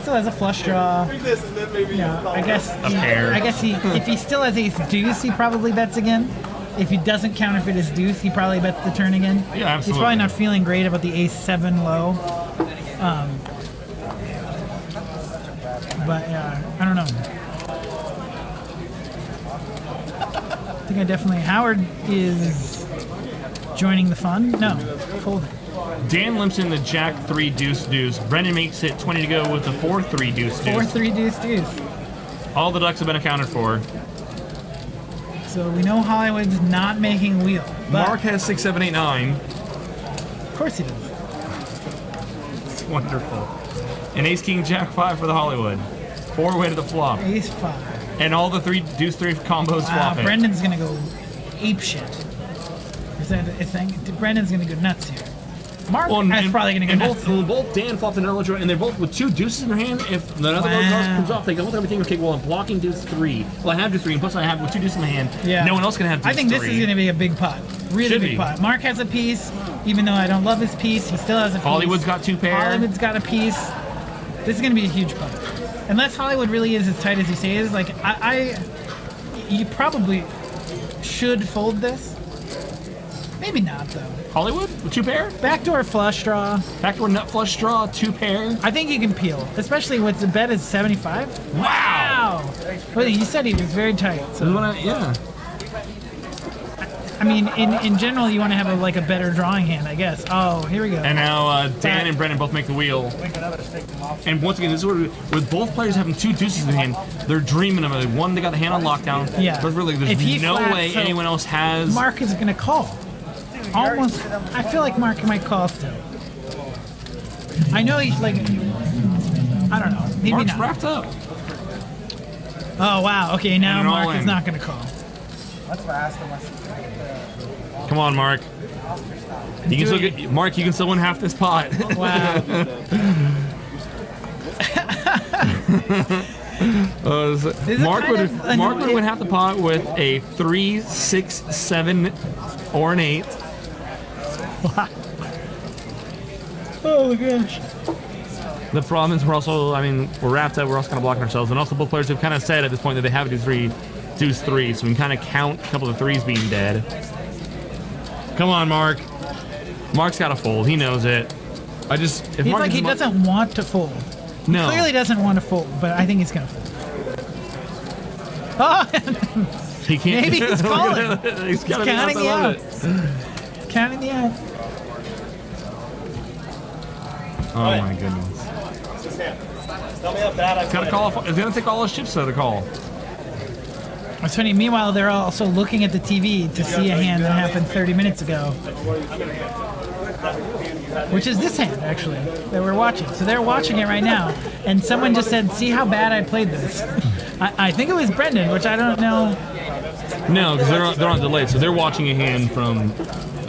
still has a flush draw. This and then maybe Yeah, I guess pair. if he still has ace deuce, he probably bets again. If he doesn't counterfeit his deuce, he probably bets the turn again. Yeah, He's absolutely. probably not feeling great about the ace-7 low. But yeah, I don't know. I think I definitely. Howard is joining the fun. No, folding. Dan limps in the jack 3 deuce deuce. Brendon makes it 20 to go with the 4-3 deuce deuce. 4-3 deuce deuce. All the ducks have been accounted for. So we know Hollywood's not making a wheel. But Mark has 6, 7, 8, 9. of course he does. It's wonderful. And ace king jack 5 for the Hollywood. 4 way to the flop. Ace-5. And all the 3 deuce 3 combos flopping. Brendan's gonna go ape shit. Is that a thing? Brendan's gonna go nuts here. Mark is probably gonna go nuts. Both Dan flopped an draw, and they're both with 2 deuces in their hand. If another low draw comes off, they go with everything. Okay, well, I'm blocking deuce 3. Well, I have deuce 3, and plus I have with 2 deuces in my hand. Yeah. No one else can have deuce 3. I think this is gonna be a big pot. Really Should big be. pot. Mark has a piece. Even though I don't love his piece, he still has a piece. Hollywood's got 2 pair. Hollywood's got a piece. This is gonna be a huge pot. Unless Hollywood really is as tight as you say it is, like you probably should fold this. Maybe not though. Hollywood with 2 pair. Backdoor flush draw. Backdoor nut flush draw, 2 pair. I think you can peel, especially with the bet is 75. Wow. Well, you said he was very tight. So Yeah. I mean, in general, you want to have a better drawing hand, I guess. Oh, here we go. And now Dan and Brendon both make the wheel. And once again, this is where with both players having 2 deuces in hand, they're dreaming of it. One, they got the hand on lockdown. Yeah. But really, there's no way anyone else has. Mark is going to call. Almost. I feel like Mark might call still. I know he's like. I don't know. Maybe Mark's not. wrapped up. Oh wow. Okay, now And Mark all is in. not going to call. That's fast. Come on, Mark. You can still get, Mark, you can still win half this pot. Wow. Mark would win half the pot with a 3, 6, 7, or an 8. Oh my gosh. The problem is we're wrapped up. We're also kind of blocking ourselves, and also both players have kind of said at this point that they have a deuce 3, so we can kind of count a couple of 3s being dead. Come on, Mark. Mark's got to fold. He knows it. He's like he doesn't want to fold. No. He clearly doesn't want to fold, but I think he's gonna fold. Oh, He can't. maybe he's calling. He's got counting the out. Counting the out. Oh my goodness. Tell me how bad I It's gotta call. It's gonna take all his chips to the call. It's funny. Meanwhile, they're also looking at the TV to see a hand that happened 30 minutes ago, which is this hand actually that we're watching. So they're watching it right now, and someone just said, "See how bad I played this." I think it was Brendon, which I don't know. No, because they're on delay, so they're watching a hand from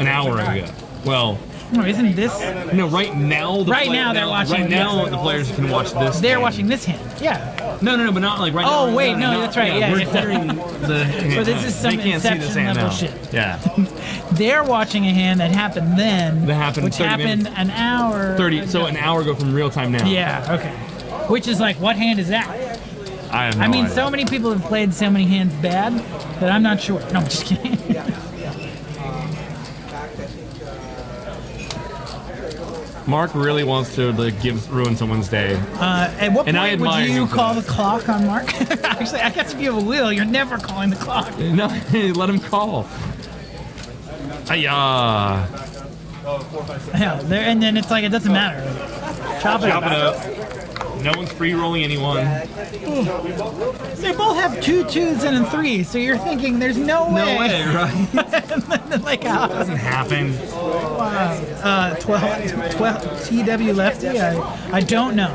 an hour ago. Well, No, isn't this? no, right now. Right now they're watching. Right now, the players can watch this. They're hand. watching this hand. Yeah. No, but not like right now. Oh wait, no, that's right. Yeah. we're yeah. hearing the. So this is some they can't see this Inception hand level now. shit. Yeah. They're watching a hand that happened then. That happened which 30 happened minutes. an hour. 30. So an hour ago from real time now. Yeah. Okay. Which is like, what hand is that? I have no I mean, idea. so many people have played so many hands bad that I'm not sure. No, I'm just kidding. Mark really wants to ruin someone's day. At what And I point would admire you him for call that. the clock on Mark? Actually, I guess if you have a wheel, you're never calling the clock. No, let him call. Ayah. Yeah, and then it's like, it doesn't matter. Chop it Chop it up. up. No one's free rolling anyone. They both have 2 2s and a 3, so you're thinking there's no way. No way, right? Like how? Doesn't happen. 12 TW lefty? I don't know.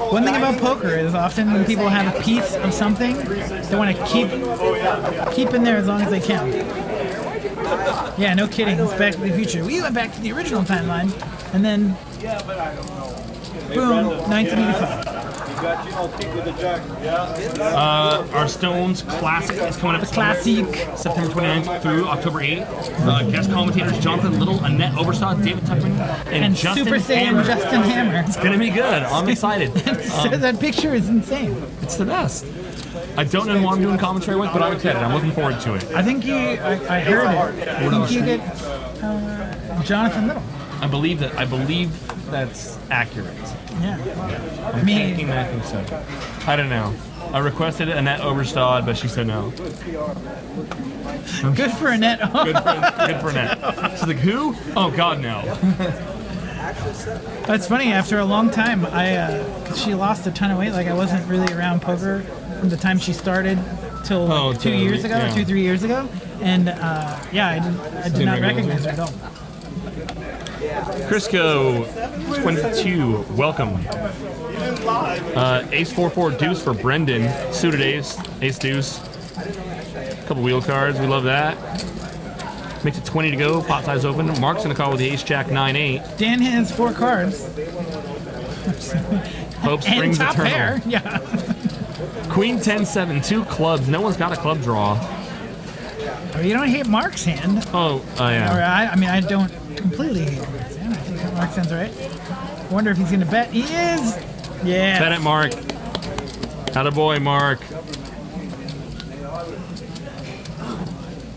One thing about poker is often when people have a piece of something, they want to keep in there as long as they can. Yeah, no kidding. It's Back to the Future. We went back to the original timeline, and then boom, 1985. Our Stones Classic is coming up. Classic. September 29th through October 8th. Guest commentators Jonathan Little, Annette Oberstadt, David Tuckman, and Justin Super Saiyan Hammer. Justin Hammer. It's gonna be good. I'm excited. So that picture is insane. It's the best. I don't know who I'm doing commentary with, but I'm excited. I'm looking forward to it. I think I heard it. I think you get Jonathan Little. I believe that's accurate. Yeah. I think so. I don't know. I requested Annette Oberstadt, but she said no. Good for Annette. Good for Annette. She's like, who? Oh God, no. That's funny. After a long time, she lost a ton of weight. Like, I wasn't really around poker from the time she started till like 2 years ago, 2-3 years ago, and I did not recognize her at all. Crisco 22, welcome. Ace 4-4 deuce for Brendon. Suited ace deuce. Couple wheel cards, we love that. Makes it 20 to go, pot size open. Mark's gonna call with the ace jack 9-8. Dan has 4 cards. Hope And springs top eternal. pair. Yeah. Queen 10-7, 2 clubs. No one's got a club draw. Oh, you don't hate Mark's hand. Oh, yeah. Or I don't completely hate Mark's hand. I think Mark's hand's right. I wonder if he's gonna bet. He is. Yeah. Bet it, Mark. Attaboy, Mark.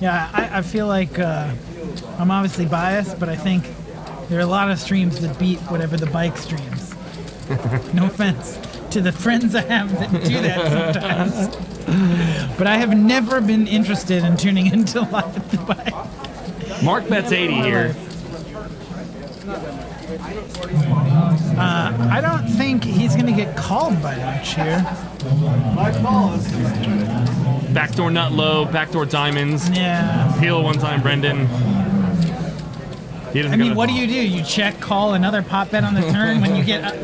Yeah, I feel like I'm obviously biased, but I think there are a lot of streams that beat whatever the bike streams. No offense to the friends I have that do that sometimes. But I have never been interested in tuning into live at Dubai. Mark bets 80 here. I don't think he's going to get called by much here. Backdoor nut low, backdoor diamonds. Yeah. Peel one time, Brendon. I mean, what do? You check, call another pot bet on the turn when you get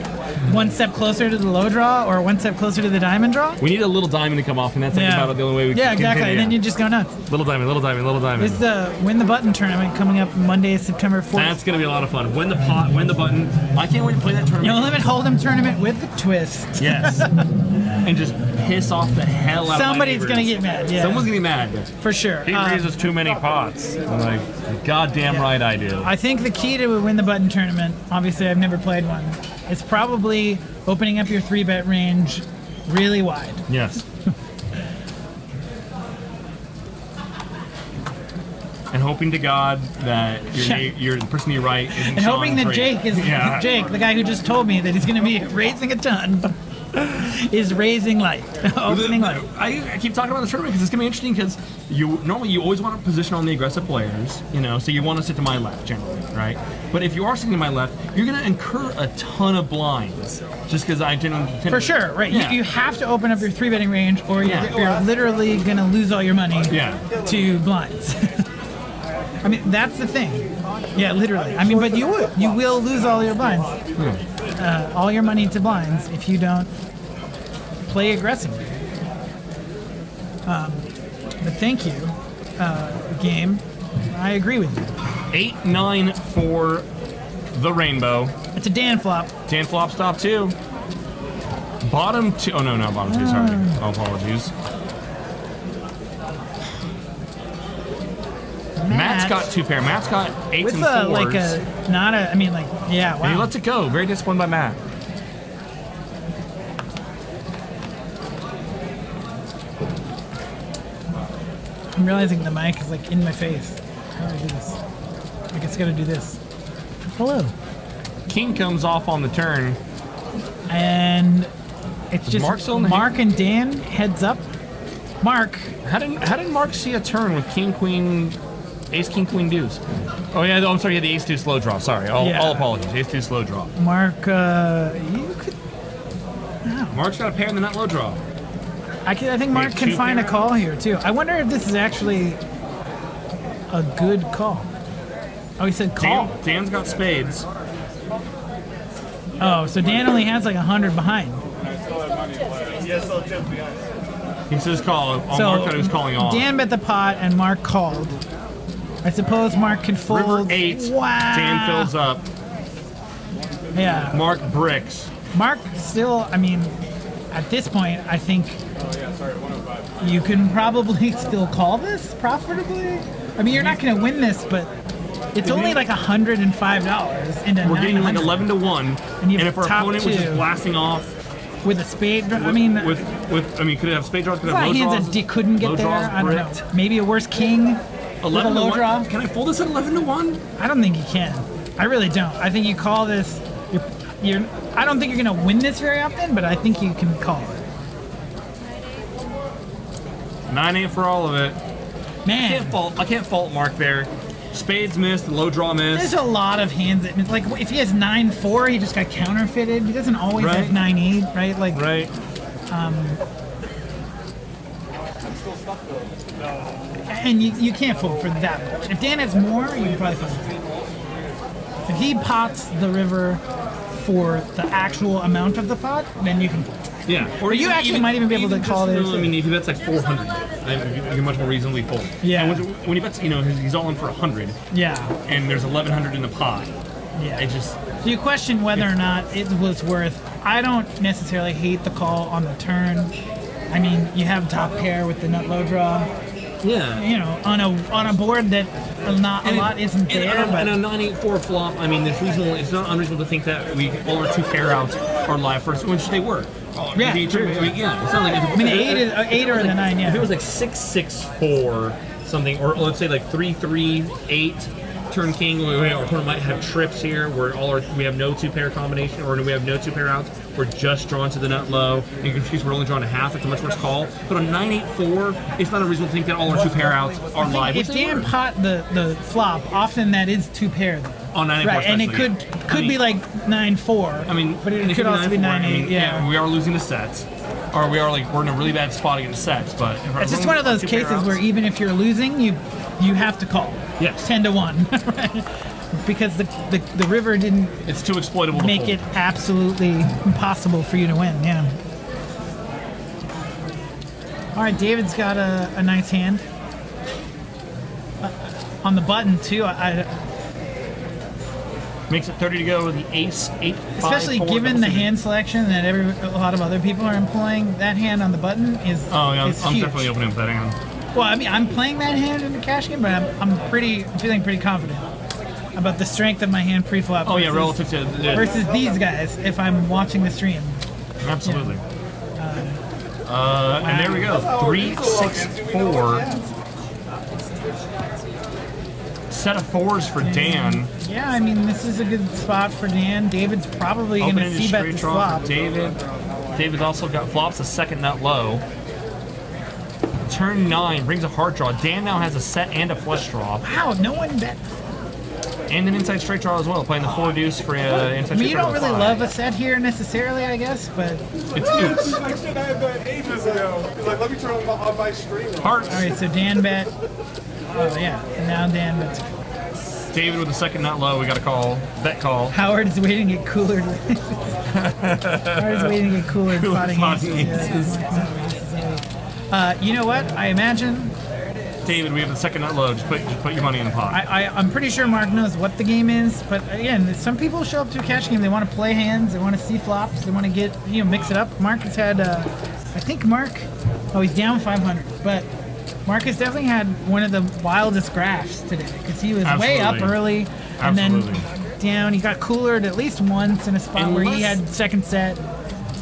one step closer to the low draw or one step closer to the diamond draw? We need a little diamond to come off, and that's like about the only way we can exactly. continue. And then you just go nuts. Little diamond, little diamond, little diamond. It's the Win the Button tournament coming up Monday, September 4th. That's going to be a lot of fun. Win the pot, win the button. I can't wait to play that tournament. No Limit Hold'em tournament with the twist. Yes. And just piss off the hell out Somebody's of my going to get mad, yeah. Someone's going to be mad. For sure. He raises too many pots. I'm like, goddamn right I do. I think the key to a Win the Button tournament, obviously I've never played one, it's probably opening up your 3-bet range really wide. Yes. And hoping to God that you're the person you write isn't And hoping that Trey. Jake is Jake, the guy who just told me that he's going to be raising a ton, is raising light, opening light. I keep talking about the tournament because it's gonna be interesting because normally you always want to position on the aggressive players, so you want to sit to my left generally, right? But if you are sitting to my left, you're gonna incur a ton of blinds just because I didn't. For sure, right? Yeah. You have to open up your 3-betting range, or you're literally gonna lose all your money to blinds. I mean, that's the thing. Yeah, literally. I mean, but you will lose all your blinds, all your money to blinds if you don't play aggressively. But thank you, game. I agree with you. 8-9 for the rainbow. It's a Dan flop. Dan flop stop too. Bottom two. Oh no, not bottom two. Sorry. Apologies. Matt's got 2 pair. Matt's got 8s with and 4s. Wow. And he lets it go. Very disciplined by Matt. I'm realizing the mic is like in my face. How do I do this? I guess I gotta do this. Hello. King comes off on the turn. And it's just Mark still in the Mark and Dan heads up. Mark. How did Mark see a turn with King, Queen, Ace, King, Queen, deuce? Oh yeah, I'm sorry, he had the Ace 2 slow draw. Sorry, all apologies. Ace 2 slow draw. Mark, you could. No. Mark's got a pair in the nut low draw. I think Mark can find a call here too. I wonder if this is actually a good call. Oh, he said call. Dan's got spades. Oh, so Dan only has like 100 behind. He says call. So Mark thought he was calling off. Dan bet the pot and Mark called. I suppose Mark can fold. River 8. Wow. Dan fills up. Yeah. Mark bricks. Mark still, I mean, at this point, I think you can probably still call this profitably. I mean, you're not going to win this, but it's only like $105 into We're getting like 900. 11 to 1. And you And have if our top opponent was just two. blasting off With a spade, with, I mean, could it have spade draws? Could it it's have not low hands draws? that couldn't get Low there. draws I don't know. bricked. Maybe a worse king. 11 low to 1. draw? Can I fold this at 11 to 1? I don't think you can. I really don't. I think you call this. I don't think you're going to win this very often, but I think you can call it. 9-8 for all of it. Man, I can't fault Mark there. Spades missed, low draw there's missed. a lot of hands that like if he has 9-4, he just got counterfeited. He doesn't always Right. have 9-8, right? Like, Right. and you can't fold for that much. If Dan has more, you can probably fold. If he pots the river for the actual amount of the pot, then you can fold. Yeah. Or you actually might even be able to call this. I mean, if he bets like 400, you can much more reasonably fold. Yeah. And when he bets, he's all in for 100, Yeah, and there's 1100 in the pot. yeah. It just So you question whether or not it was worth. I don't necessarily hate the call on the turn. I mean, you have top pair with the nut low draw. On a board that a lot isn't there. And a 9-8-4 flop. I mean, it's not unreasonable to think that all our 2 pair outs are live first, which they were. Yeah, It's not like I mean, the 8 or the 9, yeah. If it was like 6-6-4 something, or let's say like 3-3-8, turn king, our opponent might have trips here where we have no 2-pair combination, or we have no 2-pair outs. We're just drawn to the nut low. And you can choose we're only drawing a half. It's a much worse call. But on 9-8-4, it's not unreasonable to think that all our 2-pair outs are live. If Dan pot the flop, often that is 2-pair though. On 9-8-4, right, and it could be like 9-4. I mean, but it could also be 9-8. Yeah, we are losing the sets, or we're in a really bad spot against sets. But it's just one of those cases where even if you're losing, you have to call. Yes. 10-1. Right? Because the river didn't. It's too exploitable. Make it absolutely impossible for you to win. Yeah. All right, David's got a nice hand on the button too. Makes it 30 to go with the ace, 8, 5, especially 4, given the hand selection that a lot of other people are employing. That hand on the button is I'm huge. definitely opening up that hand. Well, I mean, I'm playing that hand in the cash game, but I'm feeling pretty confident about the strength of my hand pre-flop. Oh yeah, relative to versus these guys. If I'm watching the stream. Absolutely. Wow. And there we go. 3, 6, 4. Set of 4s for Dan. Yeah, I mean, this is a good spot for Dan. David's probably going to see bet the flop. David's also got flops a second nut low. Turn 9 brings a hard draw. Dan now has a set and a flush draw. Wow, no one bet. And an inside straight draw as well, playing the 4 deuce for inside straight draw. You don't really love a set here necessarily, I guess, but it's oops. I said I had that ages ago. He's like, let me turn on my stream. Hearts. All right, so Dan bet. Oh yeah, and now Dan bets. David with the second nut low. We got a call. Bet call. Howard is waiting to get cooler. Howard's waiting to get cooler. Plotting aces. You know what? I imagine. David, we have the second nut low. Just put your money in the pot. I'm pretty sure Mark knows what the game is, but again, some people show up to a cash game. They want to play hands. They want to see flops. They want to get mix it up. Mark has had. I think Mark. Oh, he's down 500, but. Marcus definitely had one of the wildest graphs today because he was way up early and then down. He got coolered at least once in a spot where he had second set.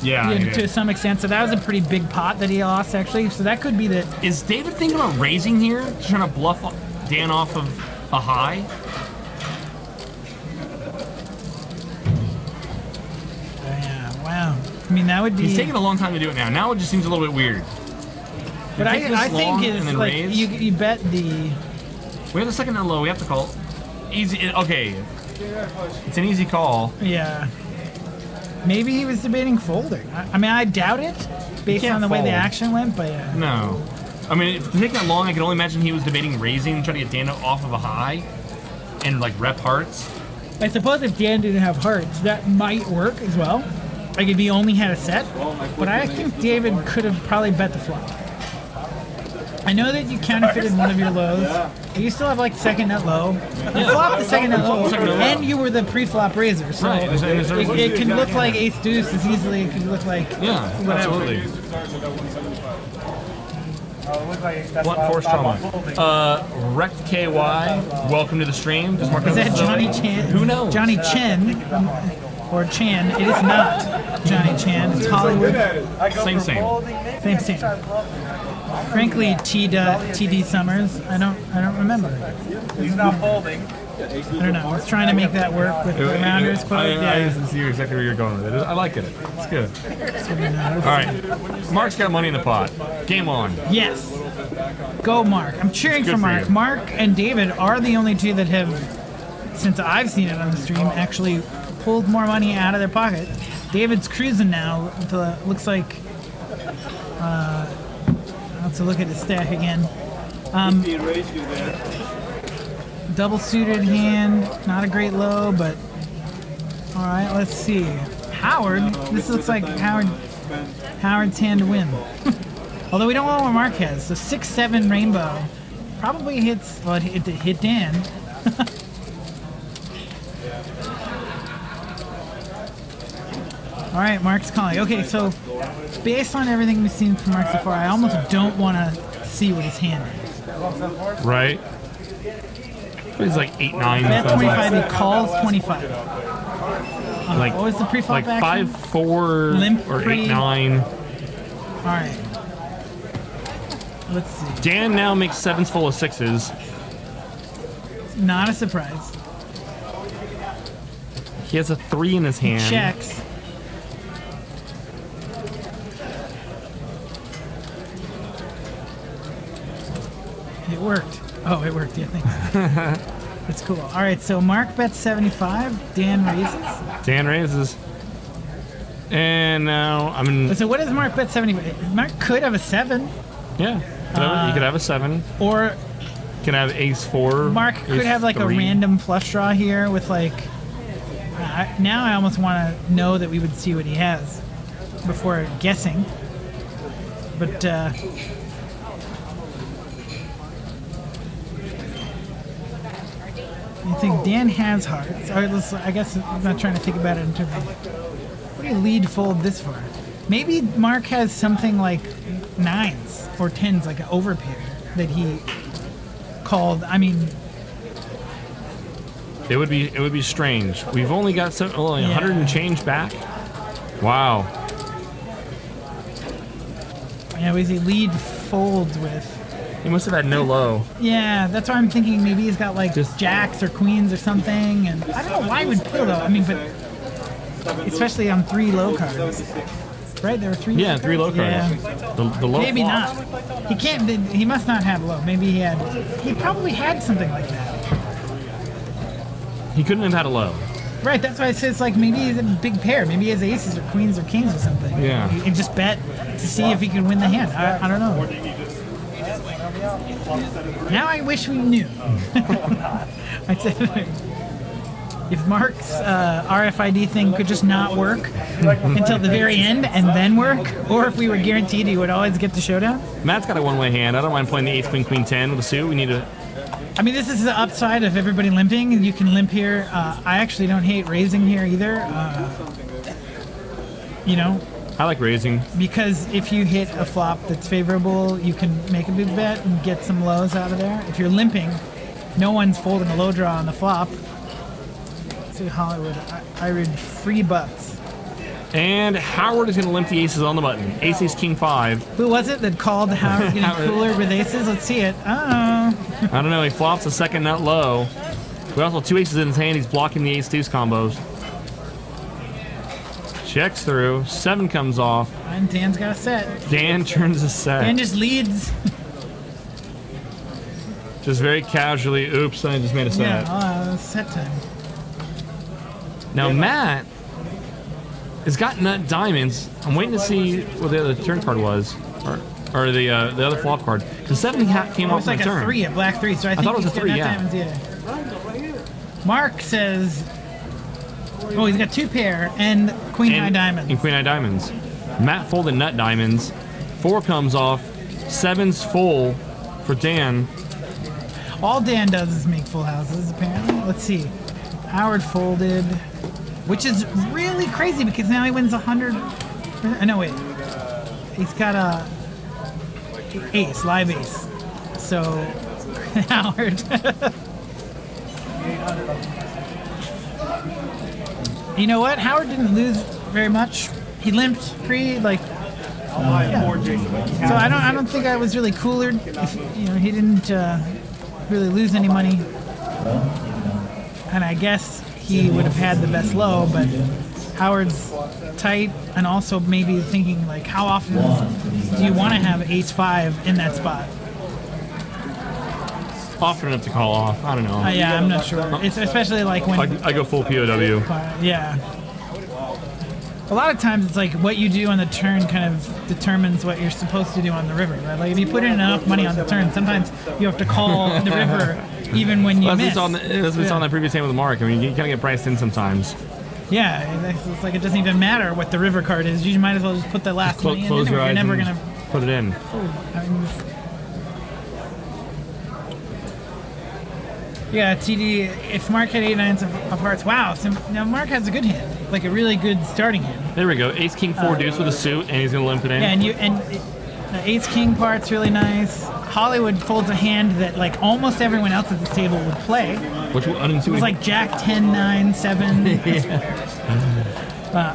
Yeah, to some extent. So that was a pretty big pot that he lost actually. So that could be the. Is David thinking about raising here, trying to bluff Dan off of a high? Yeah. Wow. I mean, that would be. He's taking a long time to do it now. Now it just seems a little bit weird. But I think it's like you bet the. We have the second nut low. We have to call. Easy. Okay. It's an easy call. Yeah. Maybe he was debating folding. I mean, I doubt it based on the way the action went, but yeah. No. I mean, if to take that long, I can only imagine he was debating raising, trying to get Dan off of a high, and like rep hearts. I suppose if Dan didn't have hearts, that might work as well. Like if he only had a set. But I think David could have probably bet the flop. I know that you counterfeited one of your lows. But you still have like second nut low. You flopped the second nut low, and you were the pre-flop raiser. So it can look like ace deuce as easily. It could look like whatever. Absolutely. What force trauma? Wrecked KY. Welcome to the stream. Is that Johnny Chan? Who knows? Johnny Chen or Chan? It is not Johnny Chan. It's Hollywood. Same. Frankly, TD Summers. I don't remember. He's not folding. I don't know. I was trying to make that work with the Rounders quote. I see exactly where you're going with it. I like it. It's good. All right. Mark's got money in the pot. Game on. Yes. Go, Mark. I'm cheering for Mark. Mark and David are the only two that have, since I've seen it on the stream, actually pulled more money out of their pocket. David's cruising now. Looks like. I'll have to look at his stack again. Double suited hand, not a great low, but all right. Let's see. Howard. This looks like Howard's hand to win. Although we don't know what Mark has. So 6-7 rainbow probably hits. Well, it hit Dan. All right, Mark's calling. Okay, so based on everything we've seen from Mark so far, I almost don't want to see what his hand is. Right. He's like 8-9. Bet 25. He calls 25. Like what was the pre-flop like action? 5-4 Limp or pre. 8-9. All right. Let's see. Dan now makes sevens full of sixes. Not a surprise. He has a 3 in his hand. Checks. It worked. Oh, it worked. Yeah, thanks. That's cool. All right, so Mark bets 75. Dan raises. Dan raises. And now I'm in. So what does Mark bet 75? Mark could have a 7. Yeah. You could have a 7. Or Can have ace 4. Mark could ace have like 3. a random flush draw here with like. Now I almost want to know that we would see what he has before guessing. But I think Dan has hearts. All right, I guess I'm not trying to think about it in terms of what do you lead fold this far? Maybe Mark has something like 9s or 10s, like an overpair that he called. I mean, It would be strange. We've only got 100 and change back. Wow. yeah, was he lead folds with? He must have had no low. Yeah, that's why I'm thinking maybe he's got like Just- jacks or queens or something, and I don't know why he would peel though. I mean, but especially on 3 low cards, right? There were 3. Yeah, low 3 low cards? cards. Yeah. The low Maybe flop. not. He can't. He must not have low. Maybe he had. He probably had something like that. He couldn't have had a low. Right. That's why I said it's like maybe he's a big pair. Maybe he has aces or queens or kings or something. Yeah. He can just bet to see if he can win the hand. I don't know. Now I wish we knew. I'd say if Mark's RFID thing could just not work until the very end and then work, or if we were guaranteed he would always get the showdown. Matt's got a one-way hand. I don't mind playing the ace, queen, queen, 10 with a suit. We need to. I mean, this is the upside of everybody limping. You can limp here. I actually don't hate raising here either. You know, I like raising. because if you hit a flop that's favorable, you can make a big bet and get some lows out of there. If you're limping, no one's folding a low draw on the flop. Let's see Hollywood. I read free butts. And Howard is going to limp the aces on the button. Ace, ace, king, 5. Who was it that called Howard getting Howard. cooler with aces? Let's see it. Oh. I don't know. He flops a second nut low. We also have 2 aces in his hand. He's blocking the ace deuce combos. Checks through. 7 comes off. And Dan's got a set. Dan turns a set. Dan just leads. Just very casually. Oops, I just made a set. Yeah, set time. Now Matt has got nut diamonds. I'm waiting to see what the other turn card was, or the other flop card. Because 7 came It off was the like turn. a 3, a black 3. So I think thought it was he's a 3, got yeah. diamonds, yeah. Mark says, oh, he's got 2 pair and queen high diamonds. And queen high diamonds. Matt folded nut diamonds. 4 comes off. 7's full for Dan. All Dan does is make full houses, apparently. Let's see. Howard folded, which is really crazy because now he wins 100. No, wait. He's got a ace, live ace. So, Howard. You know what? Howard didn't lose very much. He limped pre, like. Yeah. So I don't think I was really coolered. He didn't really lose any money. And I guess he would have had the best low, but Howard's tight and also maybe thinking like, how often do you want to have ace 5 in that spot? Often enough to call off. I don't know. Yeah, I'm not sure. It's especially like when I go full POW. yeah. A lot of times it's like what you do on the turn kind of determines what you're supposed to do on the river, right? Like if you put in enough money on the turn, sometimes you have to call the river even when you miss. That's what's on that previous hand with Mark. I mean, you kind of get priced in sometimes. Yeah, it's like it doesn't even matter what the river card is. You might as well just put the last money in. Close your You're eyes never and gonna. put it in. I mean, yeah, TD. If Mark had 8 9s of hearts, wow. So now Mark has a good hand, like a really good starting hand. There we go. Ace, king, 4 deuce with a suit, and he's gonna limp it in. Yeah, and the ace king part's really nice. Hollywood folds a hand that like almost everyone else at this table would play. Which one? It was like Jack 10 9 7.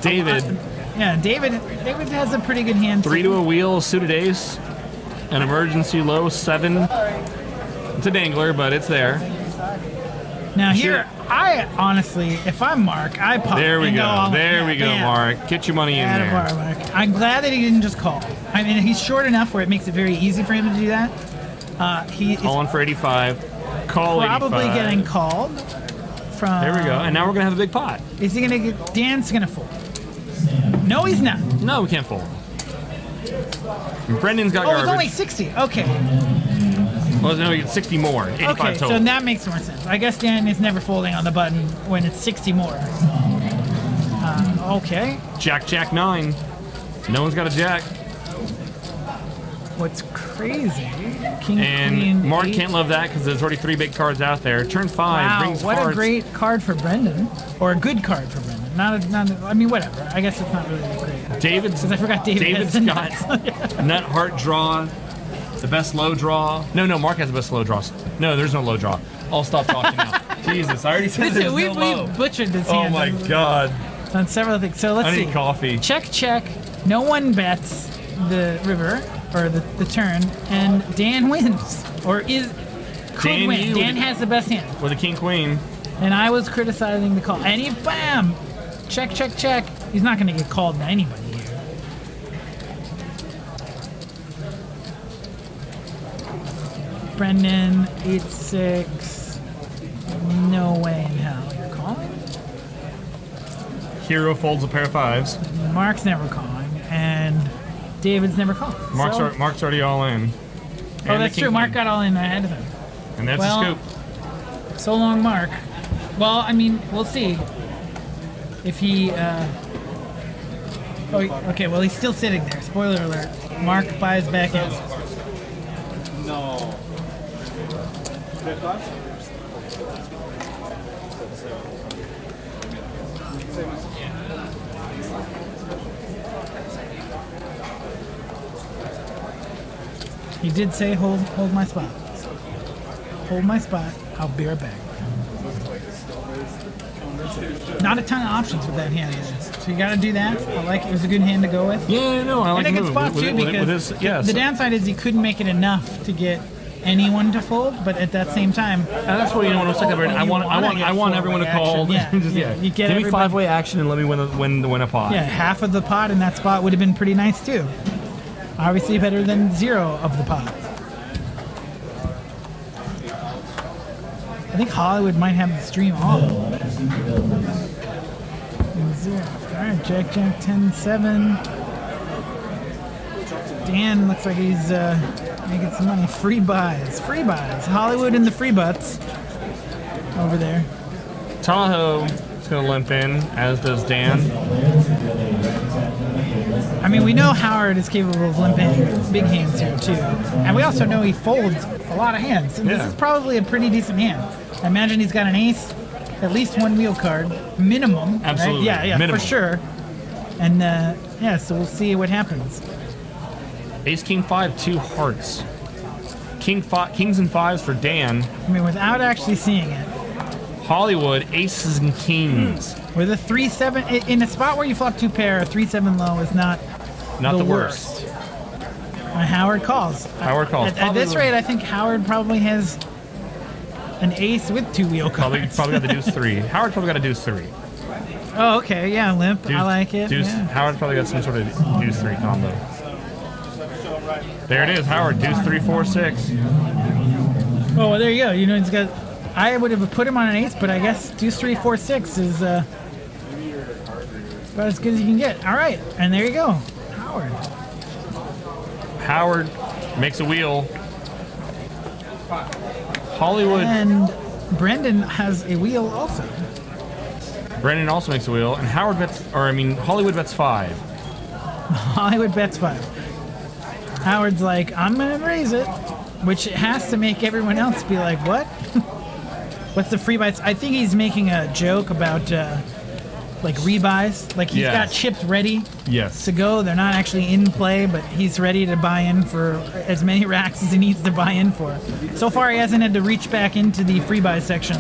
David. Yeah, David has a pretty good hand. 3 to a wheel, suited ace, an emergency low 7. It's a dangler, but it's there. Now here, I honestly, if I'm Mark, I pop. There we and go. all There we go, bam. Mark. Get your money in there. Attaboy, Mark. I'm glad that he didn't just call. I mean, he's short enough where it makes it very easy for him to do that. He is Calling for 85. Call probably 85. getting called from. There we go. And now we're gonna have a big pot. Is he gonna get? Dan's gonna fold. No, he's not. No, we can't fold. And Brendon's got Oh, it's garbage. only 60. Okay. Well, no, we get 60 more. 85 Okay, total. so that makes more sense. I guess Dan is never folding on the button when it's 60 more. Okay. Jack 9. No one's got a jack. What's crazy? King, And queen, Mark 8. can't love that because there's already 3 big cards out there. Turn 5 Wow, brings what cards. a great card for Brendon, or a good card for Brendon. I mean, whatever. I guess it's not really great. David's Because I forgot David's has the got nuts. nut heart draw, the best low draw. No, Mark has the best low draws. No, there's no low draw. I'll stop talking now. Jesus, I already said Listen, there's we no low. butchered this Oh hand my God. on several things. So let's I see. need coffee. Check. No one bets the river or the turn, and Dan wins, or could Dan, win. you Dan would- has the best hand, With a king queen. and I was criticizing the call, and he bam, check. He's not going to get called by anybody here. Brendon 8-6. No way in hell you're calling. Hero folds a pair of 5s. Mark's never calling, and David's never calling. Mark's So- Mark's already all in. Oh, that's true. Mark got all in ahead of him. And that's Well- a scoop. So long, Mark. Well, I mean, we'll see if he. Oh, okay. Well, he's still sitting there. Spoiler alert. Mark buys back in. No. He did say, "Hold my spot. Hold my spot. I'll be right back." Not a ton of options with that hand either. So you got to do that. I like it. It was a good hand to go with. Yeah, no, I like And a the good move. spot too, because yes. the downside is he couldn't make it enough to get anyone to fold, but at that same time, And that's what you know when it's like I want everyone to call. Yeah, Just, yeah. You get Give me everybody- 5-way action and let me win a pot. yeah, half of the pot in that spot would have been pretty nice too. Obviously better than 0 of the pot. I think Hollywood might have the stream on. 0. All right, Jack 10-7. Dan looks like he's making some money. Free buys. Hollywood and the free butts over there. Tahoe is going to limp in, as does Dan. I mean, we know Howard is capable of limping big hands here too, and we also know he folds a lot of hands. And Yeah. This is probably a pretty decent hand. I imagine he's got an ace, at least one wheel card, minimum. right? Absolutely. Yeah, Minimum. for sure. And yeah, so we'll see what happens. Ace, King 5, 2 hearts. Kings and 5s for Dan. I mean, without actually seeing it, Hollywood, aces and kings. with a 3-7 in a spot where you flop 2 pair, a 3-7 low is not Not the worst. And Howard calls. Howard calls. At this rate, I think Howard probably has an ace with 2 wheel cards. Probably got the deuce 3. Howard probably got a deuce 3. Oh, okay, yeah, limp. I like it. Deuce, Yeah. Howard's probably got some sort of deuce 3 combo. There it is, Howard, deuce 3, 4, 6. Oh, well, there you go. You know, he's got. I would have put him on an ace, but I guess deuce 3, 4, 6 is about as good as you can get. All right, and there you go, Howard. Howard makes a wheel. Hollywood, And Brendon has a wheel also. Brendon also makes a wheel, and Hollywood bets 5. Hollywood bets 5. Howard's like, I'm gonna raise it, which has to make everyone else be like, what? What's the free buys? I think he's making a joke about like rebuys. Like he's got chips ready Yes. to go. They're not actually in play, but he's ready to buy in for as many racks as he needs to buy in for. So far, he hasn't had to reach back into the free buy section.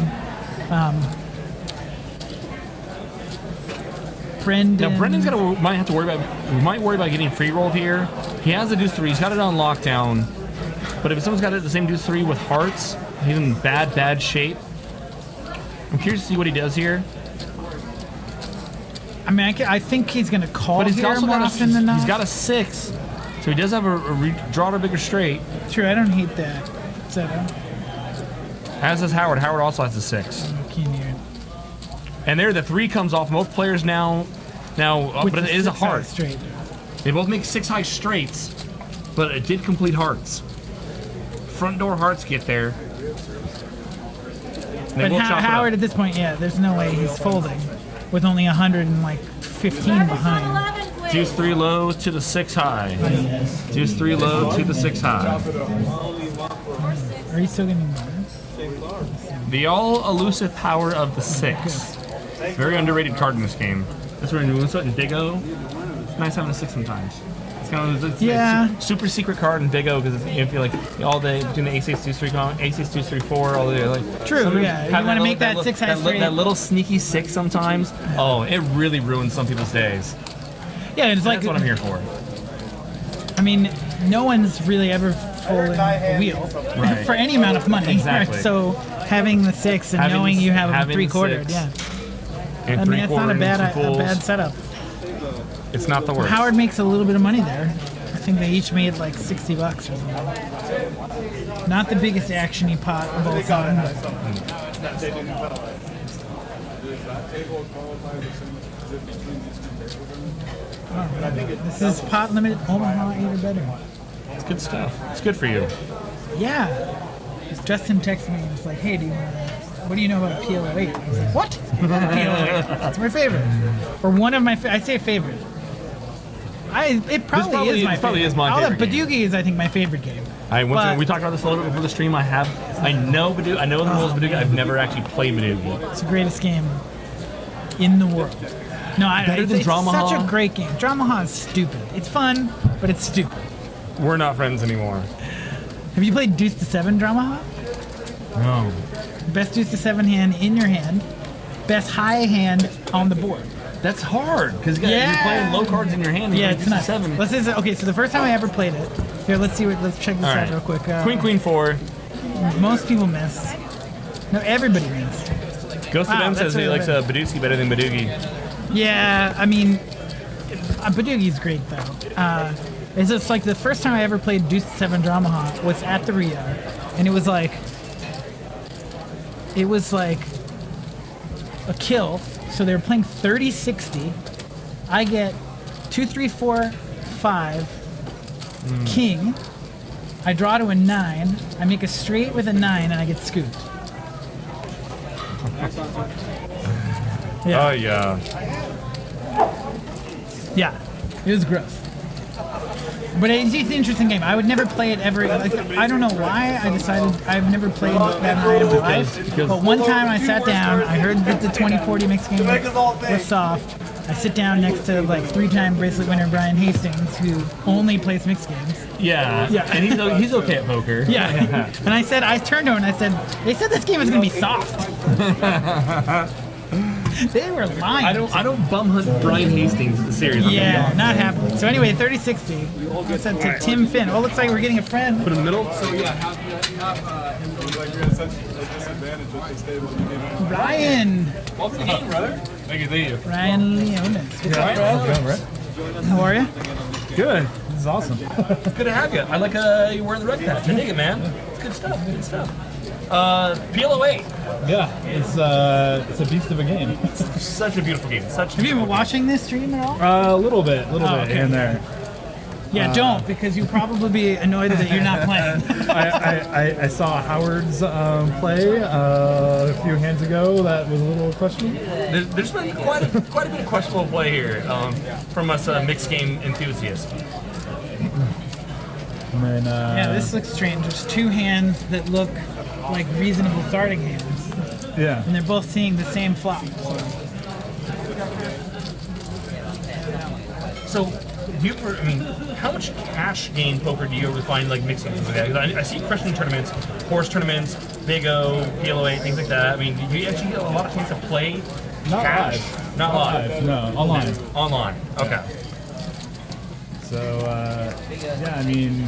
Brendon. Now Brendon's might worry about getting free rolled here. He has the deuce 3. He's got it on lockdown. But if someone's got it the same deuce 3 with hearts, he's in bad shape. I'm curious to see what he does here. I mean, I think he's going to call But he's here also more got often than not. he's got a 6, so he does have a draw or bigger straight. True, I don't hate that setup. As does Howard. Howard also has a 6. And there, the 3 comes off. Most players now, but it is a heart. Straight. They both make 6 high straights, but it did complete hearts. Front door hearts get there. But Howard at this point, yeah, there's no way he's folding with only 115 behind. Deuce 3 low to the 6 high. Deuce 3 low to the 6 high. Are you still getting more? The all elusive power of the 6. Very underrated card in this game. That's where you're doing something Big O. It's nice having a 6 sometimes. It's kind of it's a super secret card in Big O because you feel like all day between the ace-ace 2-3 ace-ace 2-3-4 all day like. True, yeah. You want to make that 6 high straight. That little sneaky 6 sometimes. Oh, it really ruins some people's days. Yeah, it's like that's what I'm here for. I mean, no one's really ever folding a wheel for any amount of money. Exactly. So having the 6 and knowing you have a 3/4, yeah. And I mean, that's not a bad setup. It's not the worst. Howard makes a little bit of money there. I think they each made like $60 or something. Not the biggest actiony pot of all time. This is pot limit Omaha 8 or better. It's good stuff. It's good for you. Yeah. Justin texted me and was like, "Hey, what do you know about PL08?" I was like, "What?" PL08. That's my favorite, or one of my. I say favorite. It probably is my favorite. favorite. Badugi is, I think, my favorite game. We talked about this a little bit before the stream. I know Badugi. I know the rules of Badugi. I've never actually played Badugi. It's the greatest game in the world. No, it's such a great game. Dramaha is stupid. It's fun, but it's stupid. We're not friends anymore. Have you played Deuce to 7 Dramaha? No. Best Deuce to 7 hand in your hand. Best high hand on the board. That's hard because you're playing low cards in your hand. Yeah, it's nuts. 7. Okay, so the first time I ever played it. Here, let's check this out real quick. Queen 4. Most people miss. No, everybody miss. Ghost of M says he likes Badugi better than Badugi. Yeah, I mean, Badugi's great though. It's just like the first time I ever played Deuce 7 Dramaha was at the Rio, and it was like a kill. So they were playing 30-60. I get 2, 3, 4, 5, king. I draw to a 9. I make a straight with a 9, and I get scooped. Yeah. Oh yeah. Yeah, it was gross. But it's an interesting game. I would never play it ever. Like, I don't know why I decided I've never played that high in my life. But one time I sat down, I heard that the 2040 mix game was soft. I sit down next to like 3-time bracelet winner Brian Hastings, who only plays mixed games. Yeah. And he's okay at poker. Yeah. And I turned to him and I said, "They said this game is gonna be soft." They were lying. I don't bum hunt Brian Hastings series. Yeah, not happening. So anyway, 30-60. I said to Tim Finn. Oh, looks like we're getting a friend. Put in the middle. So yeah, have disadvantage if they stay with the game. Ryan. Welcome to the game, brother. Thank you. Ryan Leonis. Good job, Brad. How are you? Good. This is awesome. Good to have you. I like you wearing the red patch. I dig it, man. It's good stuff. Good stuff. PL08. Yeah, it's a beast of a game. Such a beautiful game. Have you been watching this stream at all? A little bit here and there. Yeah, don't, because you'll probably be annoyed that you're not playing. I saw Howard's play a few hands ago. That was a little questionable. There's been quite a bit of questionable play here from us mixed game enthusiasts. And then, yeah, this looks strange. There's 2 hands that look like reasonable starting hands. Yeah. And they're both seeing the same flop. So, how much cash game poker do you ever find like mixing things like that? Because I see Christian tournaments, horse tournaments, Big O, PL08, things like that. I mean, do you actually get a lot of chance to play cash? Live. Not live. No, online. Online. Okay. So, yeah, I mean,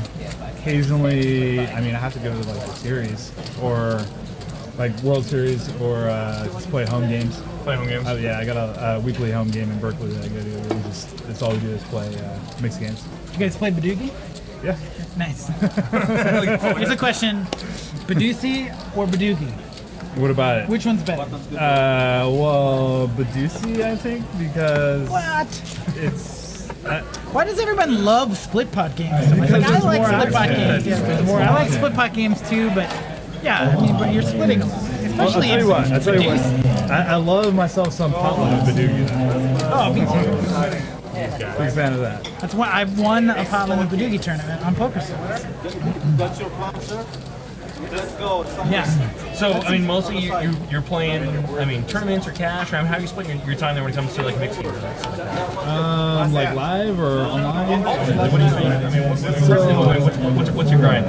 occasionally, I have to go to like a series or like World Series or just play home games. Play home games. Yeah, I got a weekly home game in Berkeley that I go to. That's all we do is play mixed games. You guys play Badugi? Yeah. Nice. Here's a question: Badusi or Badugi? What about it? Which one's better? Well, Badusi, I think, because What? it's Why does everyone love split pot games? So much? Like, I there's like more split pot action. games. Yeah, There's more I like action. split pot games too, but yeah, I mean, but you're splitting them, I'll especially tell you what. I'll tell you what. Badusi. I love myself some potluck with Badugi. Oh, me too. Big fan of that. That's why I've won a potluck with Badugi tournament on Poker Stars. Yeah. So, I mean, mostly you're playing, I mean, tournaments or cash, or how are you splitting your time there when it comes to like mixed games? Like live or online? What do you think? I mean, what's your grind?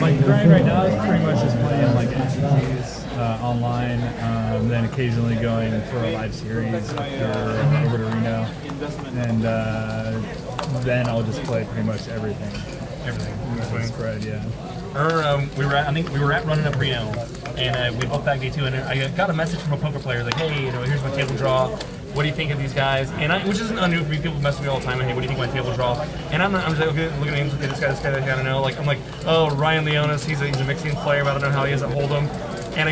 My grind right now is pretty much just playing like NCTs online, then occasionally going for a live series up here over to Reno, and then I'll just play pretty much everything. That's spread, yeah. I think we were at running up Reno, and we booked back day 2, and I got a message from a poker player like, hey, here's my table draw. What do you think of these guys? And which isn't unnew for me. People mess with me all the time. Hey, what do you think of my table draw? And I'm just like, okay, look at names. Okay, this guy, I don't know. Like I'm like, oh, Ryan Leonis. He's a mixing player, but I don't know how he is at Hold'em. And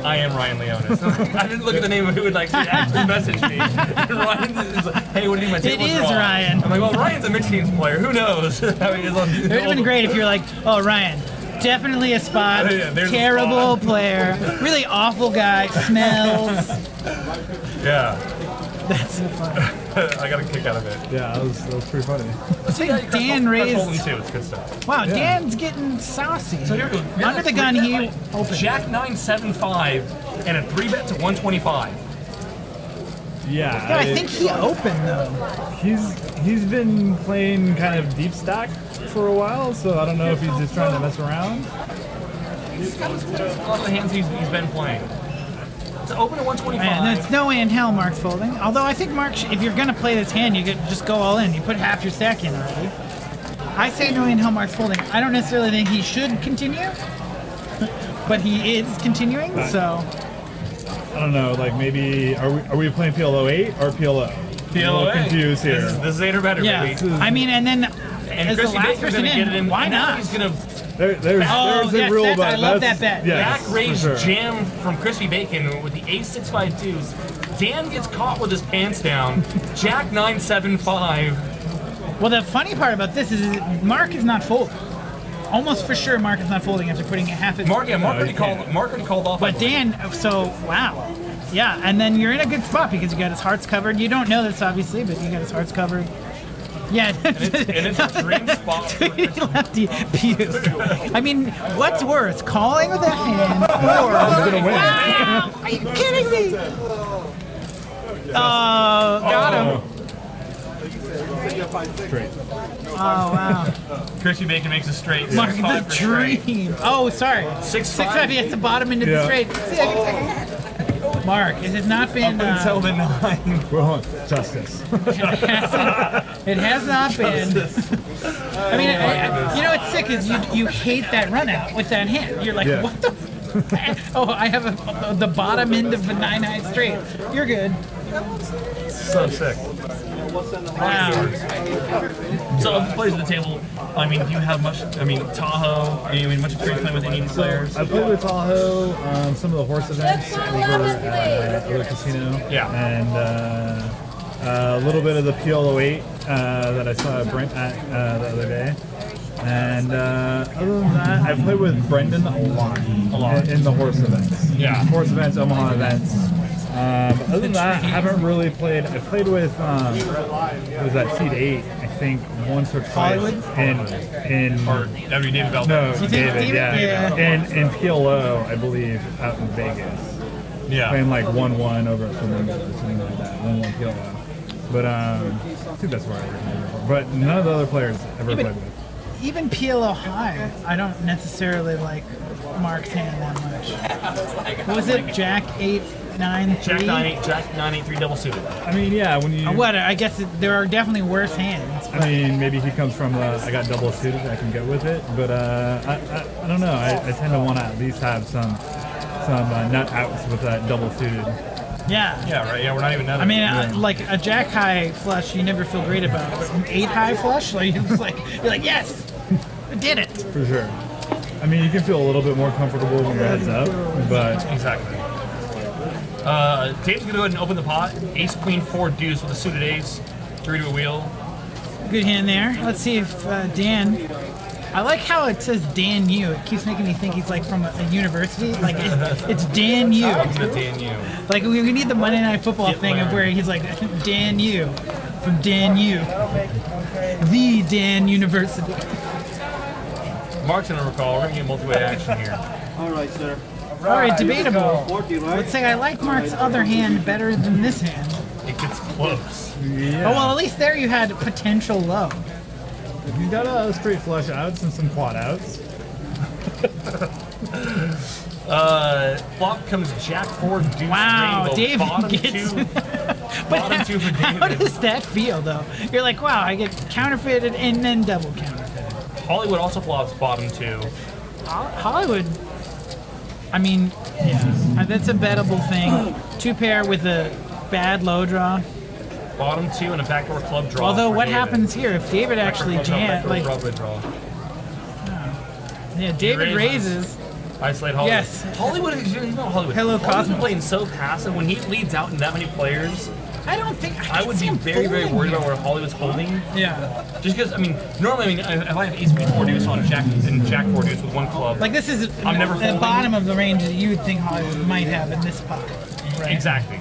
I am Ryan Leonis. I didn't look at the name of who would actually message me. And Ryan is like, hey, what do you think of my table draw? It is Ryan. I'm like, well, Ryan's a mixed games player. Who knows how he is on? It would have been great if you're like, oh, Ryan, definitely a spot, Yeah, there's a terrible spot. player, really awful guy, smells. Yeah. That's so funny. I got a kick out of it. Yeah, that was pretty funny. I think Dan raised. Hold'em too. It's good stuff. Wow, Dan's getting saucy. So here we go. Under the gun, he opened. Jack 975 and a 3-bet to 125. Yeah, Yeah, I think he opened though. he's been playing kind of deep stack for a while, so I don't know if he's just trying to mess around. A lot of the hands he's been playing. To open at 125. Man, there's no way in hell Mark's folding. Although I think Mark, if you're gonna play this hand, you could just go all in. You put half your stack in already. I say no way in hell Mark's folding. I don't necessarily think he should continue, but he is continuing. So I don't know, like maybe are we playing PLO 8 or PLO? I'm a little confused here. This is 8 or better, yeah, baby. I mean, and then And as the Chrissy last Baker's person gonna get it in. why and now not? He's gonna There's Oh, a yes, rule, that's- but I love that's- that bet. Yes, back raise for sure. jam from Crispy Bacon with the ace-6-5 Dan gets caught with his pants down. Jack 975. Well, the funny part about this is Mark is not folding. Almost for sure, Mark is not folding after putting a half. Mark already called off. But Dan, so wow, yeah, and then you're in a good spot because you got his hearts covered. You don't know this obviously, but you got his hearts covered. Yeah, and it's a dream spot. For lefty pews. I mean, what's worse, calling with a hand or gonna win. Wow, are you kidding me? Got him. Straight. Oh wow. Crispy Bacon makes a straight. Mark 6-5 the for straight. dream. Oh, sorry. 6-5. He hits the bottom into the Yeah. straight. Mark, it has not been. Until the 9. Well, justice. It has not been. I mean, you know what's sick is you hate that run out with that hand. You're like, Yeah. what the? Oh, I have the bottom end of the 9-high straight. You're good. So sick. Wow. So of the players at the table, I mean, do you have much? I mean, Tahoe. I mean, much experience playing with any of the players? I played with Tahoe, some of the horse events over at the casino. Yeah. And a little bit of the PLO 8 that I saw at Brent at the other day. And other than that, I played with Brendon a lot in the horse events. Yeah. Horse events, Omaha events. Other than that, I haven't really played. I played with what was that Seed 8? I think once or twice Hollywood? Or in David Bell? no You think David, David? yeah. Yeah. In PLO, I believe out in Vegas, Yeah. playing like 1-1 over at Flamingo or something like that. 1-1 PLO. But I think that's where I remember. But none of the other players ever played with. Even PLO high, I don't necessarily like Mark's hand that much. What was it? Jack 8-9-3? Jack 9-8-3 double suited. I mean, yeah, when you. What? I guess there are definitely worse hands. I mean, maybe he comes from I got double suited, I can go with it. But I don't know. I tend to want to at least have some some nut outs with that double suited. Yeah. Yeah, right. Yeah, we're not even nutting. I mean, like a jack high flush, you never feel great about, but an 8 high flush, like you're like, yes, I did it. For sure. I mean, you can feel a little bit more comfortable when your head's up, but exactly. Dave's gonna go ahead and open the pot. Ace, queen, 4 deuce with a suited ace. 3 to a wheel. Good hand there. Let's see if Dan. I like how it says Dan U. It keeps making me think he's like from a university. Like it's Dan U. Dan U. Like we need the Monday Night Football thing of where he's like Dan U from Dan U, the Dan University. Mark's gonna recall. We're gonna get multi-way action here. All right, sir. All right, debatable. 40, right? Let's say I like Mark's other hand better than this hand. It gets close. yeah. Oh well, at least there you had potential low. You got straight flush outs and some quad outs. Flop comes Jack 4 deuce. Wow, rainbow, David bottom gets. 2. Bottom 2 for How David. does that feel though? You're like, wow, I get counterfeited and then double counterfeited. Hollywood also flops bottom 2. Hollywood. I mean, yeah, that's a bettable thing. 2 pair with a bad low draw. Bottom 2 and a backdoor club draw. Although for what David. happens here if David actually Backdoor jam, club like, draw, backdoor draw. yeah, David raises. raises. Isolate Hollywood. Yes. Hollywood is you know Hollywood. Hello, Hollywood's Cosmo. playing so passive. When he leads out in that many players, I don't think I would be very, very worried about where Hollywood's holding. Yeah, Just because, I mean, normally, if I have ace, queen, 4 deuce on Jack and Jack 4 deuce with 1 club, like this is I'm never the folding. bottom of the range that you would think Hollywood might have in this pot. Right? exactly.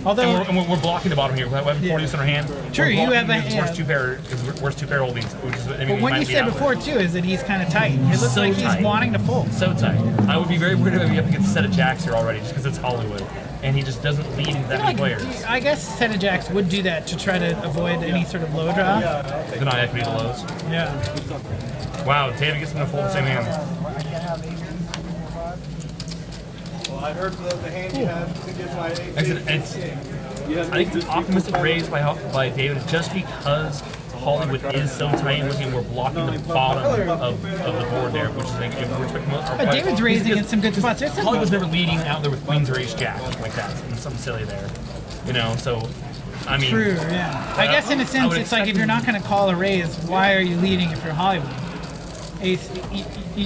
Although, And we're blocking the bottom here. We have 4 deuce in our hand. Sure, We're you have blocking a- his worst 2 pair, worst 2 pair holdings, which is, I mean, but we what might you be said out before with. too is that he's kind of tight. It looks So like he's tight. wanting to fold. So tight. I would be very worried if we up against a set of jacks here already, just because it's Hollywood, and he just doesn't lead into that many Like, players. I guess set of jacks would do that to try to avoid any sort of low draw. Deny equity to lows. Yeah. Wow, David gets him to fold the same hand. Well, I heard the hand you have. I think it's my ace. It's I think the optimistic raise by David is just because Hollywood is so tight with him, we're blocking the bottom of the board there, which is like, if we're expecting But David's raising in some good spots. There's some Hollywood's never leading out there with queens or ace jack like that. And something silly there, you know. So, I mean, true, yeah. I guess in a I sense, would it's like if expect you're not going to call a raise, why are you leading if you're Hollywood? Ace.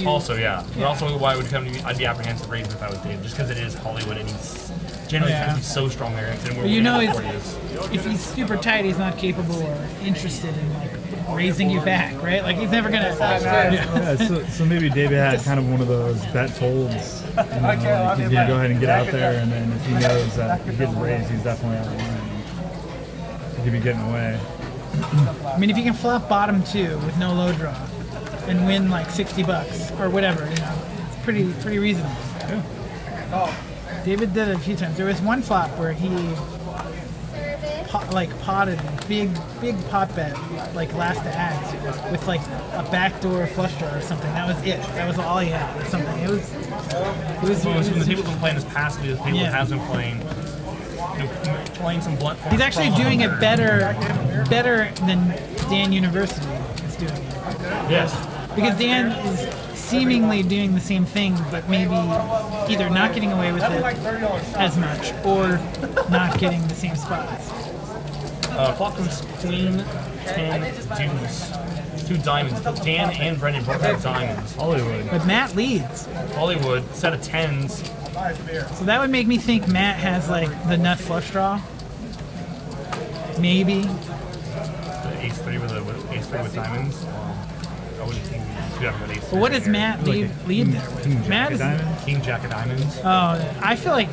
also yeah, but also why would come to me? I'd be apprehensive raising if I was David, just because it is Hollywood and he's generally Yeah. tends to be so strong there. And we're You know, winning it's, the board is. if he's super tight, he's not capable or interested in like raising you back, right? Like he's never gonna. Yeah, so maybe David had kind of one of those bet folds. You know, like he's gonna go ahead and get out there, and then if he knows that if he gets raised, he's definitely out of line. He could be getting away. I mean, if you can flop bottom 2 with no low draw and win like $60 or whatever, you know, it's pretty reasonable. Yeah. David did it a few times. There was one flop where he potted big pot bet like last to ads with like a backdoor flush draw or something. That was it. That was all he had or something. It was So when the table's been playing as passively as the table Yeah. has been playing, you know, playing some blunt. he's actually doing it better than Dan University is doing it. Yes. Because Dan is seemingly doing the same thing, but maybe either not getting away with it as much or not getting the same spots. Flop comes queen, 10, deuce, 2 diamonds. Dan and Brendon both have diamonds. Hollywood. But Matt leads. Hollywood, set of 10s. So that would make me think Matt has like the nut flush draw. Maybe. The ace 3 with diamonds. I wouldn't think we'd have an ace 3. But what does Matt lead there with? King Matt Jack of is, diamonds. King, jack of diamonds. I feel like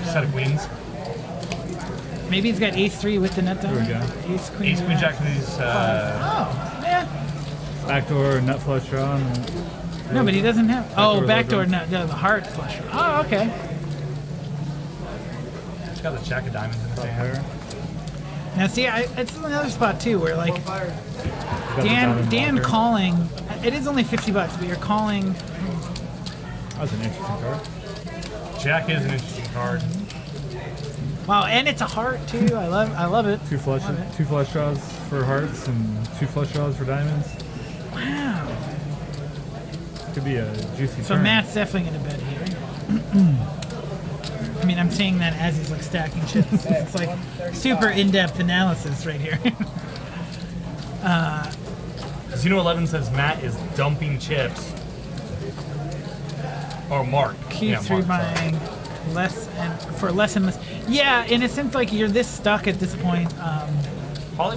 Set of queens. maybe he's got ace 3 with the nut There we diamond. go. Ace queen. Ace, queen, jack of these. Oh, yeah. Backdoor nut flush draw. And No, but he doesn't have. Oh, Backdoor backdoor logo. nut, the heart flush. Oh, okay. He's got the jack of diamonds in his top hand. pair. Now see, it's another spot too where like Got the diamond Dan blocker. calling. It is only $50, but you're calling. That's an interesting card. Jack is an interesting card. Wow, and it's a heart too. I love it. Two flush draws for hearts and 2 flush draws for diamonds. Wow. Could be a juicy So turn. Matt's definitely gonna bet here. mean, I'm saying that as he's like stacking chips. It's like super in-depth analysis right here. Zeno 11 says Matt is dumping chips. Or Mark. Keep through buying less and less. Yeah, in a sense, like you're this stuck at this point.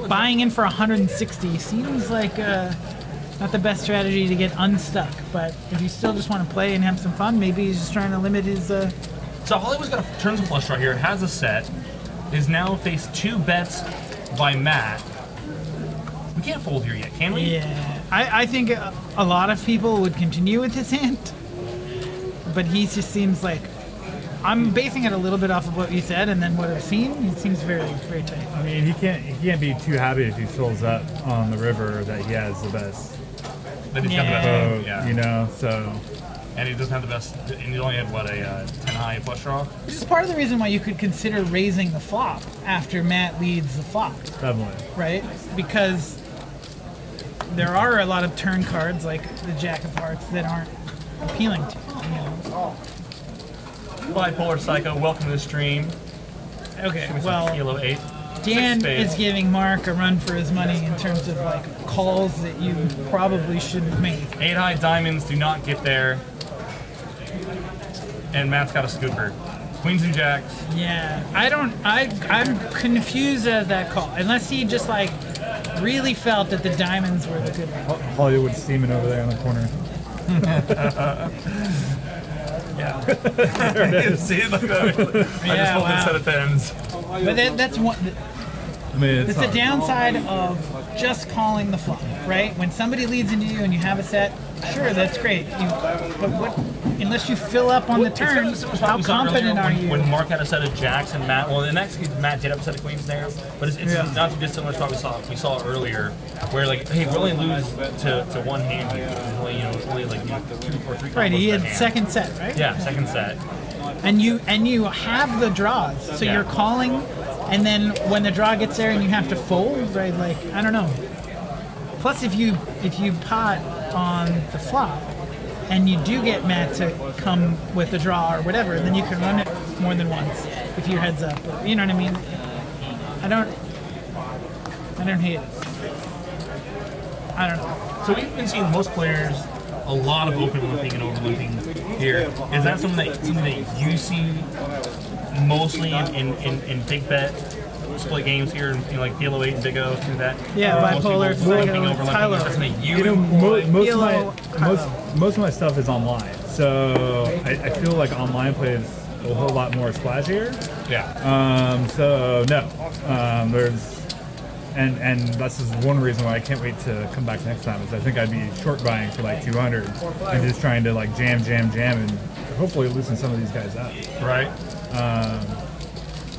Buying in for 160 seems like not the best strategy to get unstuck. But if you still just want to play and have some fun, maybe he's just trying to limit his. So Hollywood's got a turns of flush draw here. Has a set. Is now faced 2 bets by Matt. We can't fold here yet, can we? Yeah, I think a lot of people would continue with his hand. But he just seems like, I'm basing it a little bit off of what you said and then what I've seen. He seems very, very tight. I mean, he can't be too happy if he fills up on the river that he has the best. That he's got the best hand, yeah. You know, so. And he doesn't have the best, and he only had, what, a 10 high flush draw? Which is part of the reason why you could consider raising the flop after Matt leads the flop. Definitely. Right? Because there are a lot of turn cards like the Jack of Hearts that aren't appealing to you. Bipolar Psycho, welcome to the stream. Okay, Give me some well, Kilo 8. Dan 6 spades. is giving Mark a run for his money in terms of like calls that you probably shouldn't make. 8 high diamonds do not get there. And Matt's got a scooper. Queens and jacks. Yeah, I'm confused at that call. Unless he just like really felt that the diamonds were the good one. Hollywood steaming over there in the corner. Yeah. There it is. See, look at that. I just pulled a set of tens. But that's one. I mean, It's the downside of just calling the flop, right? When somebody leads into you and you have a set, sure, that's great. But what? Unless you fill up on the turn, how confident are you? When Mark had a set of jacks and Matt, well, in that case, Matt did have a set of queens there, but it's not too dissimilar to what we saw earlier, where like, hey, we only lose to one hand here. It's only like 2 or 3 combos. Right, he had per hand. second set, right? Yeah, second set. And you have the draws, so Yeah. you're calling, and then when the draw gets there and you have to fold, right? Like I don't know. Plus, if you pot on the flop, and you do get Matt to come with a draw or whatever, then you can run it more than once if your head's up. Or, you know what I mean? I don't hate it. I don't know. So we've been seeing most players a lot of open limping and over limping here. Is that something that you see mostly in big bet split games here, like Halo 8 and Big O do that? Yeah, bipolar, Tylo. That's something you You know, employ? most of my stuff is online, so I feel like online plays a whole lot more splashier. Yeah. So no, there's and that's just one reason why I can't wait to come back next time. Is I think I'd be short buying for like 200 and just trying to like jam, and hopefully loosen some of these guys up. Right.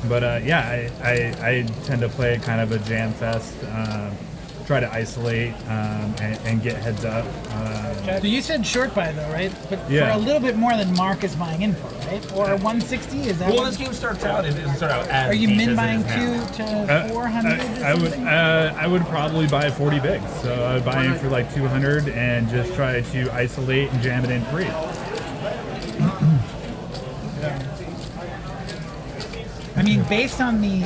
But yeah, I tend to play kind of a jam fest, try to isolate and get heads up. So you said short buy though, right? But Yeah. for a little bit more than Mark is buying in for, right? Or 160? Is that? Well, what- this game starts out. It doesn't start out as Are you deep min as it buying is now. 2 to 400? I would probably buy 40 bigs. So I would buy in for like 200 and just try to isolate and jam it in free. I mean, based on the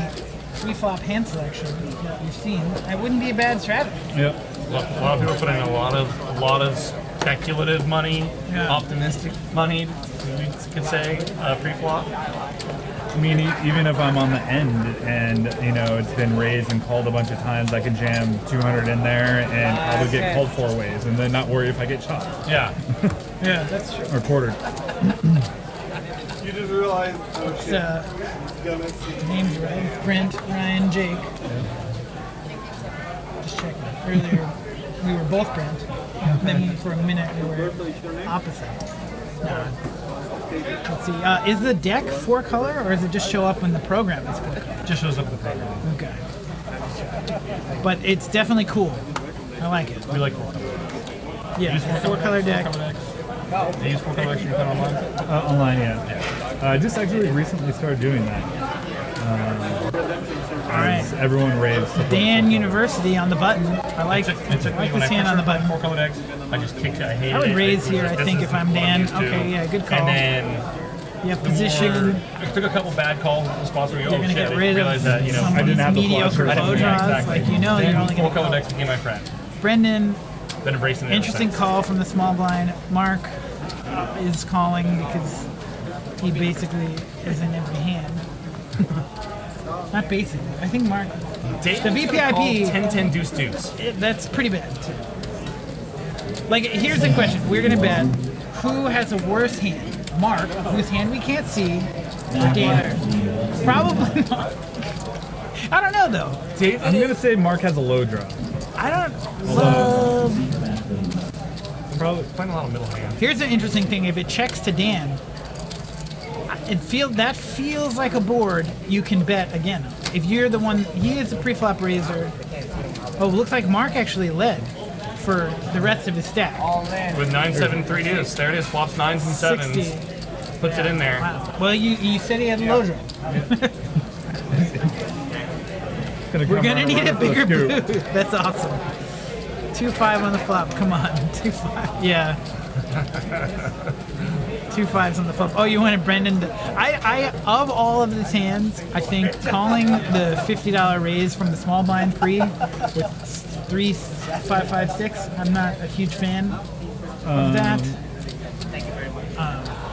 pre-flop hand selection that we've seen, that wouldn't be a bad strategy. Yep. A lot of people put in a lot of speculative money, Yeah. optimistic money, you could say, pre-flop. I mean, even if I'm on the end and, you know, it's been raised and called a bunch of times, I can jam 200 in there and probably get called 4 ways and then not worry if I get chopped Yeah. Yeah, that's true. or quartered. You just realized, oh It's, shit, gonna see. name's right. It's Brent, Ryan, Jake. Just checking. Earlier, we were both Brent. And then for a minute, we were opposite. No. Let's see. Is the deck 4 color, or does it just show up when the program is 4 color? Just shows up in the program. Okay. But it's definitely cool. I like it. We like Yeah, use 4 color deck. They use 4 color decks you online? Online, yeah. I just actually recently started doing that. All right. Everyone raves. Dan University on the button. I like It took me like when this I hand on the first started button. 4 color decks. I just kicked it. I hated it. I would raise It was here, like, I this think, is if I'm what Dan. used to. Okay, yeah, good call. And then You have position. I took a couple bad call spots where You're going to get rid of that, you know, some I of didn't these have the mediocre flush. low Yeah, draws. exactly. Like, you know, then you're only four going to color call. decks became my friend. Brendan, Then embracing the interesting other call from the small blind. Mark is calling because he basically is in every hand. Not basically. I think Mark. Dave's The gonna VPIP call 10-10 deuce deuce. That's pretty bad too. Like, here's the question: we're gonna bet who has a worse hand, Mark, whose hand we can't see, or Dan? Probably not. I don't know though. Dave, I'm gonna say Mark has a low draw. I don't love. probably playing a lot of middle hand. Here's an interesting thing: if it checks to Dan, that feels like a board you can bet again. If you're the one, he is a pre-flop raiser. Oh, looks like Mark actually led for the rest of his stack. With 9-7-3 deuce. There it is. Flops 9s and 7s. 60. Puts it in there. Wow. Well, you said he had a low draw. We're gonna need a bigger booth. That's awesome. 2-5 on the flop. Come on, 2-5. Yeah. 2 5s on the flop. Oh, you wanted Brendon to... I of all of his hands, I think calling the $50 raise from the small blind pre with 3 5 5 6. I'm not a huge fan of that.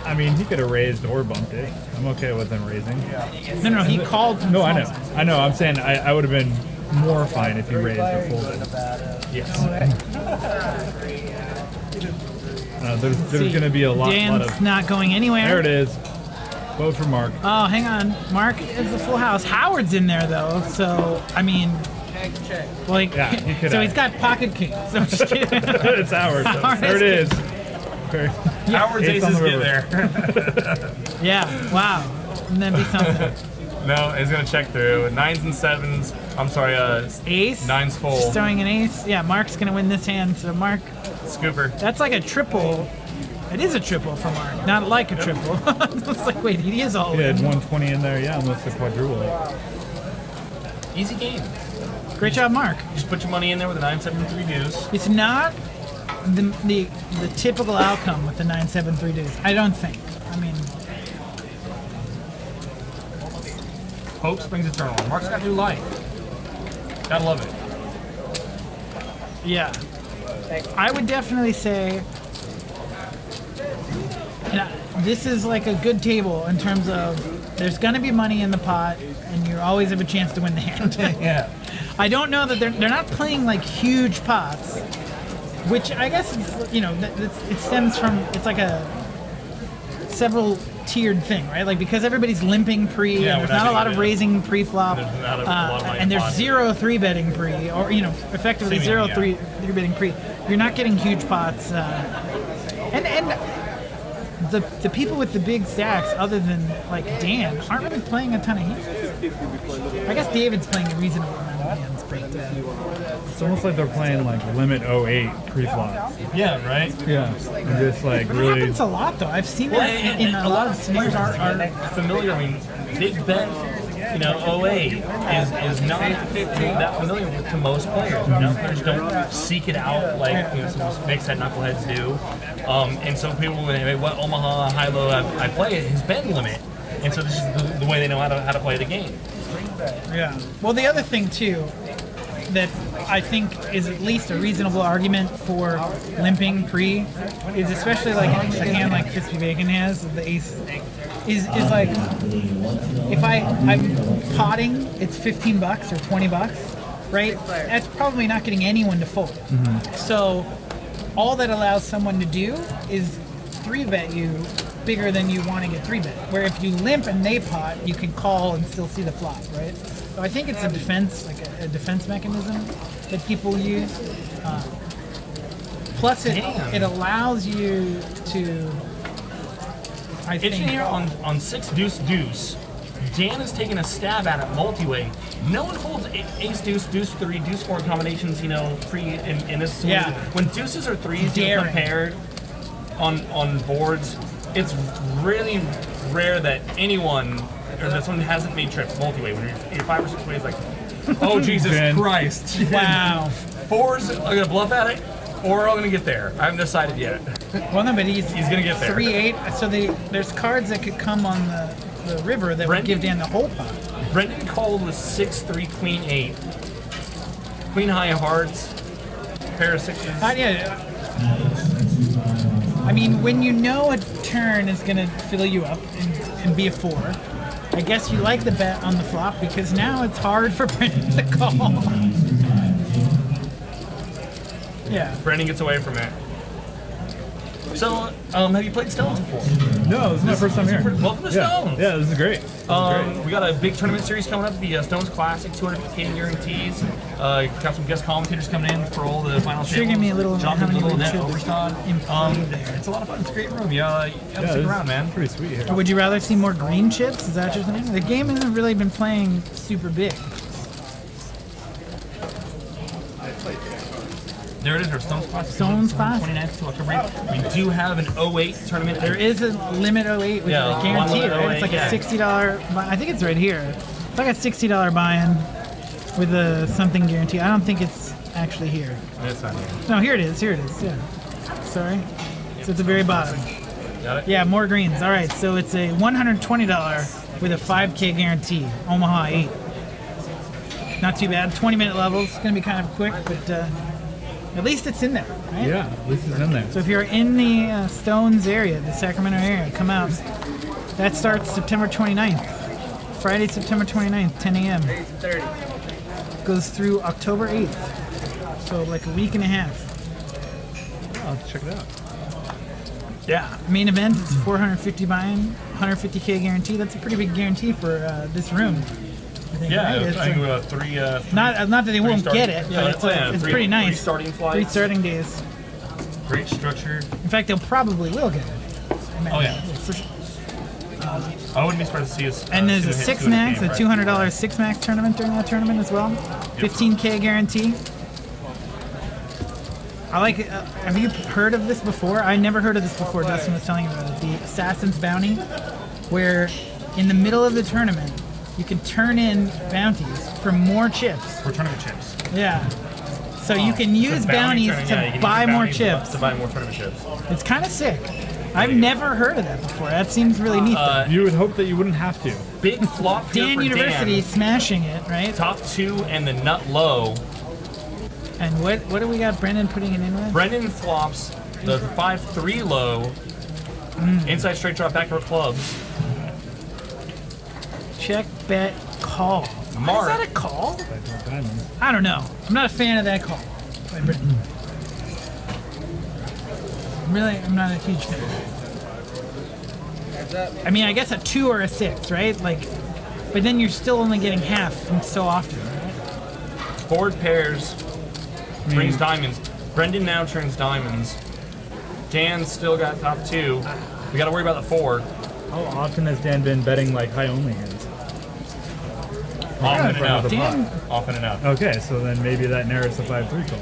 I mean, he could have raised or bumped it. I'm okay with him raising. No, he called. From No, small I know. blind. I know. I'm saying I would have been more fine if he raised or folded. Yes. There's See, going to be a lot Dan's of... not going anywhere. There it is. Vote for Mark. Oh, hang on. Mark is the full house. Howard's in there though, so I mean, like, Yeah, he could so have. he's got pocket kings. So I'm just kidding. It's Howard. Howard There it is. Howard's Ace on aces the get river. Yeah. Wow. Wouldn't that be something? No, he's going to check through. 9s and 7s. I'm sorry, Ace. 9s full. Just throwing an ace. Yeah, Mark's gonna win this hand. So Mark, Scooper. that's like a triple. It is a triple for Mark, not like a triple. It's like, wait, he is all He had in. 120 in there, yeah, almost a quadruple. Easy game. Great job, Mark. Just put your money in there with a 9-7-3 deuce. It's not the typical outcome with the 9-7-3 deuce. I don't think. I mean, Hope springs eternal. Mark's got new life. Gotta love it. yeah. I would definitely say this is like a good table in terms of there's going to be money in the pot and you always have a chance to win the hand. Yeah. I don't know that they're not playing like huge pots, which I guess is, you know, it stems from, it's like a several tiered thing, right? Like, because everybody's limping pre, Yeah, and there's we're not not a lot gonna of do it. raising pre-flop, There's not a lot of money and in there's pot. 0 3-betting pre, or, you know, effectively Seemingly, 0 yeah. 3-betting pre. You're not getting huge pots, and the people with the big stacks, other than like Dan, aren't really playing a ton of hands. I guess David's playing a reasonable amount of hands, but It's almost like they're playing like limit 08 pre-flop. Yeah, right? Yeah. And just like it really... happens a lot though. I've seen Well, that in a lot of players scenarios. are familiar. I mean, Big Ben, you know, 08 is not that familiar to most players. You know, players don't seek it out like, you know, some big set knuckleheads do. And so people, when they what Omaha high-low I play it, his bend limit. And so this is the way they know how to play the game. Yeah. Well, the other thing too that I think is at least a reasonable argument for limping pre is, especially like a hand like Crispy Bacon has, the ace, is like, if I'm potting, it's $15 or $20, right? That's probably not getting anyone to fold. So all that allows someone to do is 3-bet you bigger than you want to get 3-bet. Where if you limp and they pot, you can call and still see the flop, right? So I think it's a defense, like a defense mechanism that people use. Plus, it allows you to, I It's in think, here on 6 deuce deuce. Dan is taking a stab at it multi-way. No one folds ace deuce, deuce 3, deuce 4 combinations, you know, in this. Yeah. When deuces or 3s Daring. compared on boards, it's really rare that anyone or that someone hasn't made trips multi-way. When you're 5 or 6 ways, like, oh Jesus Ben. Christ! wow. 4s are gonna bluff at it. We're all gonna get there. I haven't decided yet. Well, no, but he's gonna get there. 3-8. So there's cards that could come on the river that would give Dan the whole pot. Brendon called with 6-3, Queen 8. Queen high of hearts, pair of sixes. Yeah. I mean, when you know a turn is going to fill you up and be a 4, I guess you like the bet on the flop because now it's hard for Brendon to call. Yeah. Brendon gets away from it. So, have you played Stones before? No, this is my first time here. Welcome to Stones. Yeah, this is great. We got a big tournament series coming up, the Stones Classic, 250K guarantees. Got some guest commentators coming in for all the final Sure, give me a little. Jonathan how many Little, Net should Overstad. there? It's a lot of fun. It's a great room. You gotta stick around, man. Pretty sweet here. Or would you rather see more green chips? Is that what you're saying? The game hasn't really been playing super big. There it is, our Stones Classic. Stones Classic. 29th to October 8th. We do have an 08 tournament. There is a limit 08 with Yeah, a guarantee, one limit right? It's like 08, a $60. I think it's right here. It's like a $60 buy-in with a something guarantee. I don't think it's actually here. It's not here. No, here it is. Here it is. Yeah. Sorry. So at the very bottom. Got it? Yeah, more greens. All right. So it's a $120 with a 5K guarantee. Omaha 8. Not too bad. 20-minute levels. It's gonna be kind of quick, but at least it's in there, right? Yeah, at least it's in there. So if you're in the Stones area, the Sacramento area, come out. That starts September 29th. Friday, September 29th, 10 a.m. 8:30. Goes through October 8th. So like a week and a half. I'll have to check it out. Yeah. Main event is 450 buy-in, 150K guarantee. That's a pretty big guarantee for this room. I think, Yeah, right? I It's think we have three. not that they won't starting- get it, yeah, but it's three- pretty nice. 3 starting flights. 3 starting days. Great structure. In fact, they'll probably will get it. Oh, yeah. For sure. I wouldn't be surprised to see us. And there's a hit 6 200K max, a price. $200 6 max tournament during that tournament as well. 15K guarantee. I like it. Have you heard of this before? I never heard of this before. Dustin was telling me about it. The Assassin's Bounty, where in the middle of the tournament, you can turn in bounties for more chips. For tournament chips. Yeah. So you can use Bounty bounties tournament, yeah, you can to buy use more bounties chips. to buy more tournament chips. It's kind of sick. I've never heard of that before. That seems really neat. though. You would hope that you wouldn't have to. Big flop here Dan for University Dan. smashing it, right? Top 2 and the nut low. And what do we got Brendon putting it in with? Brendon flops the 5-3 low. Inside straight drop backdoor clubs. Check, bet, call. Mark. Is that a call? I don't know. I'm not a fan of that call by Brendon. I'm not a huge fan. I mean, I guess a 2 or a 6, right? Like, but then you're still only getting half so often. Forward pairs. Brings diamonds. Brendon now turns diamonds. Dan's still got top 2. We got to worry about the 4. How often has Dan been betting like high only hands? Often enough. Dan, Often enough. Okay, so then maybe that narrows the 5-3 call.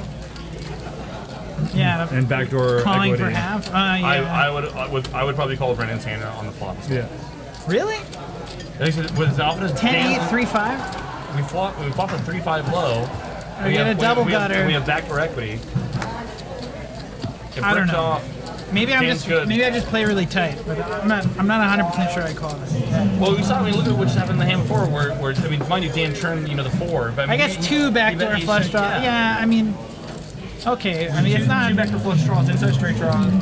yeah, And backdoor calling equity. for half. Yeah. I would probably call Brendon's hand on the flop. Yeah. Really? With as often as 10-8, Dan, 3-5. we flop a 3-5 low. We get a double gutter. We have backdoor equity. I don't know. Maybe Dan's good. maybe I just play really tight, but I'm not 100% sure I call it. Well, we saw. I mean, look at what just happened in the hand before, where I mean, mind you, Dan turned the 4. But I guess 2 backdoor flush draw. Yeah, I mean, okay. I mean, it's not 2 backdoor flush draws, inside straight draw, fine.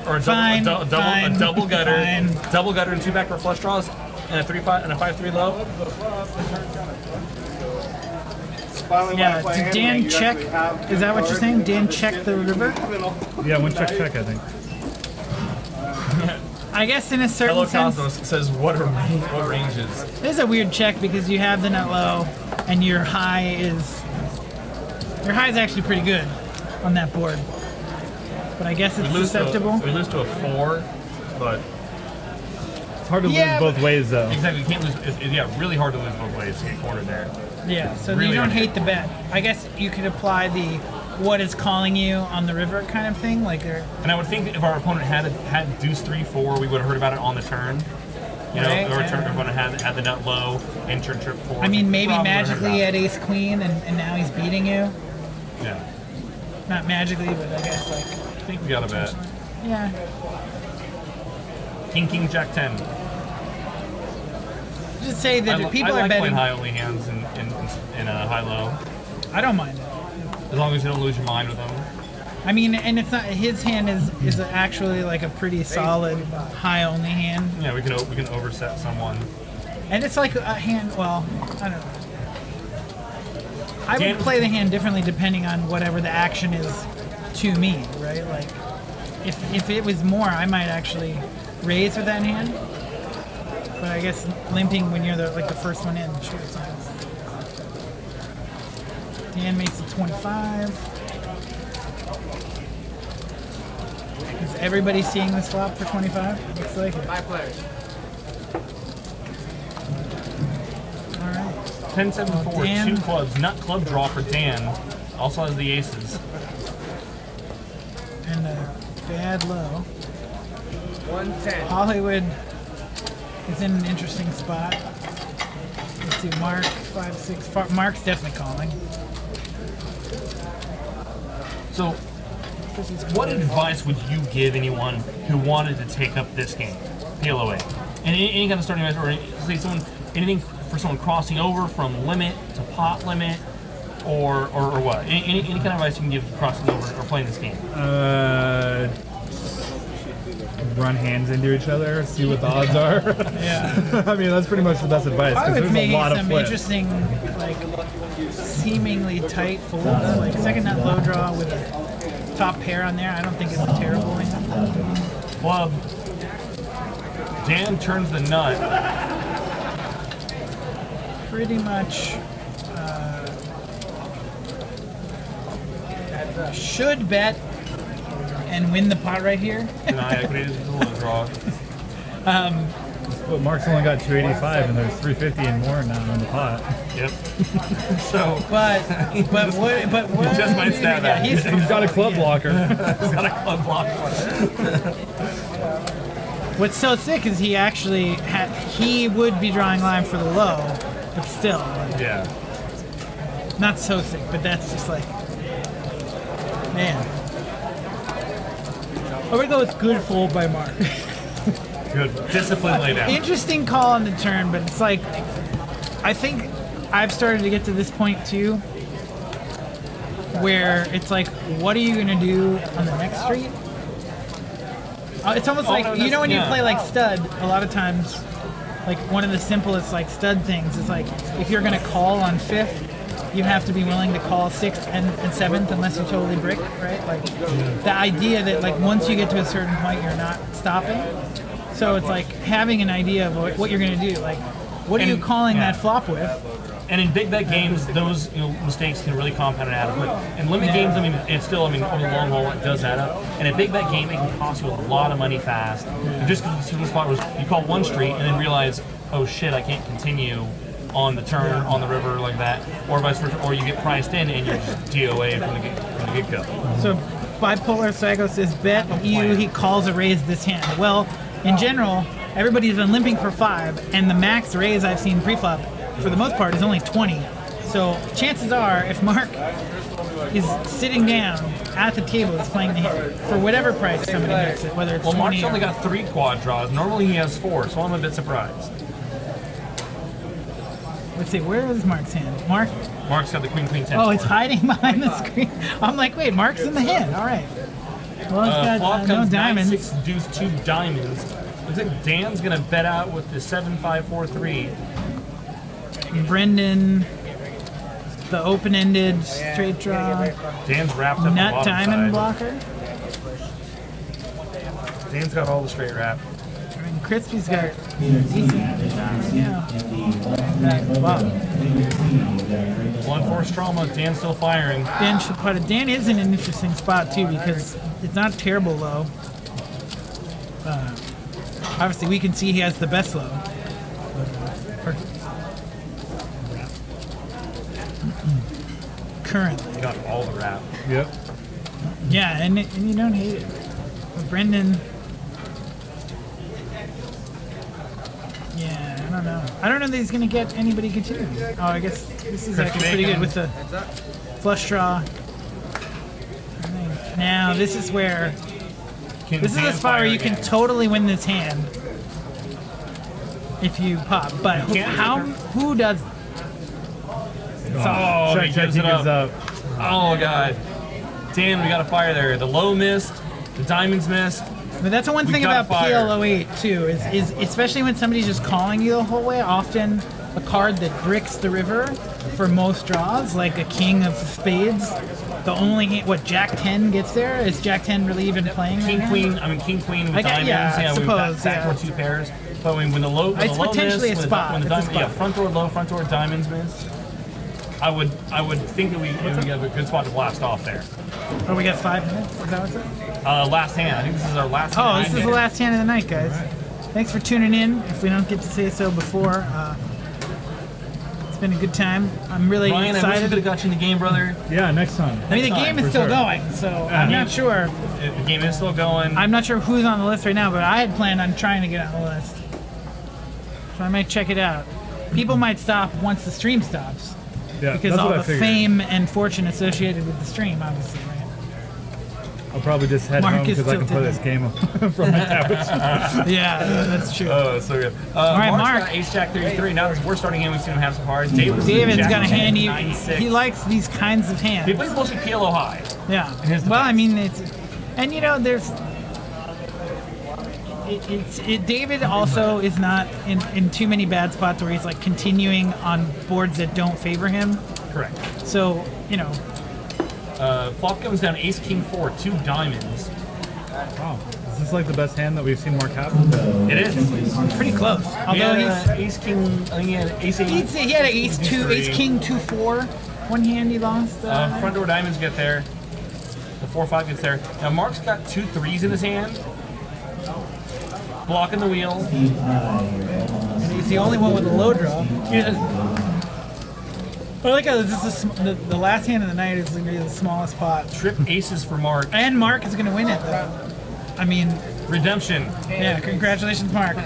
or a Fine, double gutter, fine. double gutter and 2 backdoor flush draws, and a 3-5 and a 5-3 low. Finally, when I Yeah, play did hand, Dan you check? actually have Is that what you're cards. saying? Dan check the river? Yeah, one check, I think. I guess in a certain Hello sense, Cosmos says what ranges? this is a weird check because you have the nut low, and your high is actually pretty good on that board. But I guess it's susceptible. We lose to a 4, but It's hard to Yeah, lose both ways, though. exactly, you can't lose. Yeah, really hard to lose both ways to get cornered there. Yeah, so Really you don't hard. hate the bet. I guess you could apply the what is calling you on the river kind of thing, like they're And I would think if our opponent had deuce 3-4, we would have heard about it on the turn. You know, Right, if our right. opponent had the nut low and turn trip 4. I mean, maybe probably would have heard magically about at ace queen, and now he's beating you. it. Yeah. Not magically, but I guess like. I think we got a bet. Yeah. King, Jack 10. Just say that people I are like betting. playing high only hands in a high low. I don't mind it. As long as you don't lose your mind with them. I mean, and it's not his hand is actually like a pretty solid high only hand, Yeah, we can overset someone. and it's like a hand. Well, I don't know. I would Dan- play the hand differently depending on whatever the action is to me, right? Like, if it was more, I might actually raise with that hand. But I guess limping when you're the first one in, sure. Sense. Dan makes it 25. Is everybody seeing this flop for 25? Looks like it. 5 players. All right. 10-7-4, Dan. 2 clubs. Nut club draw for Dan. Also has the aces. And a bad low. 110. Hollywood is in an interesting spot. Let's see, Mark, 5-6. Mark's definitely calling. So, what advice would you give anyone who wanted to take up this game, PLOA? And any kind of starting advice, or say anything for someone crossing over from limit to pot limit, or what? Any kind of advice you can give crossing over or playing this game? Run hands into each other, see what the odds are. Yeah. I mean, that's pretty much the best advice I because was there's a making lot of some flips. interesting, like, seemingly tight folds. Like, second nut low draw with a top pair on there. I don't think it's a terrible hand. Club. Dan turns the nut. Pretty much should bet and win the pot right here. Deny equity to the low draw. But Mark's only got 285 and there's 350 and more now in the pot. Yep. So, But what? just might stab that. He's He's got a club blocker. he's got a club block. What's so sick is he actually he would be drawing line for the low, but still Yeah. not so sick. But that's just like, man. I would go with good fold by Mark. Good. Discipline lay down. Interesting call on the turn, but it's like, I think I've started to get to this point too, where it's like, what are you gonna do on the next street? It's almost like, you know, when you play like stud, a lot of times, like one of the simplest like stud things is like, if you're gonna call on 5th, you have to be willing to call 6th and 7th unless you totally brick, right? Like the idea that like once you get to a certain point, you're not stopping. So it's like having an idea of what you're going to do. Like, what are you calling that flop with? And in big bet games, those mistakes can really compound and add up. But in limit games, I mean, it's still, I mean, over the long haul, it does add up. And a big bet game, it can cost you a lot of money fast. Just because the spot was you call one street and then realize, oh shit, I can't continue on the turn on the river like that, or vice versa, or you get priced in and you're just DOA from the get-go. So bipolar Psycho says bet you he calls a raise this hand. Well, in general, everybody's been limping for 5, and the max raise I've seen pre-flop for the most part is only 20. So chances are, if Mark is sitting down at the table, is playing the hand for whatever price somebody gets it, whether it's Well, 20 Mark's only got 3 quad draws. Normally he has 4, so I'm a bit surprised. Let's see, where is Mark's hand? Mark's got the queen 10. Oh, it's hiding behind the screen. I'm like, wait, Mark's in the hand. All right. Well, he's got Flop no comes 9, diamonds. 6, deuce, 2 diamonds. Looks like Dan's gonna bet out with the 7-5-4-3. Brendon, the open-ended straight draw, Dan's wrapped up the nut bottom diamond side. blocker. Dan's got all the straight wrap. And Crispy's got decent. Yeah. Wow. 1-4 trauma. Dan's still firing. Dan should put it. Dan is in an interesting spot too because it's not terrible low. Obviously, we can see he has the best low. Currently. He got all the wrap. Yep. Yeah, and you don't hate it. But Brendon. Yeah, I don't know. I don't know that he's going to get anybody continuing. Oh, I guess this is actually pretty good with the flush draw. Now this is where Can this is a Sam spot where fire you can again? totally win this hand if you pop. But who does? Oh, Check, he check, gives he it gives up. up. Oh god. Dan, we got a fire there. The low missed, the diamonds missed. But that's the one We thing got about fire. PL08 too is especially when somebody's just calling you the whole way. Often a card that bricks the river for most draws, like a king of spades. The only Jack 10 gets there. Is Jack 10 really even playing? King right queen. I mean king queen with I get- diamonds. yeah, I we've got suppose, back yeah. door 2 pairs. But when the low, It's the low potentially miss, a spot. When the It's a diamond, yeah, spot. front door low, front door diamonds miss. I would think that we have a good spot to blast off there. now? Oh, we got 5 minutes. Is that what's it? Last hand. I think this is our last. Oh, hand. this is the last hand of the night, guys. Thanks for tuning in. If we don't get to say so before, it's been a good time. I'm really Ryan, I wish we excited. could have got you in the game, brother. Yeah, next time. I mean, the Next game time, is still sure. going, so I'm not sure. The game is still going. I'm not sure who's on the list right now, but I had planned on trying to get on the list. So I might check it out. People might stop once the stream stops Yeah, because that's all what I the figured. fame and fortune associated with the stream, obviously, right? I'll probably just head Mark home is because I can play tilted. this game from my tablet. Yeah, that's true. Oh, so good. right, Mark's Mark. got Ace Jack 33. Now this is worst starting hand we've seen him have so far. David's David's got a Jack hand. 10, 96. He likes these kinds of hands. He plays mostly PLO high. Yeah. Here's the Well, I best. mean, and you know, there's. David also is not in too many bad spots where he's like continuing on boards that don't favor him. Correct. So, you know, Flop comes down Ace King 4, 2 diamonds. Wow. Is this like the best hand that we've seen Mark have? It is. pretty close. Although Yeah, Ace King. I think he had Ace 8. he had an ace king 2-4. One hand he lost. Front door diamonds get there. The 4-5 gets there. Now Mark's got 2 3s in his hand. Blocking the wheel. And he's the only one with a low draw. I like how this is the last hand of the night is going to be the smallest pot. Trip aces for Mark. And Mark is going to win it, though. I mean, Redemption. yeah, congratulations, Mark.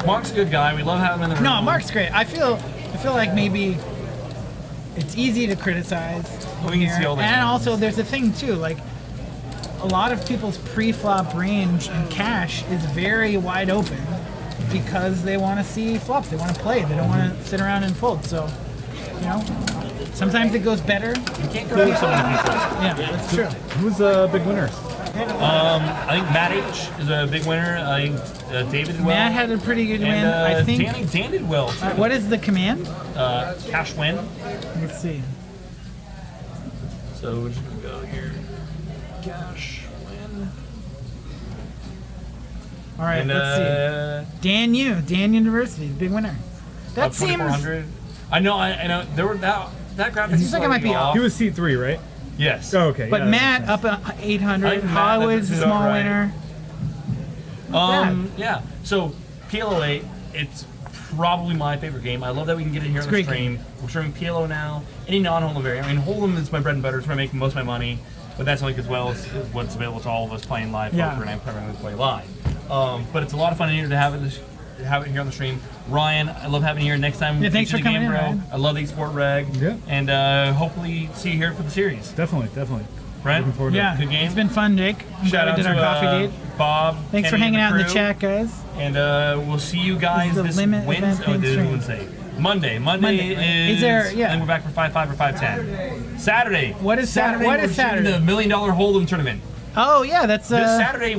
Mark's a good guy. We love having him in the room. No, Mark's great. I feel like maybe it's easy to criticize We can here. see all that. And also, there's a thing, too, like, a lot of people's pre-flop range and cash is very wide open because they want to see flops. They want to play. They don't want to sit around and fold. So, you know, sometimes it goes better. You can't go with so many people. Yeah, that's true. Who's a big winner? I think Matt H is a big winner. I think David did well. Matt had a pretty good win. and I think. Dan did well. Too. What is the command? Cash win. Let's see. So we're just gonna go here. Cash win. All right, And let's see. Dan University, big winner. That seems. 2400. I know. There were that graphic. It seems like it might be off. He was C3, right? Yes. Oh, okay. But yeah, Matt that makes up at 800. I think Matt, Hollywood's a that's small about right. winner. bad. Yeah. So PLO8, it's probably my favorite game. I love that we can get it here on the great stream. We're streaming PLO now. Any non-Hold'em variant. I mean, Hold'em is my bread and butter. It's where I make most of my money. But that's like as well as what's available to all of us playing live Yeah. poker, and I primarily play live. But it's a lot of fun here to have it here on the stream. Ryan, I love having you here. Next time, Yeah, thanks feature for the coming game, in, bro. Ryan. I love the sport reg. Yeah. And hopefully see you here for the series. Definitely. Brent, Looking forward to it. Yeah, Good game. it's been fun, Jake. I'm shout glad out we did to our coffee date. Bob. Thanks for Kenny, hanging and out in the crew. chat, guys. And we'll see you guys This is the this limit Wednesday. event thing This stream. Wednesday. Monday. Monday, right? is. Is there- yeah. I think we're back for 5-5 or 5-10. Saturday. What is Saturday? What is we're shooting Saturday? The $1 Million Hold'em tournament. Oh yeah, that's This Saturday,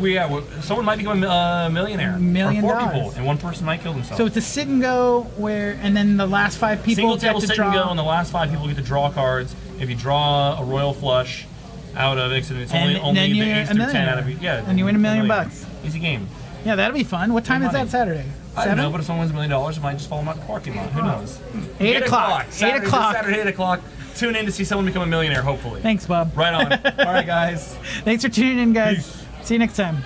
someone might become a millionaire. $1 million. Or 4 people, and one person might kill themselves. so it's a sit and go where, and then the last 5 people Single get table to sit draw. and go, and the last 5 people get to draw cards. If you draw a royal flush out of it, it's And only then the you're ace a through 10 millionaire. out of it. Yeah, And you win $1 million. Easy game. Yeah, that'll be fun. What time is money. that Saturday? I don't know, 7? but if someone wins $1 million, it might just follow them out the parking lot. Who knows? 8 o'clock. 8 Saturday, o'clock. This Saturday, 8 o'clock. Tune in to see someone become a millionaire, hopefully. Thanks, Bob. Right on. All right, guys. Thanks for tuning in, guys. Peace. See you next time.